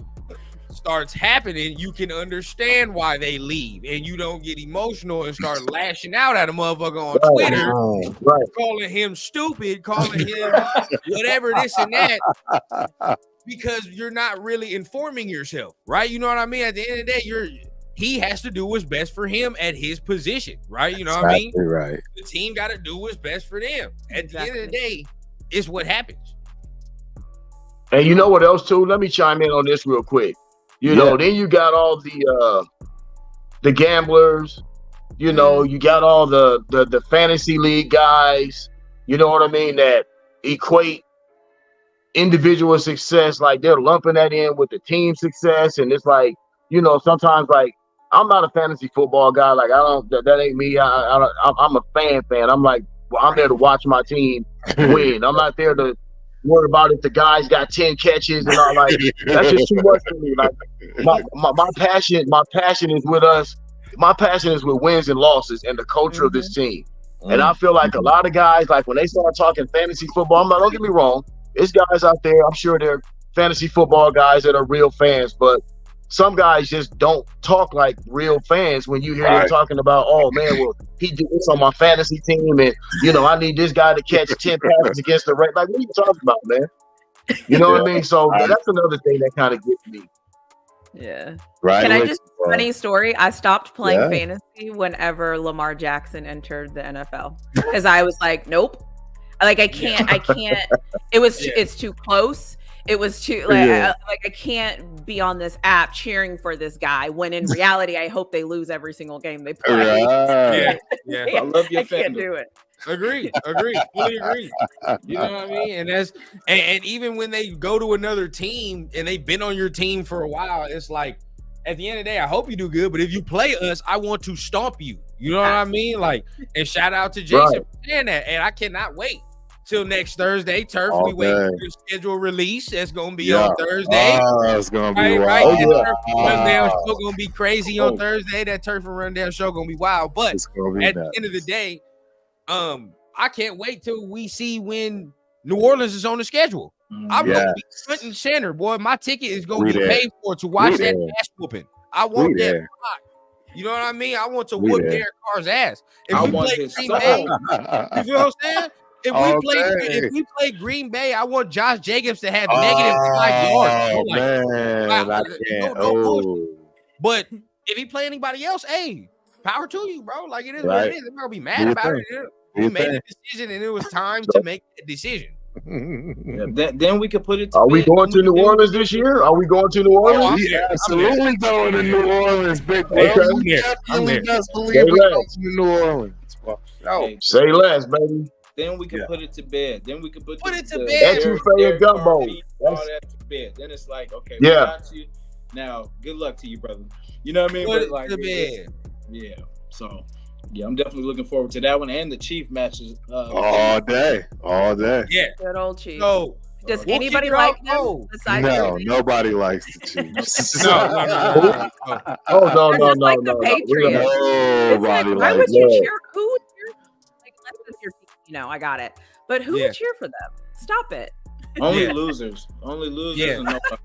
starts happening, you can understand why they leave, and you don't get emotional and start lashing out at a motherfucker on Twitter, calling him stupid, calling him whatever, this and that, because you're not really informing yourself, right? You know what I mean? At the end of the day, he has to do what's best for him at his position, right? You know what I mean? Right. The team got to do what's best for them. At the end of the day, it's what happens. And you know what else too? Let me chime in on this real quick. You know, then you got all the gamblers, you know, you got all the fantasy league guys, you know what I mean, that equate individual success, like they're lumping that in with the team success. And it's like, you know, sometimes like I'm not a fantasy football guy, like that ain't me. I'm a fan. I'm like, well, I'm there to watch my team win. I'm not there to worry about if the guy's got 10 catches and all. Like that's just too much for me. Like my passion is with us. My passion is with wins and losses and the culture of this team. And I feel like a lot of guys, like when they start talking fantasy football, I'm like, don't get me wrong, there's guys out there, I'm sure they're fantasy football guys that are real fans, but some guys just don't talk like real fans when you hear them talking about, oh man, well, he did this on my fantasy team, and you know, I need this guy to catch 10 passes against the Raiders. Like, what are you talking about, man? You know what I mean? So that's another thing that kind of gets me. Yeah. Right. Can I just funny story? I stopped playing fantasy whenever Lamar Jackson entered the NFL because I was like, nope. Like I can't. It's too close. It was too I can't be on this app cheering for this guy when in reality I hope they lose every single game they play. Yeah. I love your I can't do it. Agree. Fully agree. You know what I mean? And that's and even when they go to another team and they've been on your team for a while, it's like at the end of the day, I hope you do good. But if you play us, I want to stomp you. You know what I mean? Like, and shout out to Jason for saying that. And I cannot wait till next Thursday. Turf, we wait for the schedule release. That's gonna be on Thursday. It's gonna be right. wild. That Turf and Rundown show gonna be crazy on Thursday. That Turf and Rundown show gonna be wild. But at the end of the day, I can't wait till we see when New Orleans is on the schedule. I'm gonna be front and center, boy. My ticket is gonna be paid for to watch that ass whooping. I want that rock. You know what I mean? I want to whoop Derek Carr's ass. If we play Green Bay, you feel what I'm saying? If we play Green Bay, I want Josh Jacobs to have negative 5 yards. Man, I can't. But if he play anybody else, hey, power to you, bro. Like it is what it is. I'm gonna be mad about it. We made a decision, and it was time to make a decision. Then we could put it. Are we going to New Orleans this year? Are we going to New Orleans? We absolutely going to New Orleans, big bro. I'm there. Best believe we're going to New Orleans. Say less, baby. Then we can put it to bed. Then we can put it to bed. That's your favorite gumbo. All that to bed. Then it's like, okay, we got you. Now, good luck to you, brother. You know what I mean? Put it to bed. Yeah. So, yeah, I'm definitely looking forward to that one and the Chief matches. All day. Yeah. Good old Chief. So, does anybody like them? No, nobody likes the Chiefs. No. Like the Patriots. Nobody why likes would you cheer? Who would cheer? Like, unless your I got it. But who would cheer for them? Stop it. Only losers. Only losers. Yeah. And nobody.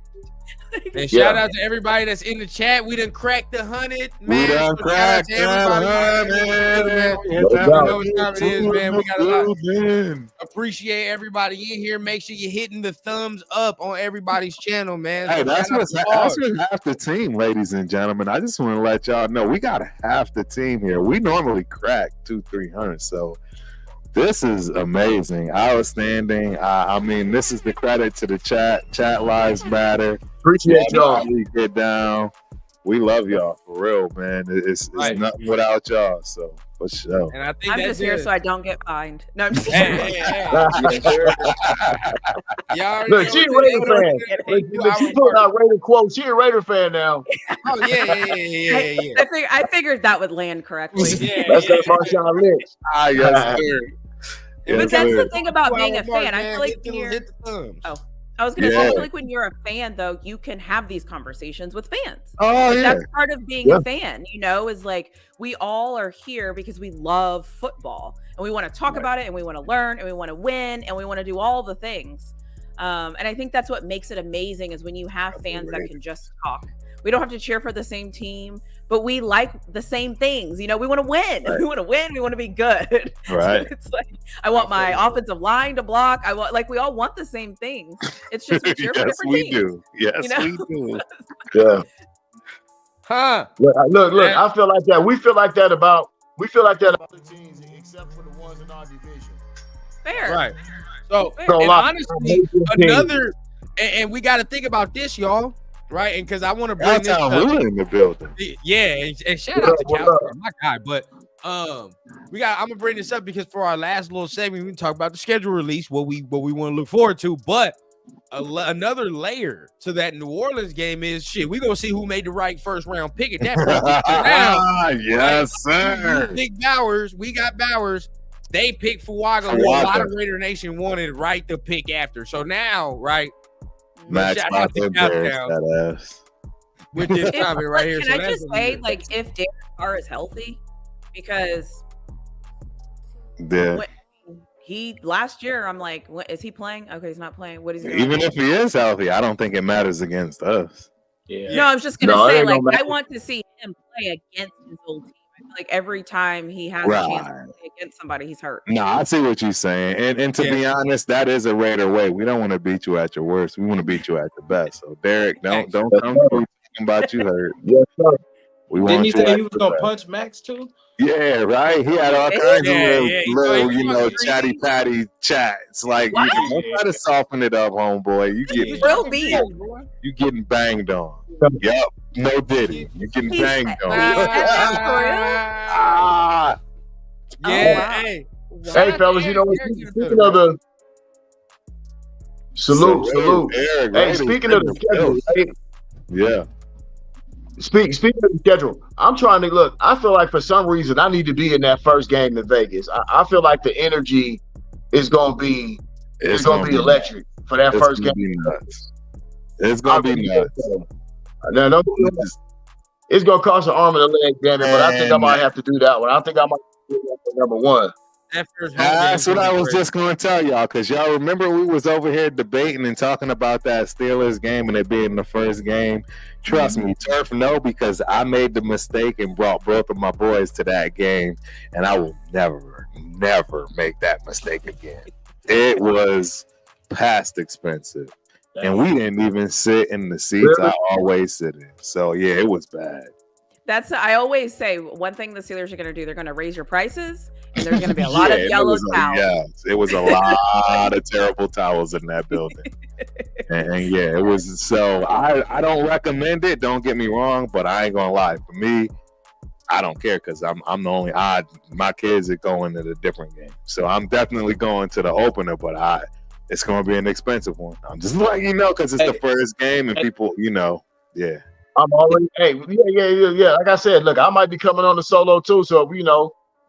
And shout out to everybody that's in the chat. We done cracked the 100, man. We done cracked the 100. You know what time it is, man. We got a lot. Appreciate everybody in here. Make sure you're hitting the thumbs up on everybody's channel, man. Hey, that's what's half the team, ladies and gentlemen. I just want to let y'all know we got half the team here. We normally crack 200-300, so This is amazing, outstanding. I mean, this is the credit to the chat. Chat lives matter. Appreciate y'all. We get down. We love y'all for real, man. It's Right. nothing without y'all. So for sure. And I think I'm that's just here it. so I don't get fined. No, I'm just Hey. Y'all Look, she a Raider fan. Look, she put out Raider quotes. She a Raider fan now. Oh yeah. I figured that would land correctly. That's that Marshawn Lynch. Ah, yes, sir. But that's the thing about being a fan. I feel like hit the thumbs. I was going to say, I feel like when you're a fan, though, you can have these conversations with fans. Oh, Like, yeah. that's part of being a fan, is like we all are here because we love football and we want to talk about it and we want to learn and we want to win and we want to do all the things. And I think that's what makes it amazing is when you have fans that can just talk. We don't have to cheer for the same team, but we like the same things. We want to win. Right. We want to win. We want to be good. Right. So it's like I want my offensive line to block. We all want the same things. It's just we cheer for different teams. Do. Yes, we do. Yeah. Huh? Look. I feel like that. We feel like that about other teams, except for the ones in our division. Fair. Right. So Fair. and honestly, another, and we got to think about this, y'all. Right, and because I want to bring this up. In the building. Yeah, and shout out to Cal, my guy. But I'm gonna bring this up because for our last little segment, we can talk about the schedule release, what we want to look forward to. But another layer to that New Orleans game is we gonna see who made the right first round pick at that point. Yes, sir. Big Bowers, we got Bowers. They picked Fuaga, who a lot of Raider Nation wanted right to pick after. So now, right. Max shout out to Countdown with this comment right here. Can I just say, if Derek Carr is healthy, because he last year, I'm like, what, is he playing? Okay, he's not playing. What is he? Even if he is healthy, I don't think it matters against us. Yeah. No, I was just gonna say, I want to see him play against his old team. I feel like every time he has a chance to play against somebody, he's hurt. No, I see what you're saying. And to be honest, that is a Raider way. We don't want to beat you at your worst. We want to beat you at the best. So Derek, don't come through talking about you hurt. Yes, sir. Didn't he say he was gonna punch Max too? Yeah, right. He had all kinds of little chatty patty chats. Like you try to soften it up, homeboy. You getting banged on. Yep. No Diddy. You getting banged on. Hey, fellas, you know what? Speaking of the salute. Hey, speaking of the schedule, yeah. Speaking of the schedule, I'm trying to look. I feel like for some reason I need to be in that first game in Vegas. I feel like the energy is gonna be electric for that first game. It's gonna be nuts. No, it's gonna cost an arm and a leg, damn it. But I think I might have to do that one. I think I might do that for number one. That's what I was just going to tell y'all, because y'all remember we was over here debating and talking about that Steelers game and it being the first game. Trust me, Turf, no, because I made the mistake and brought both of my boys to that game, and I will never make that mistake again. It was past expensive. And we didn't even sit in the seats I always sit in. So, yeah, it was bad. I always say one thing the Steelers are going to do, they're going to raise your prices, and there's going to be a lot of yellow towels. Yes, it was a lot of terrible towels in that building. And it was. So I don't recommend it. Don't get me wrong, but I ain't going to lie. For me, I don't care because I'm the only odd. My kids are going to the different game. So I'm definitely going to the opener, but it's going to be an expensive one. I'm just letting you know because it's the first game and people, yeah. I'm already, yeah. Like I said, look, I might be coming on the solo too. So,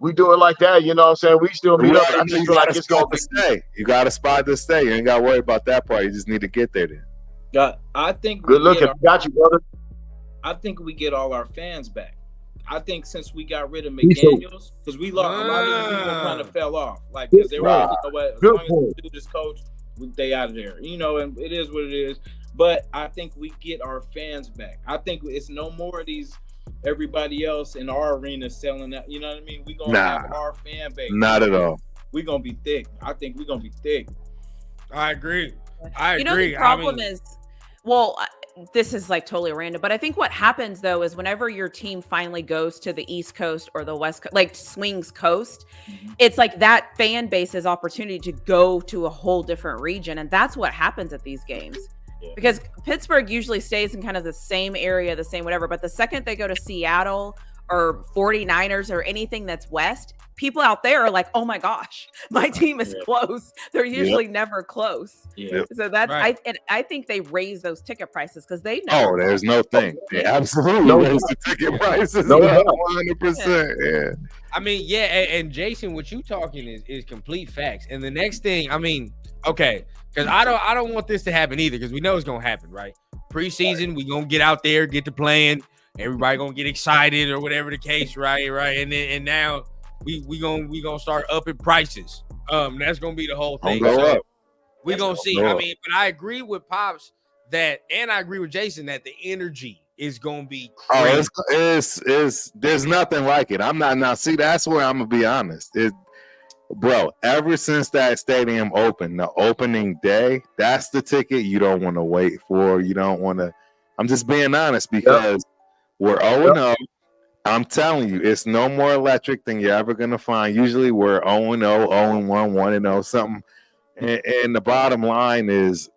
we do it like that. You know what I'm saying? We still meet up. I just feel like it's going to stay. You got a spot to stay. You ain't got to worry about that part. You just need to get there then. Yeah, I think. Good looking. Got you, brother. I think we get all our fans back. I think since we got rid of McDaniels, because we lost a lot of these people kind of fell off. Like, because they were like, as long as we do this coach, they out of there. And it is what it is. But I think we get our fans back. I think it's no more of these everybody else in our arena selling out. You know what I mean? We're going to have our fan base. Not at all. We're going to be thick. I think we're going to be thick. I agree. The problem is, this is like totally random, but I think what happens though is whenever your team finally goes to the East Coast or the West Coast, like swings coast, it's like that fan base's opportunity to go to a whole different region. And that's what happens at these games. Because Pittsburgh usually stays in kind of the same area, the same whatever. But the second they go to Seattle or 49ers or anything that's West, people out there are like, oh my gosh, my team is close. They're usually never close. So that's I think they raise those ticket prices because they know. Oh, there's no thing. They absolutely raise the ticket prices. 100%. Yeah. I mean, and Jason, what you talking is complete facts. And the next thing, I mean, okay, because I don't want this to happen either, because we know it's gonna happen, right? Preseason, we gonna get out there, get to playing, everybody gonna get excited or whatever the case, right? And now we gonna start upping prices. That's gonna be the whole thing. So we gonna see. I mean, but I agree with Pops that, and I agree with Jason that the energy is gonna be crazy. It's there's nothing like it. I'm not now. See, that's where I'm gonna be honest. Bro, ever since that stadium opened, the opening day, that's the ticket you don't want to wait for. You don't want to. I'm just being honest because we're 0-0. I'm telling you, it's no more electric than you're ever gonna find. Usually we're 0-0, 0-1, 1-0, something. And the bottom line is,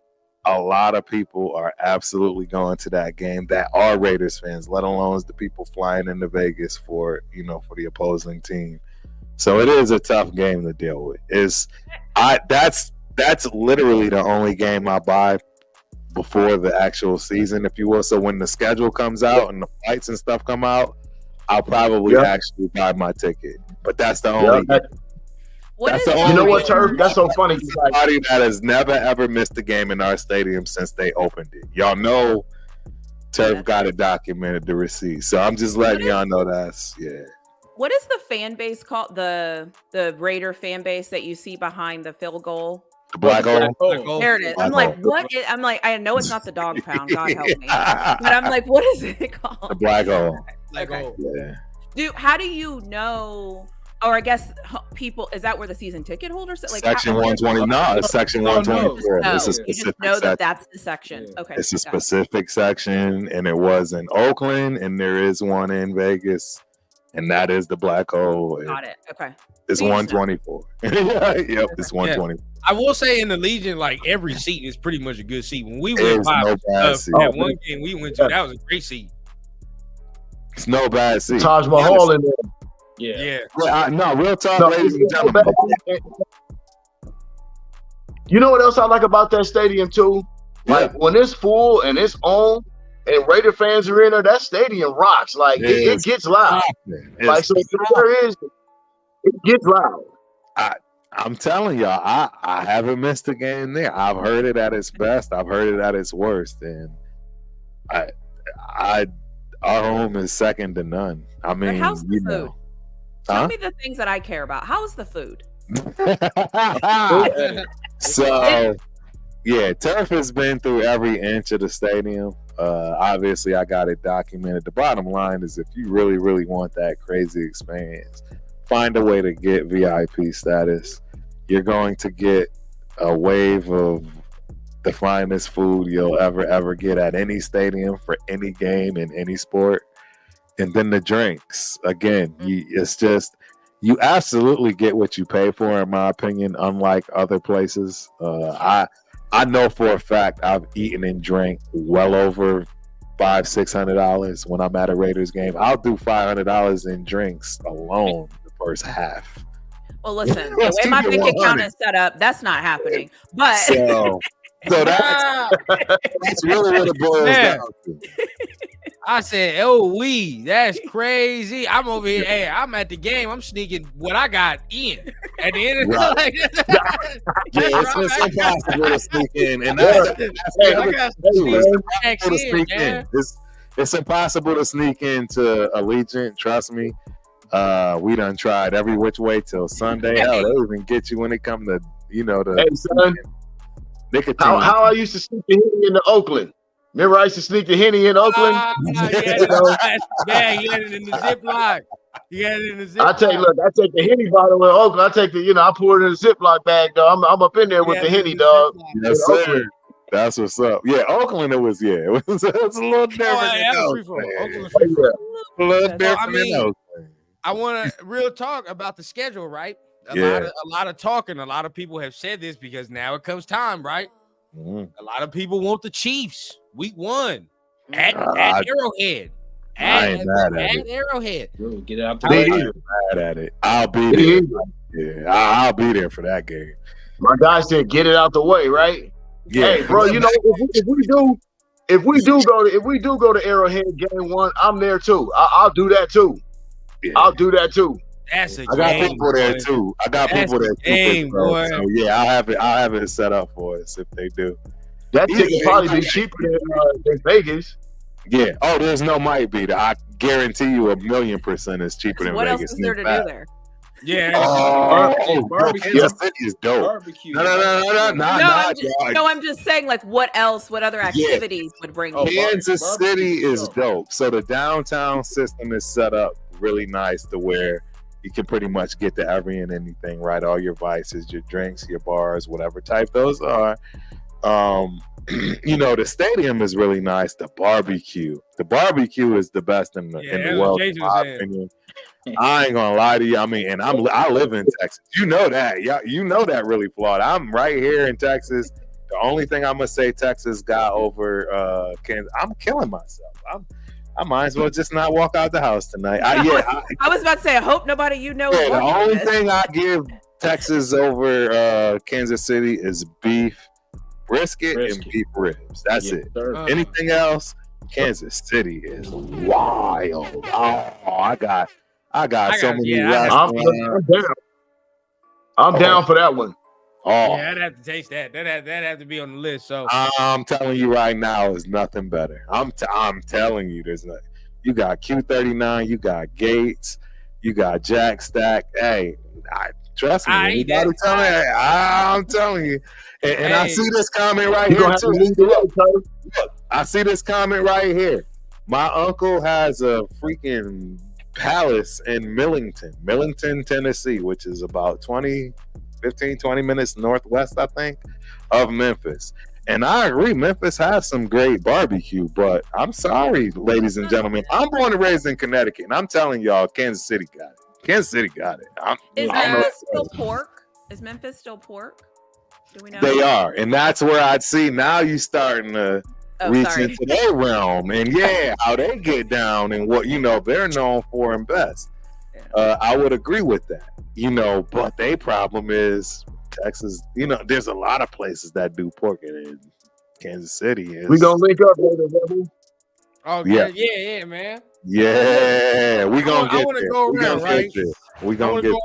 a lot of people are absolutely going to that game that are Raiders fans, let alone the people flying into Vegas for the opposing team. So it is a tough game to deal with. That's literally the only game I buy before the actual season, if you will. So when the schedule comes out and the flights and stuff come out, I'll probably actually buy my ticket. But that's the only. You know what, Turf? That's so funny. Somebody that has never ever missed a game in our stadium since they opened it. Y'all know Turf got it documented, the receipt. So I'm just letting y'all know What is the fan base called? The Raider fan base that you see behind the field goal? The Black Hole. There it is. I'm like, what? I'm like, I know it's not the dog pound. God help me. But I'm like, what is it called? The Black Hole. Black Hole. Yeah. How do you know? Or I guess people, is that where the season ticket holders? Like section 120. No, it's section 124. It's a specific you just know that's the section. Okay. It's a specific section, and it was in Oakland, and there is one in Vegas, and that is the Black Hole. Got it. Okay. It's 124. Yep, it's 120. I will say in the Legion, like every seat is pretty much a good seat. When we went that one game we went to, that was a great seat. It's no bad seat. Taj Mahal in there. No, real talk, ladies and gentlemen. You know what else I like about that stadium too? Like when it's full and it's on, and Raider fans are in there, that stadium rocks. Like it gets loud. Like so, it gets loud. I'm telling y'all, I haven't missed a game there. I've heard it at its best. I've heard it at its worst, and our home is second to none. I mean, how's the food? Tell me the things that I care about. How's the food? So, Turf has been through every inch of the stadium. Obviously, I got it documented. The bottom line is, if you really, really want that crazy experience, find a way to get VIP status. You're going to get a wave of the finest food you'll ever get at any stadium for any game in any sport. And then the drinks, again, it's just, you absolutely get what you pay for, in my opinion, unlike other places. I know for a fact I've eaten and drank well over $500-600 when I'm at a Raiders game. I'll do $500 in drinks alone the first half. Well, listen, the way my bank account is set up, that's not happening. But so that's really what it boils down to. I said, that's crazy. I'm over here. Hey, I'm at the game. I'm sneaking what I got in. At the end of the day, it's impossible to sneak in. And it's impossible to sneak into Allegiant. Trust me. We done tried every which way till Sunday. Hell, they even get you when it come to, nicotine. How I used to sneak the Henny into Oakland. Remember I used to sneak the Henny in Oakland? You had it in the Ziploc. I take the Henny bottle in Oakland. I take I pour it in the Ziploc bag, though. I'm up in there with the Henny, dog. Yes, sir. That's what's up. Yeah, Oakland. It was a little different. A little different than Oakland. I want to real talk about the schedule, right? A lot of talking. A lot of people have said this because now it comes time, right? A lot of people want the Chiefs week 1 at Arrowhead. I ain't mad at it. Arrowhead. Get out the I way. ain't mad at it. I'll be there. Yeah, I'll be there for that game. My guy said, "Get it out the way," right? Yeah. Hey, bro, you know if we do go to Arrowhead game 1, I'm there too. I'll do that too. Yeah. I'll do that too. That's a I got game, people there boy. too. I got people there too. Game, boy. So yeah, I'll have it set up for us if they do. That ticket probably be cheaper than Vegas. Yeah. Oh, there's no might be. I guarantee you 1,000,000% is cheaper than what Vegas. What else is there to do there? Yeah. Barbecue. Kansas City is dope. Barbecue. I'm I'm just saying, like, what else? What other activities would bring you? Kansas City barbecue is dope. So the downtown system is set up really nice to where you can pretty much get to every and anything, right? All your vices, your drinks, your bars, whatever type those are. The stadium is really nice. The barbecue is the best in the world, in my opinion. I ain't gonna lie to you. I mean, and I live in Texas. You know that. Yeah, you know that really flawed. I'm right here in Texas. The only thing I'm gonna say Texas got over Kansas. I'm killing myself. I might as well just not walk out the house tonight. I was about to say, I hope nobody is the only thing I give Texas over Kansas City is beef, brisket, and beef ribs. That's it. Anything else, Kansas City is wild. Oh, I got so many restaurants. I'm down for that one. Oh, yeah, I'd have to taste that. That have to be on the list. So I'm telling you right now, there's nothing better. I'm telling you, there's nothing. You got Q39, you got Gates, you got Jack Stack. Hey, trust me. Anybody tell me? I'm telling you. And I see this comment right here too. Look, I see this comment right here. My uncle has a freaking palace in Millington, Tennessee, which is about 20 minutes northwest, I think, of Memphis. And I agree, Memphis has some great barbecue, but I'm sorry, ladies and gentlemen. I'm born and raised in Connecticut, and I'm telling y'all, Kansas City got it. Kansas City got it. Is Memphis still pork? Is Memphis still pork? Do we know? They are, and that's where I'd see now you starting to reach into their realm, and how they get down and what they're known for and best. I would agree with that, but their problem is Texas. There's a lot of places that do pork, and Kansas City is. We gonna link up later, baby. Oh yeah, man. Yeah, we gonna get there. Go around, right? We gonna get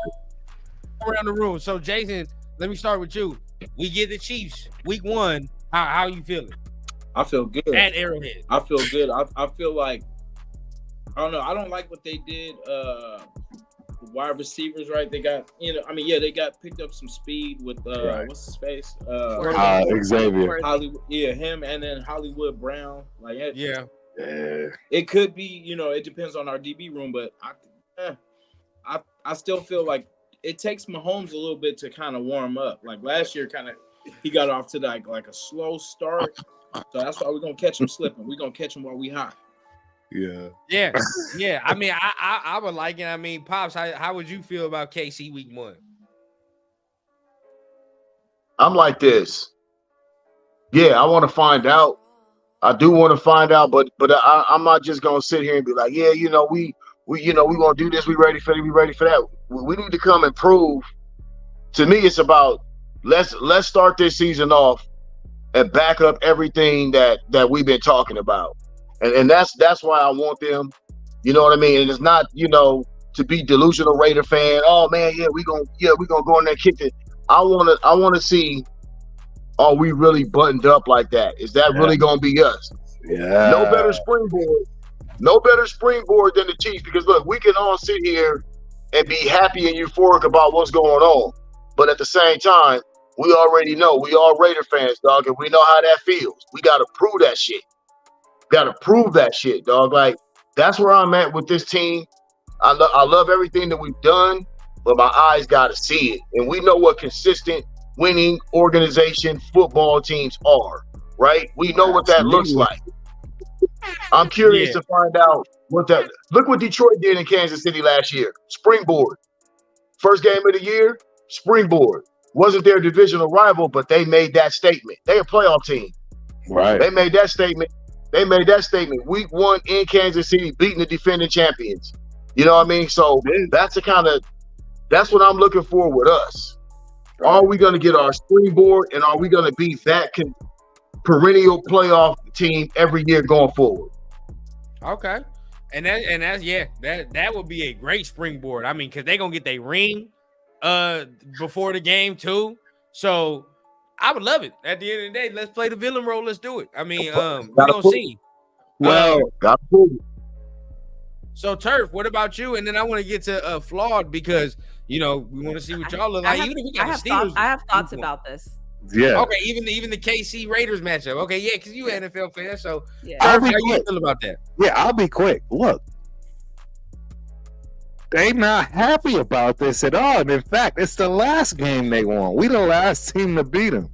around the room. So, Jason, let me start with you. We get the Chiefs week 1. How you feeling? I feel good at Arrowhead. I feel good. I feel like I don't know. I don't like what they did. Wide receivers, right? They got they got picked up some speed with what's his face? Xavier. Hollywood, him, and then Hollywood Brown. Like it could be. It depends on our DB room, but I still feel like it takes Mahomes a little bit to kind of warm up. Like last year, he got off to like a slow start. So that's why we're gonna catch him slipping. We're gonna catch him while we hot. Yeah. I mean, I would like it. I mean, Pops, how would you feel about KC week 1? I'm like this. Yeah, I want to find out. I do want to find out, but I'm not just gonna sit here and be like, we gonna do this. We ready for it. We ready for that. We need to come and prove. To me, it's about let's start this season off and back up everything that we've been talking about. And that's why I want them, you know what I mean? And it's not, to be delusional Raider fan. Oh man, we gonna go in there and kick it. I wanna see, are we really buttoned up like that? Is that really gonna be us? Yeah. No better springboard than the Chiefs, because look, we can all sit here and be happy and euphoric about what's going on. But at the same time, we already know we all Raider fans, dog, and we know how that feels. We got to prove that shit. Dog. Like, that's where I'm at with this team. I love everything that we've done, but my eyes got to see it. And we know what consistent winning organization football teams are. right? We know what that looks like. I'm curious to find out what that. Look what Detroit did in Kansas City last year. Springboard. First game of the year, springboard. Wasn't their divisional rival, but they made that statement. They a playoff team. Right. They made that statement. Week 1 in Kansas City, beating the defending champions. You know what I mean? So that's what I'm looking for with us. Are we going to get our springboard, and are we going to be that perennial playoff team every year going forward? Okay. And that would be a great springboard. I mean, because they're gonna get their ring before the game too. So I would love it. At the end of the day, let's play the villain role. Let's do it. I mean, we're gonna see. Got to prove it. So Turf, what about you? And then I want to get to Flawed, because we want to see what y'all look like. I have thoughts about this. Yeah. Okay. Even the KC Raiders matchup. Okay. Yeah. Because you an NFL fan. So Yeah. Turf, how you feel about that? Yeah, I'll be quick. Look, they not happy about this at all. And in fact, it's the last game they want. We the last team to beat them.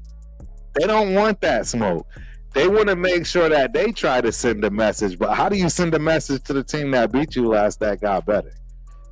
They don't want that smoke. They want to make sure that they try to send a message. But how do you send a message to the team that beat you last that got better?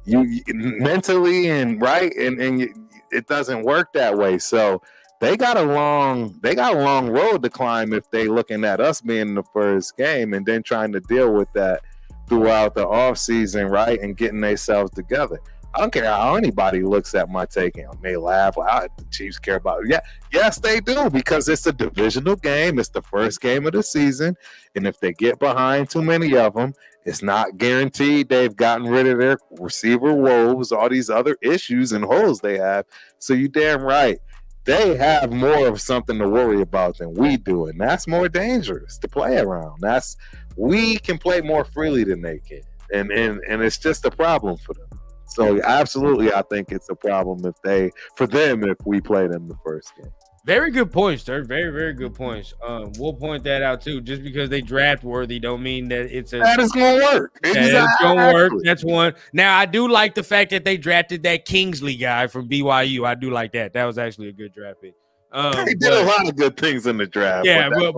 You mentally and it doesn't work that way. So they got a long road to climb if they looking at us being the first game and then trying to deal with that throughout the offseason, right? And getting themselves together. I don't care how anybody looks at my take and they laugh. Well, the Chiefs care about it. Yeah, yes, they do, because it's a divisional game. It's the first game of the season. And if they get behind too many of them, it's not guaranteed they've gotten rid of their receiver woes, all these other issues and holes they have. So you damn right. They have more of something to worry about than we do, and that's more dangerous to play around. We can play more freely than they can, and it's just a problem for them. So absolutely, I think it's a problem if we play them the first game. Very good points, sir. Very, very good points. We'll point that out too. Just because they draft worthy don't mean that that is gonna work. It's gonna work. That's one. Now I do like the fact that they drafted that Kingsley guy from BYU. I do like that. That was actually a good draft pick. They did a lot of good things in the draft. Yeah, but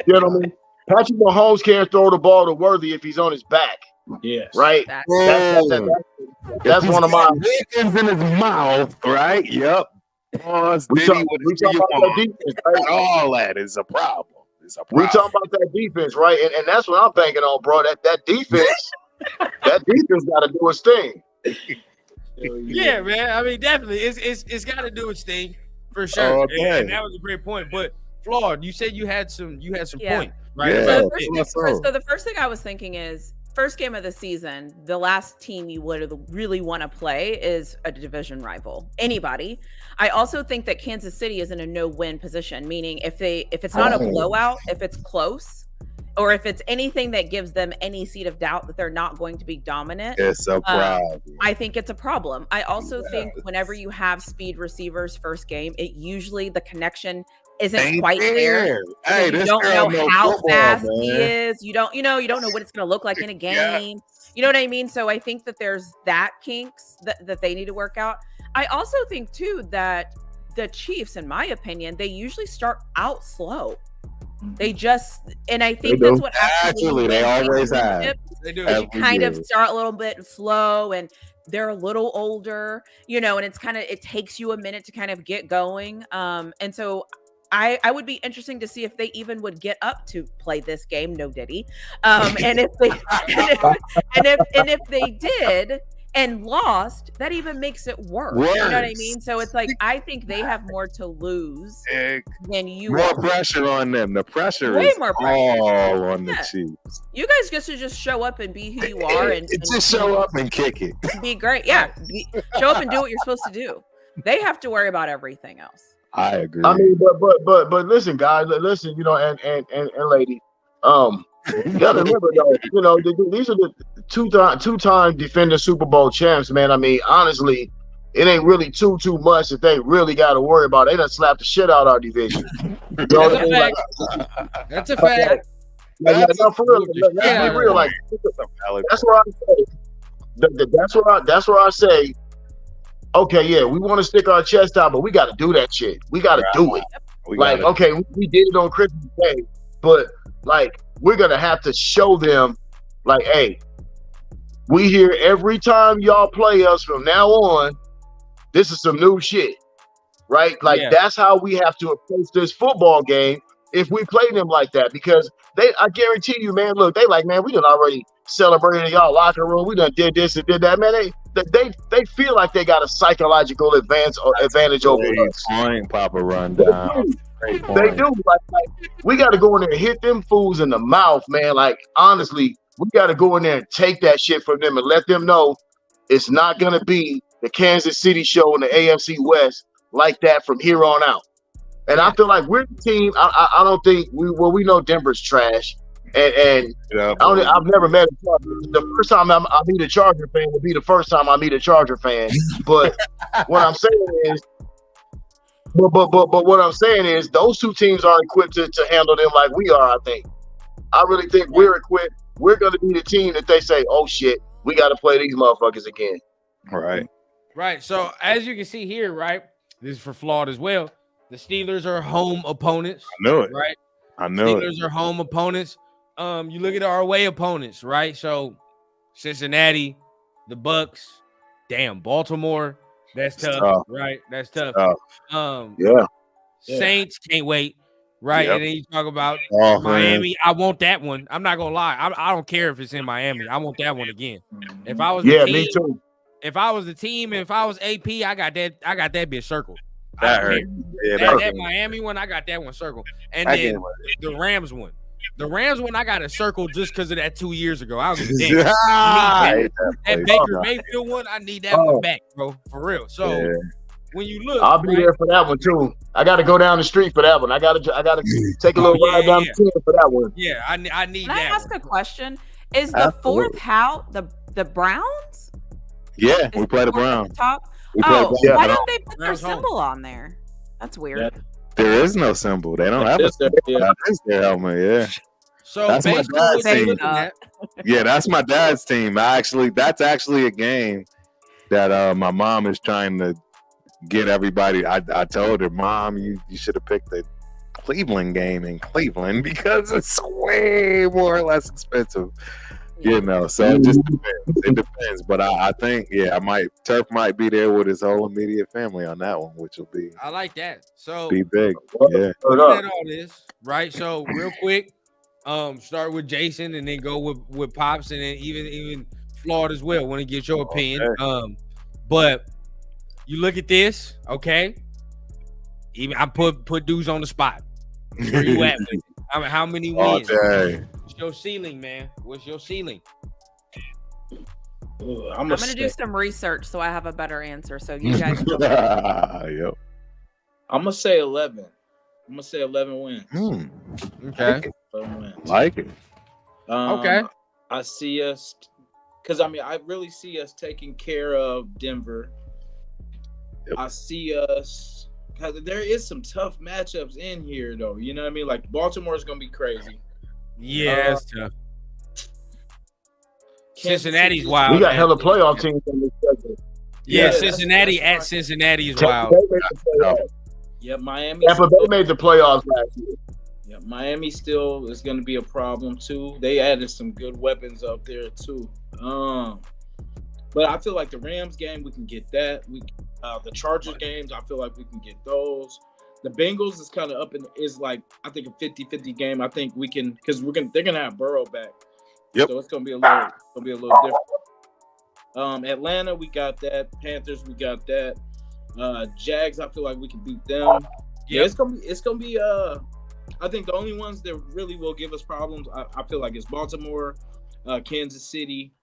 gentlemen, Patrick Mahomes can't throw the ball to Worthy if he's on his back. Yes. Right. That's one of my Wiggins in his mouth. Right. Yep. We talking about that defense, right? All that is a problem. We talking about that defense, right? And that's what I'm banking on, bro. That defense, got to do its thing. Yeah, man. I mean, definitely, it's got to do its thing for sure. And that was a great point. But Flawed, you said you had some point, right? Yeah. So the first thing I was thinking is, first game of the season, the last team you would really want to play is a division rival. Anybody. I also think that Kansas City is in a no-win position, meaning if it's not a blowout, if it's close, or if it's anything that gives them any seed of doubt that they're not going to be dominant, it's a problem. I think it's a problem. I also think whenever you have speed receivers first game, it usually the connection isn't quite there. Hey, you don't know how fast he is. You don't know what it's going to look like in a game. Yeah. You know what I mean? So I think that there's that kinks that they need to work out. I also think too that the Chiefs, in my opinion, they usually start out slow. They and I think that's what actually they always have. They do. They kind of start a little bit slow, and they're a little older, and it takes you a minute to kind of get going. And so I would be interesting to see if they even would get up to play this game. No Diddy. And if they and if they did and lost, that even makes it worse. You know what I mean? So it's like, I think they have more to lose than you. More pressure on them. The pressure is all on the Chiefs. You guys just show up and be who you are, and just show up and kick it. Be great. Yeah, show up and do what you're supposed to do. They have to worry about everything else. I agree. I mean, but listen, guys, listen, and lady, you gotta remember though, these are the two-time defending Super Bowl champs, man. I mean, honestly, it ain't really too much that they really got to worry about. They done slapped the shit out our division. That's a fact. For real. Let's be real. Like, that's where I say. Okay, yeah, we want to stick our chest out, but we got to do that shit. We got to do it. Like, okay, we did it on Christmas Day, but like we're gonna have to show them, like, hey, we here every time y'all play us from now on. This is some new shit, right? Like that's how we have to approach this football game if we play them like that. Because I guarantee you, man. Look, they like, man, we done already celebrated in y'all locker room. We done did this and did that, man. They feel like they got a psychological advantage over us. Point, Papa Rundown. They do. Like we got to go in there and hit them fools in the mouth, man. Like honestly, we got to go in there and take that shit from them and let them know it's not gonna be the Kansas City show in the AFC West like that from here on out. And I feel like we're the team. I don't think we know Denver's trash. And I've never met a Charger. The first time I meet a Charger fan will be the first time I meet a Charger fan. But what I'm saying is, but what I'm saying is, those two teams are equipped to handle them like we are. I think. I really think we're equipped. We're going to be the team that they say, "Oh shit, we got to play these motherfuckers again." Right. So as you can see here, right, this is for Flawed as well. The Steelers are home opponents. I know it. Right. I know Steelers are home opponents. You look at our away opponents, right? So Cincinnati, the Bucks, Baltimore. That's tough, right? That's tough. Saints can't wait, right? And then you talk about Miami. I want that one. I'm not gonna lie. I don't care if it's in Miami. I want that one again. If I was the team, me too. If I was the team, if I was AP, I got that bitch circled. That hurt. That Miami one, I got that one circled. And then the Rams one. The Rams one, I got a circle just because of that 2 years ago. I was like, damn. That Baker Mayfield one, I need that one back, bro. For real. So when you look, I'll be there for that one too. I got to go down the street for that one. I got to take a little ride down the street for that one. Yeah, I need Can that. I ask a question? Is the fourth house the Browns? Yeah, we play the Browns. Why don't they put their symbol on there? That's weird. There is no symbol. They don't have a symbol. That's their helmet. So that's my dad's team. Yeah, that's my dad's team. That's actually a game that my mom is trying to get everybody. I told her, Mom, you should have picked the Cleveland game in Cleveland because it's way more or less expensive. You know, so it just depends. It depends, but I think, Turf might be there with his whole immediate family on that one, which will be. I like that. So be big. Yeah. Looking at all this, right? So real quick, start with Jason and then go with Pops and then even Flawed as well. Want to get your opinion? Okay. But you look at this, okay? Even I put dudes on the spot. Where you at? How many wins? What's your ceiling, man? What's your ceiling? I'm gonna do some research so I have a better answer. So you guys. I'm gonna say 11. I'm gonna say 11 wins. Okay. 11 wins. Like it. Okay. I see us, because I really see us taking care of Denver. I see us, because there is some tough matchups in here, though. You know what I mean? Like Baltimore is gonna be crazy. Yeah, it's tough. Cincinnati's wild. We got hella playoff teams on this schedule. Yeah, Cincinnati at Cincinnati is wild. Miami. Tampa Bay made the playoffs last year. Yeah, Miami still is going to be a problem too. They added some good weapons up there too. But I feel like the Rams game, we can get that. The Chargers games, I feel like we can get those. The Bengals is kind of up is like, I think a 50-50 game. I think we can, because they're gonna have Burrow back. Yep. So it's gonna be a little different. Atlanta, we got that. Panthers, we got that. Jags, I feel like we can beat them. Yeah, it's gonna be. I think the only ones that really will give us problems, I feel like, is Baltimore, Kansas City.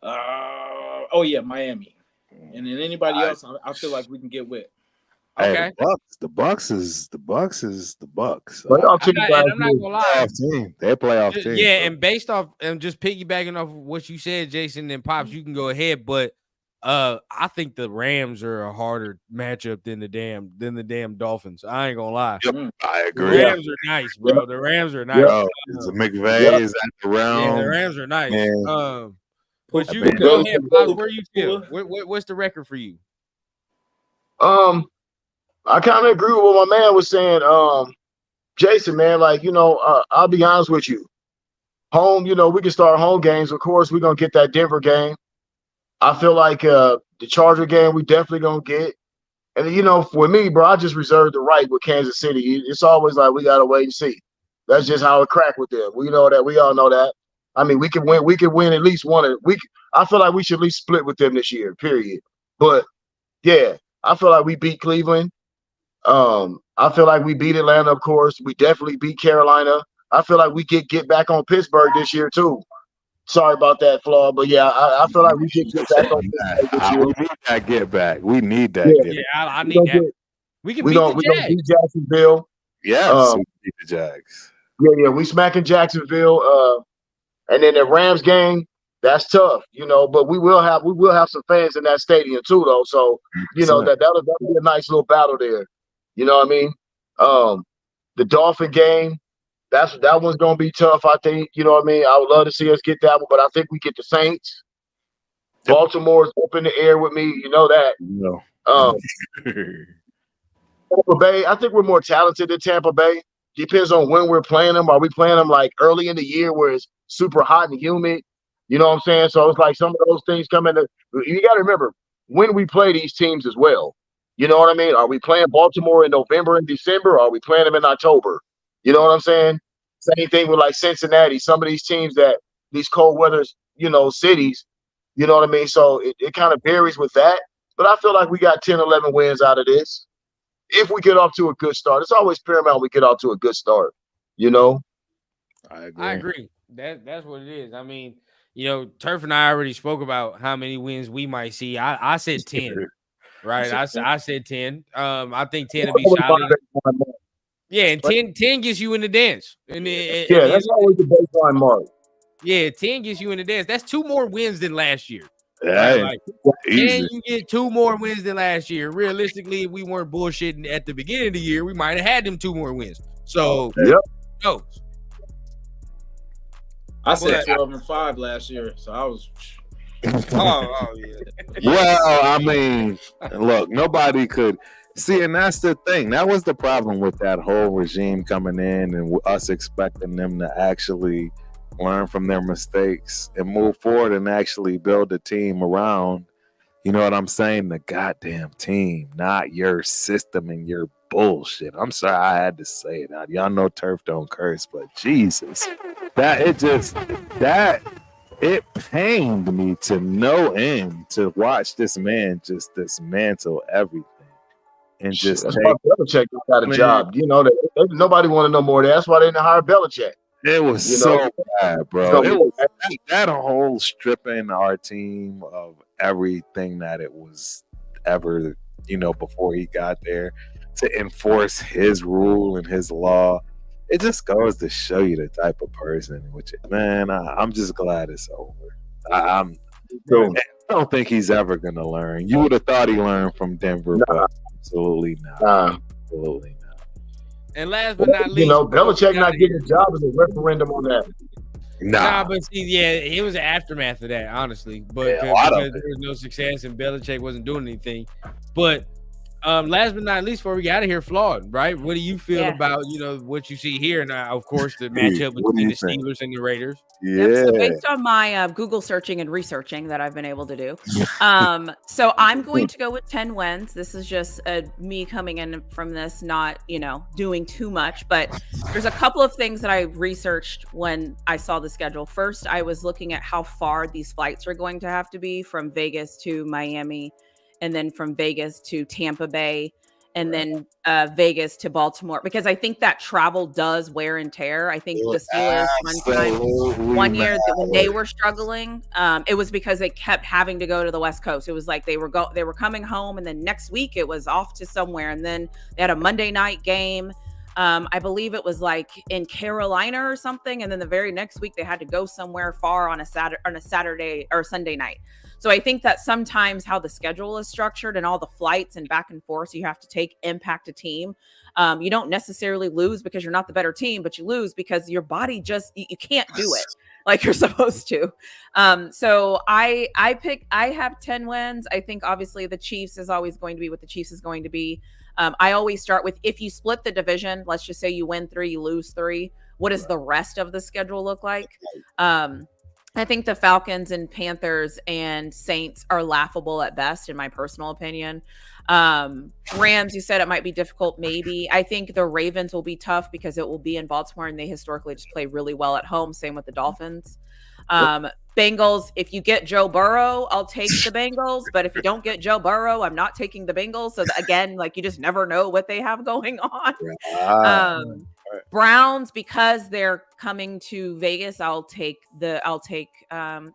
Miami, and then anybody else, I feel like we can get with. Okay. Hey, the Bucks is the Bucks. I'm not gonna lie. They're playoff team. Yeah, and based off and just piggybacking off of what you said, Jason and Pops, you can go ahead. But I think the Rams are a harder matchup than the damn Dolphins. I ain't gonna lie. Yep, I agree. The Rams are nice, bro. The Rams are nice. The McVay is at the realm. Yeah, the Rams are nice. But you go ahead, Pops. Where you feel? What's the record for you? I kind of agree with what my man was saying. Jason, man, like, I'll be honest with you. Home, we can start home games. Of course, we're going to get that Denver game. I feel like the Charger game we definitely going to get. And, for me, bro, I just reserve the right with Kansas City. It's always like we got to wait and see. That's just how it crack with them. We know that. We all know that. I mean, we can win. We can win at least one. I feel like we should at least split with them this year, period. But, yeah, I feel like we beat Cleveland. I feel like we beat Atlanta, of course. We definitely beat Carolina. I feel like we get back on Pittsburgh this year, too. Sorry about that, Flaw, but yeah, I feel like we should get back on Pittsburgh this year. We need that get back. We need that get back. Yeah, I need that. We can beat the Jags. We don't beat Jacksonville. Yes, we beat the Jags. Yeah, we smacking Jacksonville. And then the Rams game, that's tough, but we will have some fans in that stadium too, though. So, that'll be a nice little battle there. You know what I mean? The Dolphin game, that one's gonna be tough, I think. You know what I mean? I would love to see us get that one, but I think we get the Saints. Baltimore's up in the air with me, you know that. No. Tampa Bay, I think we're more talented than Tampa Bay. Depends on when we're playing them. Are we playing them like early in the year where it's super hot and humid? You know what I'm saying? So it's like some of those things come into. You got to remember when we play these teams as well. You know what I mean? Are we playing Baltimore in November and December? Or are we playing them in October? You know what I'm saying? Same thing with like Cincinnati. Some of these teams that these cold weather, cities. You know what I mean? So it kind of varies with that. But I feel like we got 10, 11 wins out of this. If we get off to a good start, it's always paramount we get off to a good start. I agree. That's what it is. I mean, Turf and I already spoke about how many wins we might see. I said 10, right? I said 10. I think 10 will be solid. Yeah, and 10 gets you in the dance. That's always the baseline mark. Yeah, 10 gets you in the dance. That's 2 more wins than last year. Hey, right? Can you get 2 more wins than last year? Realistically, if we weren't bullshitting at the beginning of the year, we might have had them 2 more wins. So, yep. I said 12-5 last year, so I was. Oh yeah. Well, I mean, look, nobody could see, and that's the thing. That was the problem with that whole regime coming in and us expecting them to actually learn from their mistakes and move forward and actually build a team around, you know what I'm saying? The goddamn team, not your system and your bullshit. I'm sorry I had to say it out. Y'all know Turf don't curse, but Jesus, it pained me to no end to watch this man just dismantle everything and just that's why Belichick got a job. Nobody want to know more of that. That's why they didn't hire Belichick. It was so bad, bro. It was that whole stripping our team of everything that it was ever, before he got there to enforce his rule and his law. It just goes to show you the type of person, I'm just glad it's over. I don't think he's ever going to learn. You would have thought he learned from Denver, but absolutely not. Absolutely not. And last but not least, Belichick not getting a job is a referendum on that. Nah, but see, it was an aftermath of that, honestly. But because there was no success and Belichick wasn't doing anything. But last but not least, before we get out of here, Flawed, right? What do you feel about what you see here? And of course, the matchup between the Steelers and the Raiders. Yeah. Yep, so based on my Google searching and researching that I've been able to do, so I'm going to go with 10 wins. This is just me coming in from this, not doing too much, but there's a couple of things that I researched when I saw the schedule. First, I was looking at how far these flights are going to have to be from Vegas to Miami, and then from Vegas to Tampa Bay, and then Vegas to Baltimore, because I think that travel does wear and tear. I think the Steelers one year when they were struggling, it was because they kept having to go to the West Coast. It was like they were coming home, and then next week it was off to somewhere, and then they had a Monday night game. I believe it was like in Carolina or something, and then the very next week they had to go somewhere far on a Saturday or Sunday night. So I think that sometimes how the schedule is structured and all the flights and back and forth you have to take impact a team. You don't necessarily lose because you're not the better team, but you lose because your body just, you can't do it like you're supposed to. So I have 10 wins. I think obviously the Chiefs is always going to be what the Chiefs is going to be. I always start with, if you split the division, let's just say you win 3, you lose 3, what does the rest of the schedule look like? I think the Falcons and Panthers and Saints are laughable at best, in my personal opinion. Rams, you said it might be difficult. Maybe. I think the Ravens will be tough because it will be in Baltimore and they historically just play really well at home. Same with the Dolphins. Bengals, if you get Joe Burrow, I'll take the Bengals. But if you don't get Joe Burrow, I'm not taking the Bengals. So again, like, you just never know what they have going on. Browns, because they're coming to Vegas, I'll take the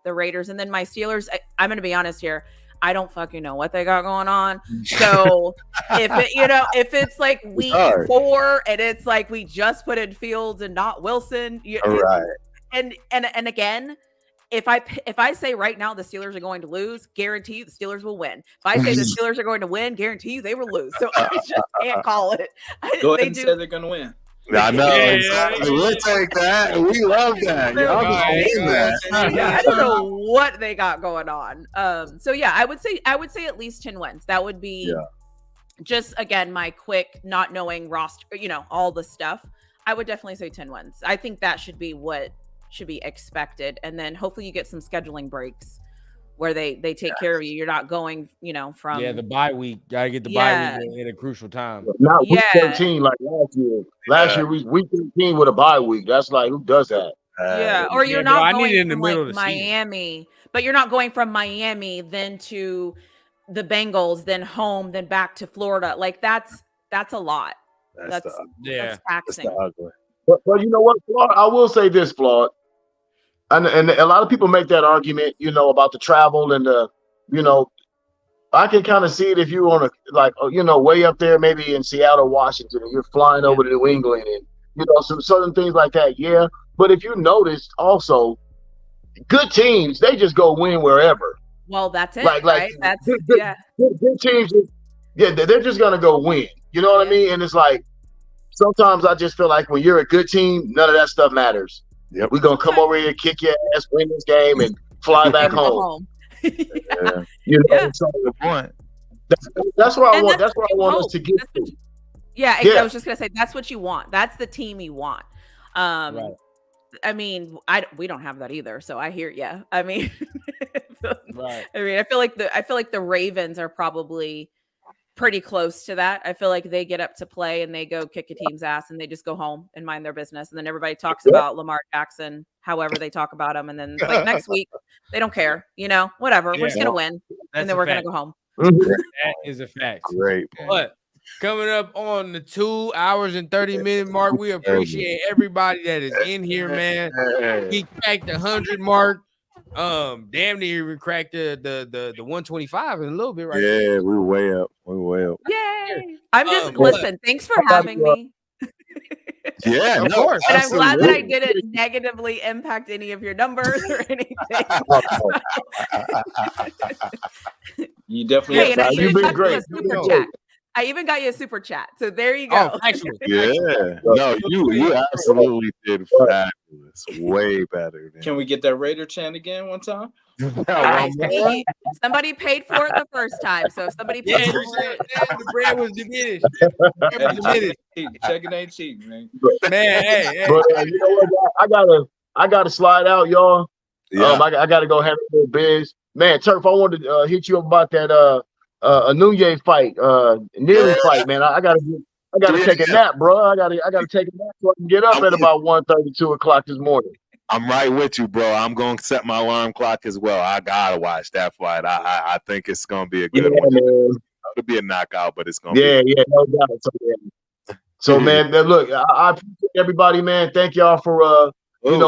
Raiders. And then my Steelers, I'm going to be honest here, I don't fucking know what they got going on. So if it's like week 4 and it's like we just put in Fields and not Wilson, and again, if I say right now the Steelers are going to lose, guarantee you the Steelers will win. If I say the Steelers are going to win, guarantee you they will lose. So I just can't call it. Go ahead and say they're going to win. I know. Exactly. We'll take that. We love that. Y'all I don't know what they got going on. So yeah, I would say at least 10 wins. That would be just, again, my quick, not knowing roster, all the stuff. I would definitely say 10 wins. I think that should be what should be expected. And then hopefully you get some scheduling breaks where they take care of you. You're not going, from the bye week. Gotta get the bye week at a crucial time. Not week 13 like last year. Last year we week 13 with a bye week. That's like, who does that? Or you're not going in the middle of Miami, but you're not going from Miami then to the Bengals, then home, then back to Florida. Like that's a lot. That's taxing. But you know what, Flawed? I will say this, Flawed. And a lot of people make that argument, about the travel and I can kind of see it if you're on way up there, maybe in Seattle, Washington, and you're flying over to New England and, some certain things like that. Yeah. But if you notice also, good teams, they just go win wherever. Well, that's it. Right? That's good teams. They're just going to go win. You know what I mean? And it's like, sometimes I just feel like when you're a good team, none of that stuff matters. Yep. We're going to come over here, kick your ass, win this game, and fly back home. So good point. That's where I want. That's where I want us to get to. I was just going to say, that's what you want. That's the team you want. Right. I mean, we don't have that either. So I hear you. I mean, I feel like the Ravens are probably pretty close to that. I feel like they get up to play and they go kick a team's ass and they just go home and mind their business. And then everybody talks about Lamar Jackson, however they talk about him. And then it's like next week, they don't care, whatever. We're just going to win. And then we're going to go home. That is a fact. Great. But coming up on the 2 hours and 30-minute mark, we appreciate everybody that is in here, man. We cracked the 100 mark. Damn near even cracked the 125 in a little bit, right? Yeah, we're way up. Yay! I'm just listen. Thanks for having me. Yeah, of course. And I'm glad that I didn't negatively impact any of your numbers or anything. You definitely. You've been great. I even got you a super chat. So there you go. Oh, actually. Yeah. No, you absolutely did fabulous. Way better. Can we get that Raider chant again one time? Somebody paid for it the first time. So if somebody paid for it. The bread was diminished. Checking ain't cheap, man. Man, hey. But you know what? I gotta slide out, y'all. Yeah. I gotta go handle a little biz. Man, Turf, I wanted to hit you up about that a Nunez fight, Neely fight, man. I gotta take a nap, bro. I gotta take a nap so I can get up at about 1:30, 2 o'clock this morning. I'm right with you, bro. I'm going to set my alarm clock as well. I gotta watch that fight. I think it's gonna be a good one. Man. It'll be a knockout, but it's gonna be no doubt. So man, look, I appreciate everybody, man. Thank y'all for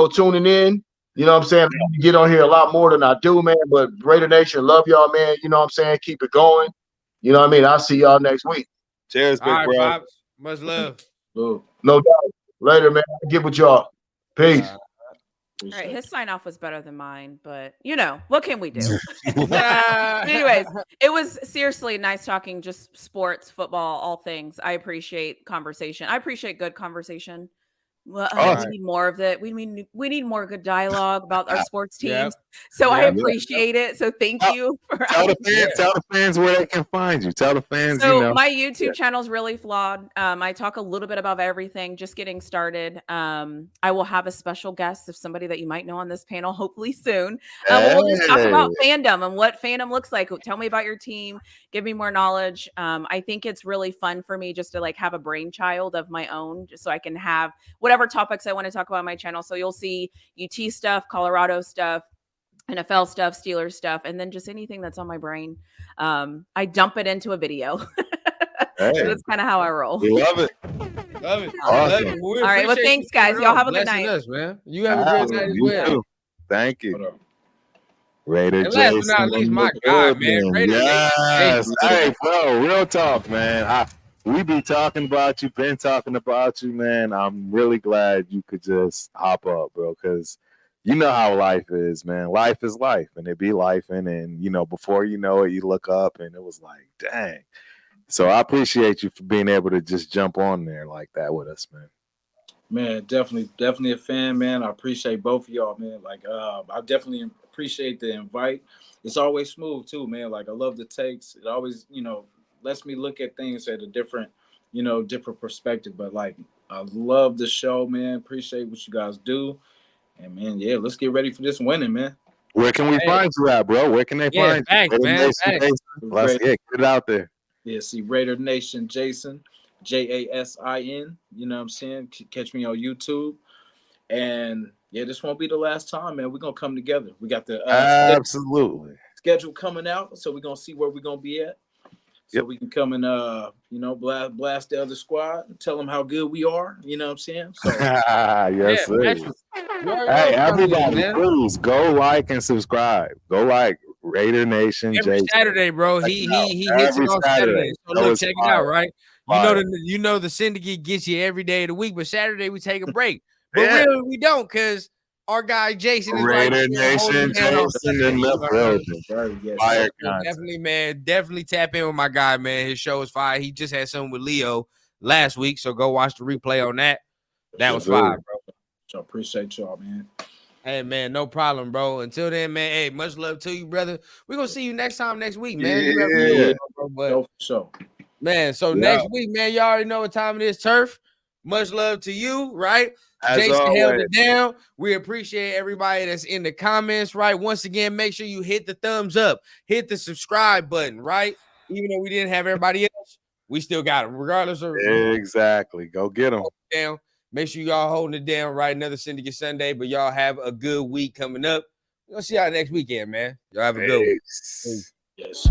tuning in. You know what I'm saying? I get on here a lot more than I do, man. But Raider Nation, love y'all, man. You know what I'm saying? Keep it going. You know what I mean? I'll see y'all next week. Cheers, big bro. Pops. Much love. No doubt. Later, man. I'll get with y'all. Peace. All right, his sign off was better than mine, but what can we do? Anyways, it was seriously nice talking just sports, football, all things. I appreciate conversation. I appreciate good conversation. Well, Awesome. we need more of it. We need more good dialogue about our sports teams. Yep. So I Yep. appreciate it. So thank you for Tell the fans where they can find you. Tell the fans, So my YouTube channel is really flawed. I talk a little bit about everything, just getting started. I will have a special guest of somebody that you might know on this panel, hopefully soon. We'll just talk about fandom and what fandom looks like. Tell me about your team. Give me more knowledge. I think it's really fun for me just to like have a brainchild of my own, just so I can have whatever topics I want to talk about on my channel. So you'll see UT stuff, Colorado stuff, NFL stuff, Steelers stuff, and then just anything that's on my brain. I dump it into a video. So that's kind of how I roll. We love it. Love it. Awesome. Love it. All right. Well, thanks, guys. Y'all have a good night. Us, man. You have a good night as well. Too. Thank you. Raider And last but Jason not least, my God, man. Raider yes. Nation. Hey, bro, real talk, man. We be talking about you, been talking about you, man. I'm really glad you could just hop up, bro, because you know how life is, man. Life is life, and it be life, and you know, before you know it, you look up, and it was like, dang. So I appreciate you for being able to just jump on there like that with us, man. Man, definitely a fan, man. I appreciate both of y'all, man. Like, I definitely appreciate the invite. It's always smooth too, man. Like, I love the takes. It always, lets me look at things at a different perspective. But like, I love the show, man. Appreciate what you guys do. And man, yeah, let's get ready for this winning, man. Where can we find you at, bro? Where can they find you? Thanks, man. Let's get it out there. Yeah, see Raider Nation Jason, Jasin. You know what I'm saying? Catch me on YouTube. And yeah, this won't be the last time, man. We're gonna come together. We got the absolutely schedule coming out, so we're gonna see where we're gonna be at. So we can come and blast the other squad and tell them how good we are. You know what I'm saying? So yes, sir. Hey, everybody, please go like and subscribe. Go like Raider Nation. Every Saturday, bro. He hits it on Saturday. So look, check it out, right? You know the syndicate gets you every day of the week, but Saturday we take a break. But really we don't, because our guy Jason is Raider Nation, Jason in the building. Fire definitely, man. Definitely tap in with my guy, man. His show is fire. He just had something with Leo last week, so go watch the replay on that. That was fire, bro. So appreciate y'all, man. Hey, man, no problem, bro. Until then, man, hey, much love to you, brother. We're going to see you next week, man. Man, so next week, man, you already know what time it is, Turf. Much love to you, right? As Jason always. held it down. We appreciate everybody that's in the comments, right? Once again, make sure you hit the thumbs up, hit the subscribe button, right? Even though we didn't have everybody else, we still got them, regardless of exactly. Go get them. Down. Make sure y'all holding it down, right? Another Syndicate Sunday, but y'all have a good week coming up. We're gonna see y'all next weekend, man. Y'all have a good one. Yes.